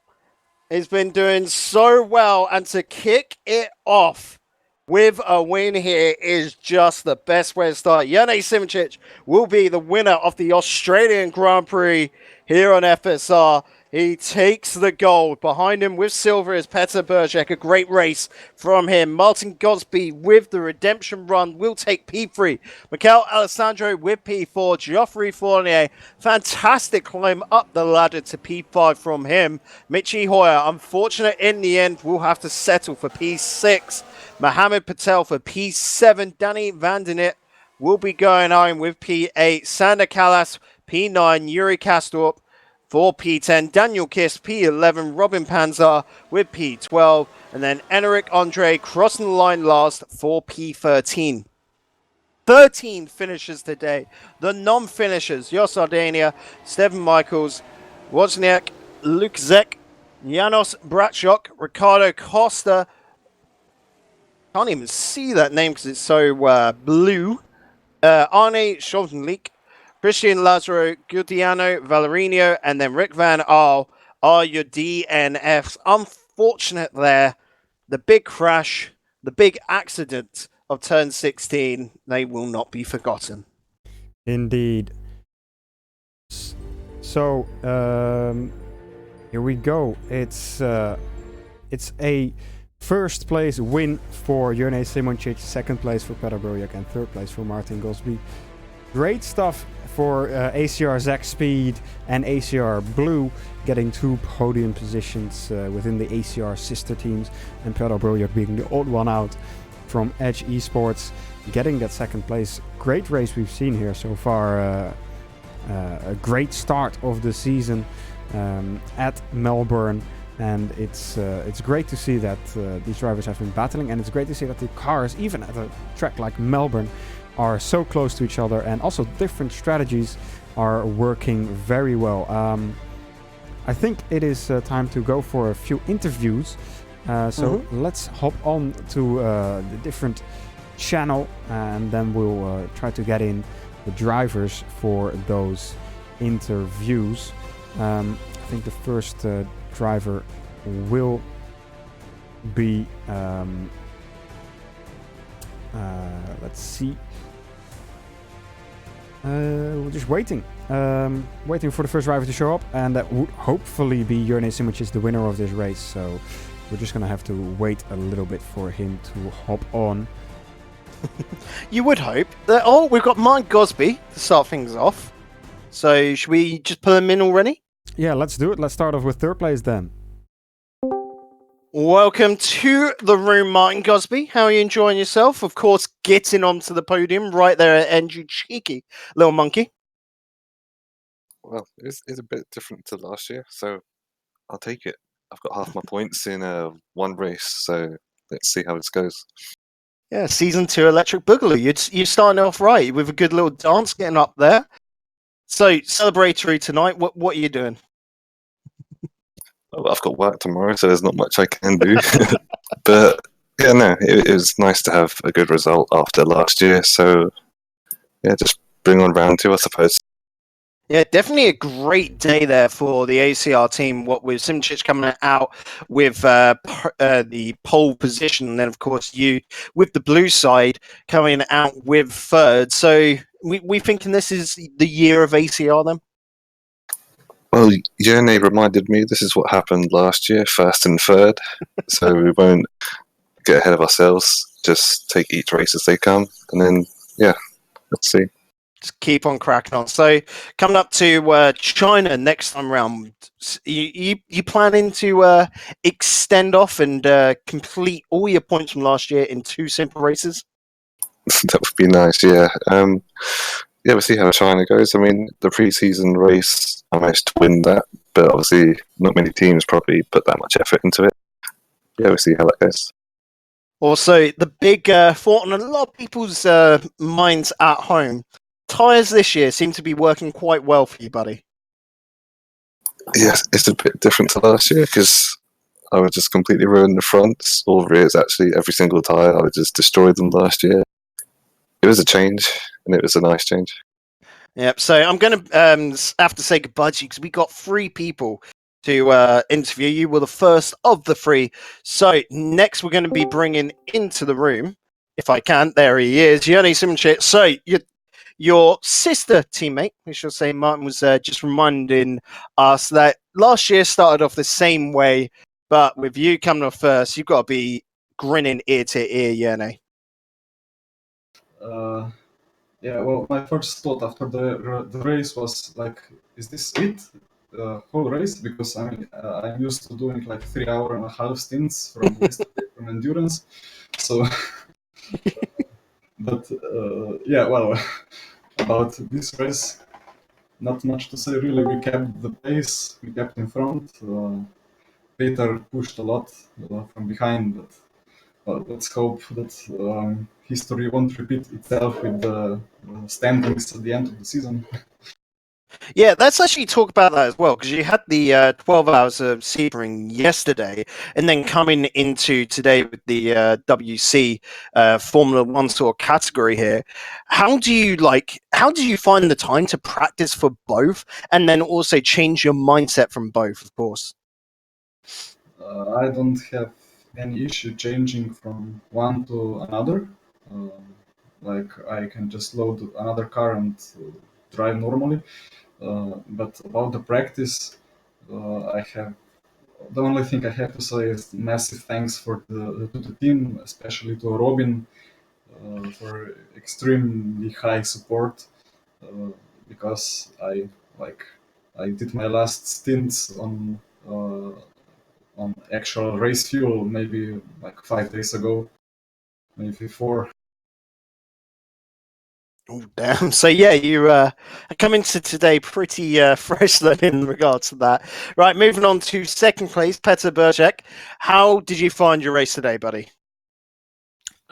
Speaker 2: he's been doing so well, and to kick it off with a win here is just the best way to start. Jene Simčić will be the winner of the Australian Grand Prix here on FSR. He takes the gold. Behind him with silver is Petr Burček. A great race from him. Martin Gosby with the redemption run will take P3. Mikel Alessandro with P4. Geoffrey Fournier. Fantastic climb up the ladder to P5 from him. Michi Hoyer, unfortunate in the end, will have to settle for P6. Mohamed Patel for P7. Danny van den It will be going home with P8. Sander Callas, P9. Yuri Kastorp for P10, Daniel Kiss, P11, Robin Panzer with P12, and then Enric Andre crossing the line last for P13. 13 finishers today. The non-finishers, Jos Ardenia, Steven Michaels, Wozniak, Luke Zek, Janos Bratschok, Ricardo Costa. Can't even see that name because it's so blue. Arne Scholtenleek, Christian Lazaro, Giuliano Valerino, and then Rick Van Aal are your DNFs. Unfortunate there. The big crash, the big accident of turn 16, they will not be forgotten.
Speaker 3: Indeed. So, here we go. It's a first place win for Jene Simčić, second place for Petr Burček, and third place for Martin Gosby. Great stuff for ACR Zach Speed and ACR Blue, getting 2 podium positions within the ACR sister teams, and Petr Burček being the odd one out from Edge Esports, getting that second place. Great race we've seen here so far. A great start of the season at Melbourne, and it's great to see that these drivers have been battling, and it's great to see that the cars, even at a track like Melbourne, are so close to each other, and also different strategies are working very well. I think it is time to go for a few interviews. Let's hop on to the different channel, and then we'll try to get in the drivers for those interviews. I think the first driver will be let's see. We're just waiting for the first driver to show up, and that would hopefully be Jene Simčić, the winner of this race. So we're just gonna have to wait a little bit for him to hop on.
Speaker 2: You would hope that. We've got Martin Gosby to start things off. So should we just pull him in already?
Speaker 3: Yeah, let's do it. Let's start off with third place then.
Speaker 2: Welcome to the room, Martin Gosby. How are you enjoying yourself? Of course, getting onto the podium right there at end, you cheeky little monkey.
Speaker 4: Well, it's a bit different to last year, so I'll take it. I've got half my points in one race, so let's see how this goes.
Speaker 2: Yeah, season 2 Electric Boogaloo. You're starting off right with a good little dance getting up there. So celebratory tonight. What are you doing?
Speaker 4: Well, I've got work tomorrow, so there's not much I can do. But yeah, no, it was nice to have a good result after last year. So yeah, just bring on round 2, I suppose.
Speaker 2: Yeah, definitely a great day there for the ACR team. What with Simčić coming out with the pole position, and then of course you with the blue side coming out with third. So we thinking this is the year of ACR then?
Speaker 4: Well, Jene reminded me this is what happened last year, first and third. So we won't get ahead of ourselves. Just take each race as they come, and then yeah, let's see.
Speaker 2: Just keep on cracking on. So coming up to China next time round, you planning to extend off and complete all your points from last year in 2 simple races?
Speaker 4: That would be nice, yeah. Yeah, we'll see how China goes. I mean, the pre-season race, I managed to win that, but obviously not many teams probably put that much effort into it. Yeah, we'll see how that goes.
Speaker 2: Also, the big thought on a lot of people's minds at home, tyres this year seem to be working quite well for you, buddy.
Speaker 4: Yes, it's a bit different to last year because I would just completely ruin the fronts or rears. Actually, every single tyre, I would just destroy them last year. It was a change, and it was a nice change.
Speaker 2: Yep. So I'm going to have to say goodbye to you because we got 3 people to interview. You were the first of the 3. So next we're going to be bringing into the room, if I can. There he is, Yoni Simonchik. So your sister teammate, we should say, Martin, was just reminding us that last year started off the same way, but with you coming off first, you've got to be grinning ear to ear, Yoni.
Speaker 5: Yeah, well, my first thought after the race was like, is this it? Whole race? Because I'm used to doing like 3.5 hour stints from yesterday from endurance. So, but yeah, well, about this race, not much to say really. We kept the pace, we kept in front. Peter pushed a lot from behind, but let's hope that history won't repeat itself with the standings at the end of the season.
Speaker 2: Yeah, let's actually talk about that as well, because you had the 12 hours of Sebring yesterday, and then coming into today with the WC Formula One sort of category here. How do you find the time to practice for both, and then also change your mindset from both, of course?
Speaker 5: I don't have any issue changing from one to another. Like I can just load another car and drive normally. But about the practice, I have the only thing I have to say is massive thanks to the team, especially to Robin, for extremely high support. Because I did my last stints on actual race fuel maybe like 5 days ago, maybe 4.
Speaker 2: Oh, damn. So, yeah, you come into today pretty fresh then in regards to that. Right, moving on to second place, Petr Burček. How did you find your race today, buddy?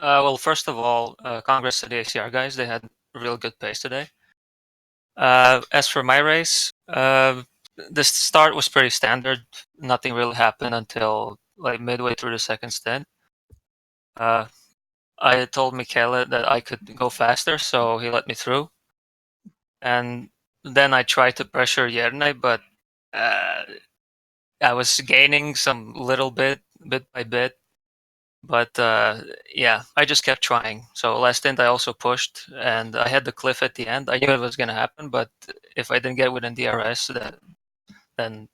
Speaker 6: Well, first of all, congrats to the ACR guys. They had a real good pace today. As for my race, the start was pretty standard. Nothing really happened until like midway through the second stint. I told Michele that I could go faster, so he let me through. And then I tried to pressure Jerne, but I was gaining some little bit by bit. But yeah, I just kept trying. So last stint I also pushed, and I had the cliff at the end. I knew it was going to happen, but if I didn't get within DRS, then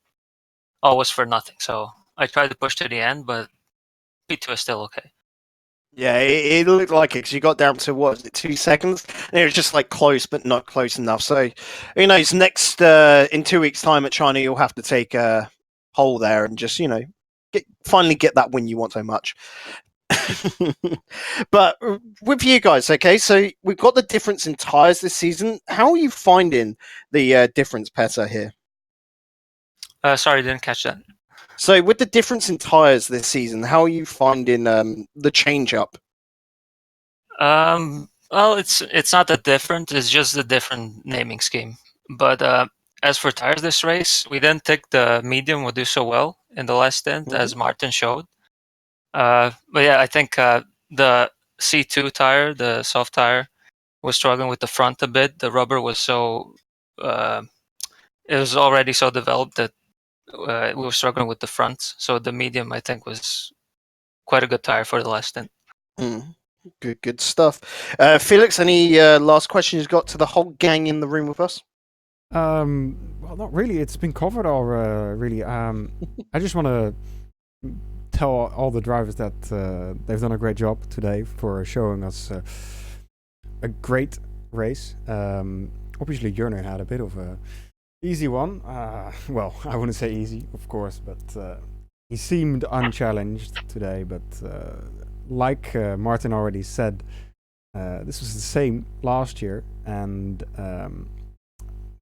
Speaker 6: all was for nothing. So I tried to push to the end, but P2 is still okay.
Speaker 2: Yeah, it looked like it because you got down to, what was it, 2 seconds? And it was just like close, but not close enough. So, who knows, next, in 2 weeks' time at China, you'll have to take a hole there and just, finally get that win you want so much. But with you guys, okay, so we've got the difference in tyres this season. How are you finding the difference, Petr, here?
Speaker 6: Sorry, didn't catch that.
Speaker 2: So with the difference in tyres this season, how are you finding the change-up?
Speaker 6: Well, it's not that different. It's just a different naming scheme. But as for tires this race, we didn't think the medium would do so well in the last stint, as Martin showed. But yeah, I think the C2 tire, the soft tire, was struggling with the front a bit. The rubber was it was already so developed that we were struggling with the front. So the medium, I think, was quite a good tire for the last stint.
Speaker 2: Good stuff. Felix, any last questions you've got to the whole gang in the room with us?
Speaker 3: Well, not really. It's been covered all, really. I just want to tell all the drivers that they've done a great job today for showing us a great race. Obviously, Jerne had a bit of a easy one. Well, I wouldn't say easy, of course, but he seemed unchallenged today. But like Martin already said, this was the same last year, and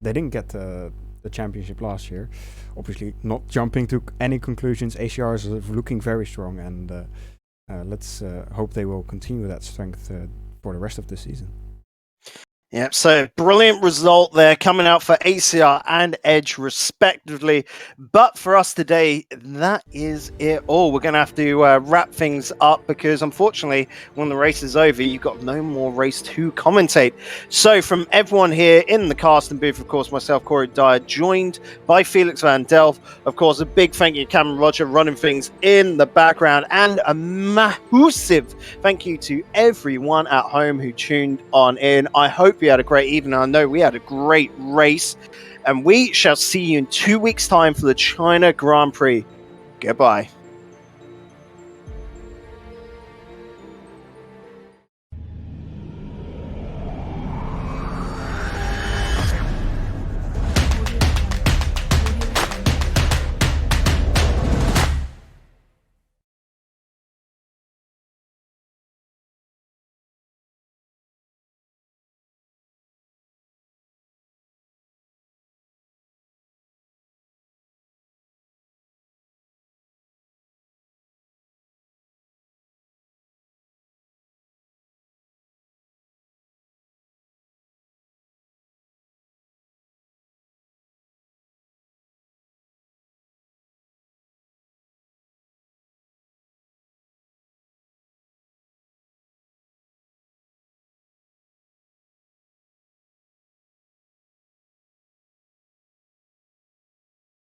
Speaker 3: they didn't get the championship last year. Obviously, not jumping to any conclusions. ACR is looking very strong, and let's hope they will continue that strength for the rest of the season.
Speaker 2: Yeah, so brilliant result there coming out for ACR and Edge respectively. But for us today, that is it all. We're going to have to wrap things up because unfortunately, when the race is over, you've got no more race to commentate. So from everyone here in the casting booth, of course, myself, Corey Dyer, joined by Felix van Delft. Of course, a big thank you to Cameron Roger running things in the background, and a massive thank you to everyone at home who tuned on in. I hope you had a great evening. I know we had a great race, and we shall see you in 2 weeks' time for the China Grand Prix. Goodbye.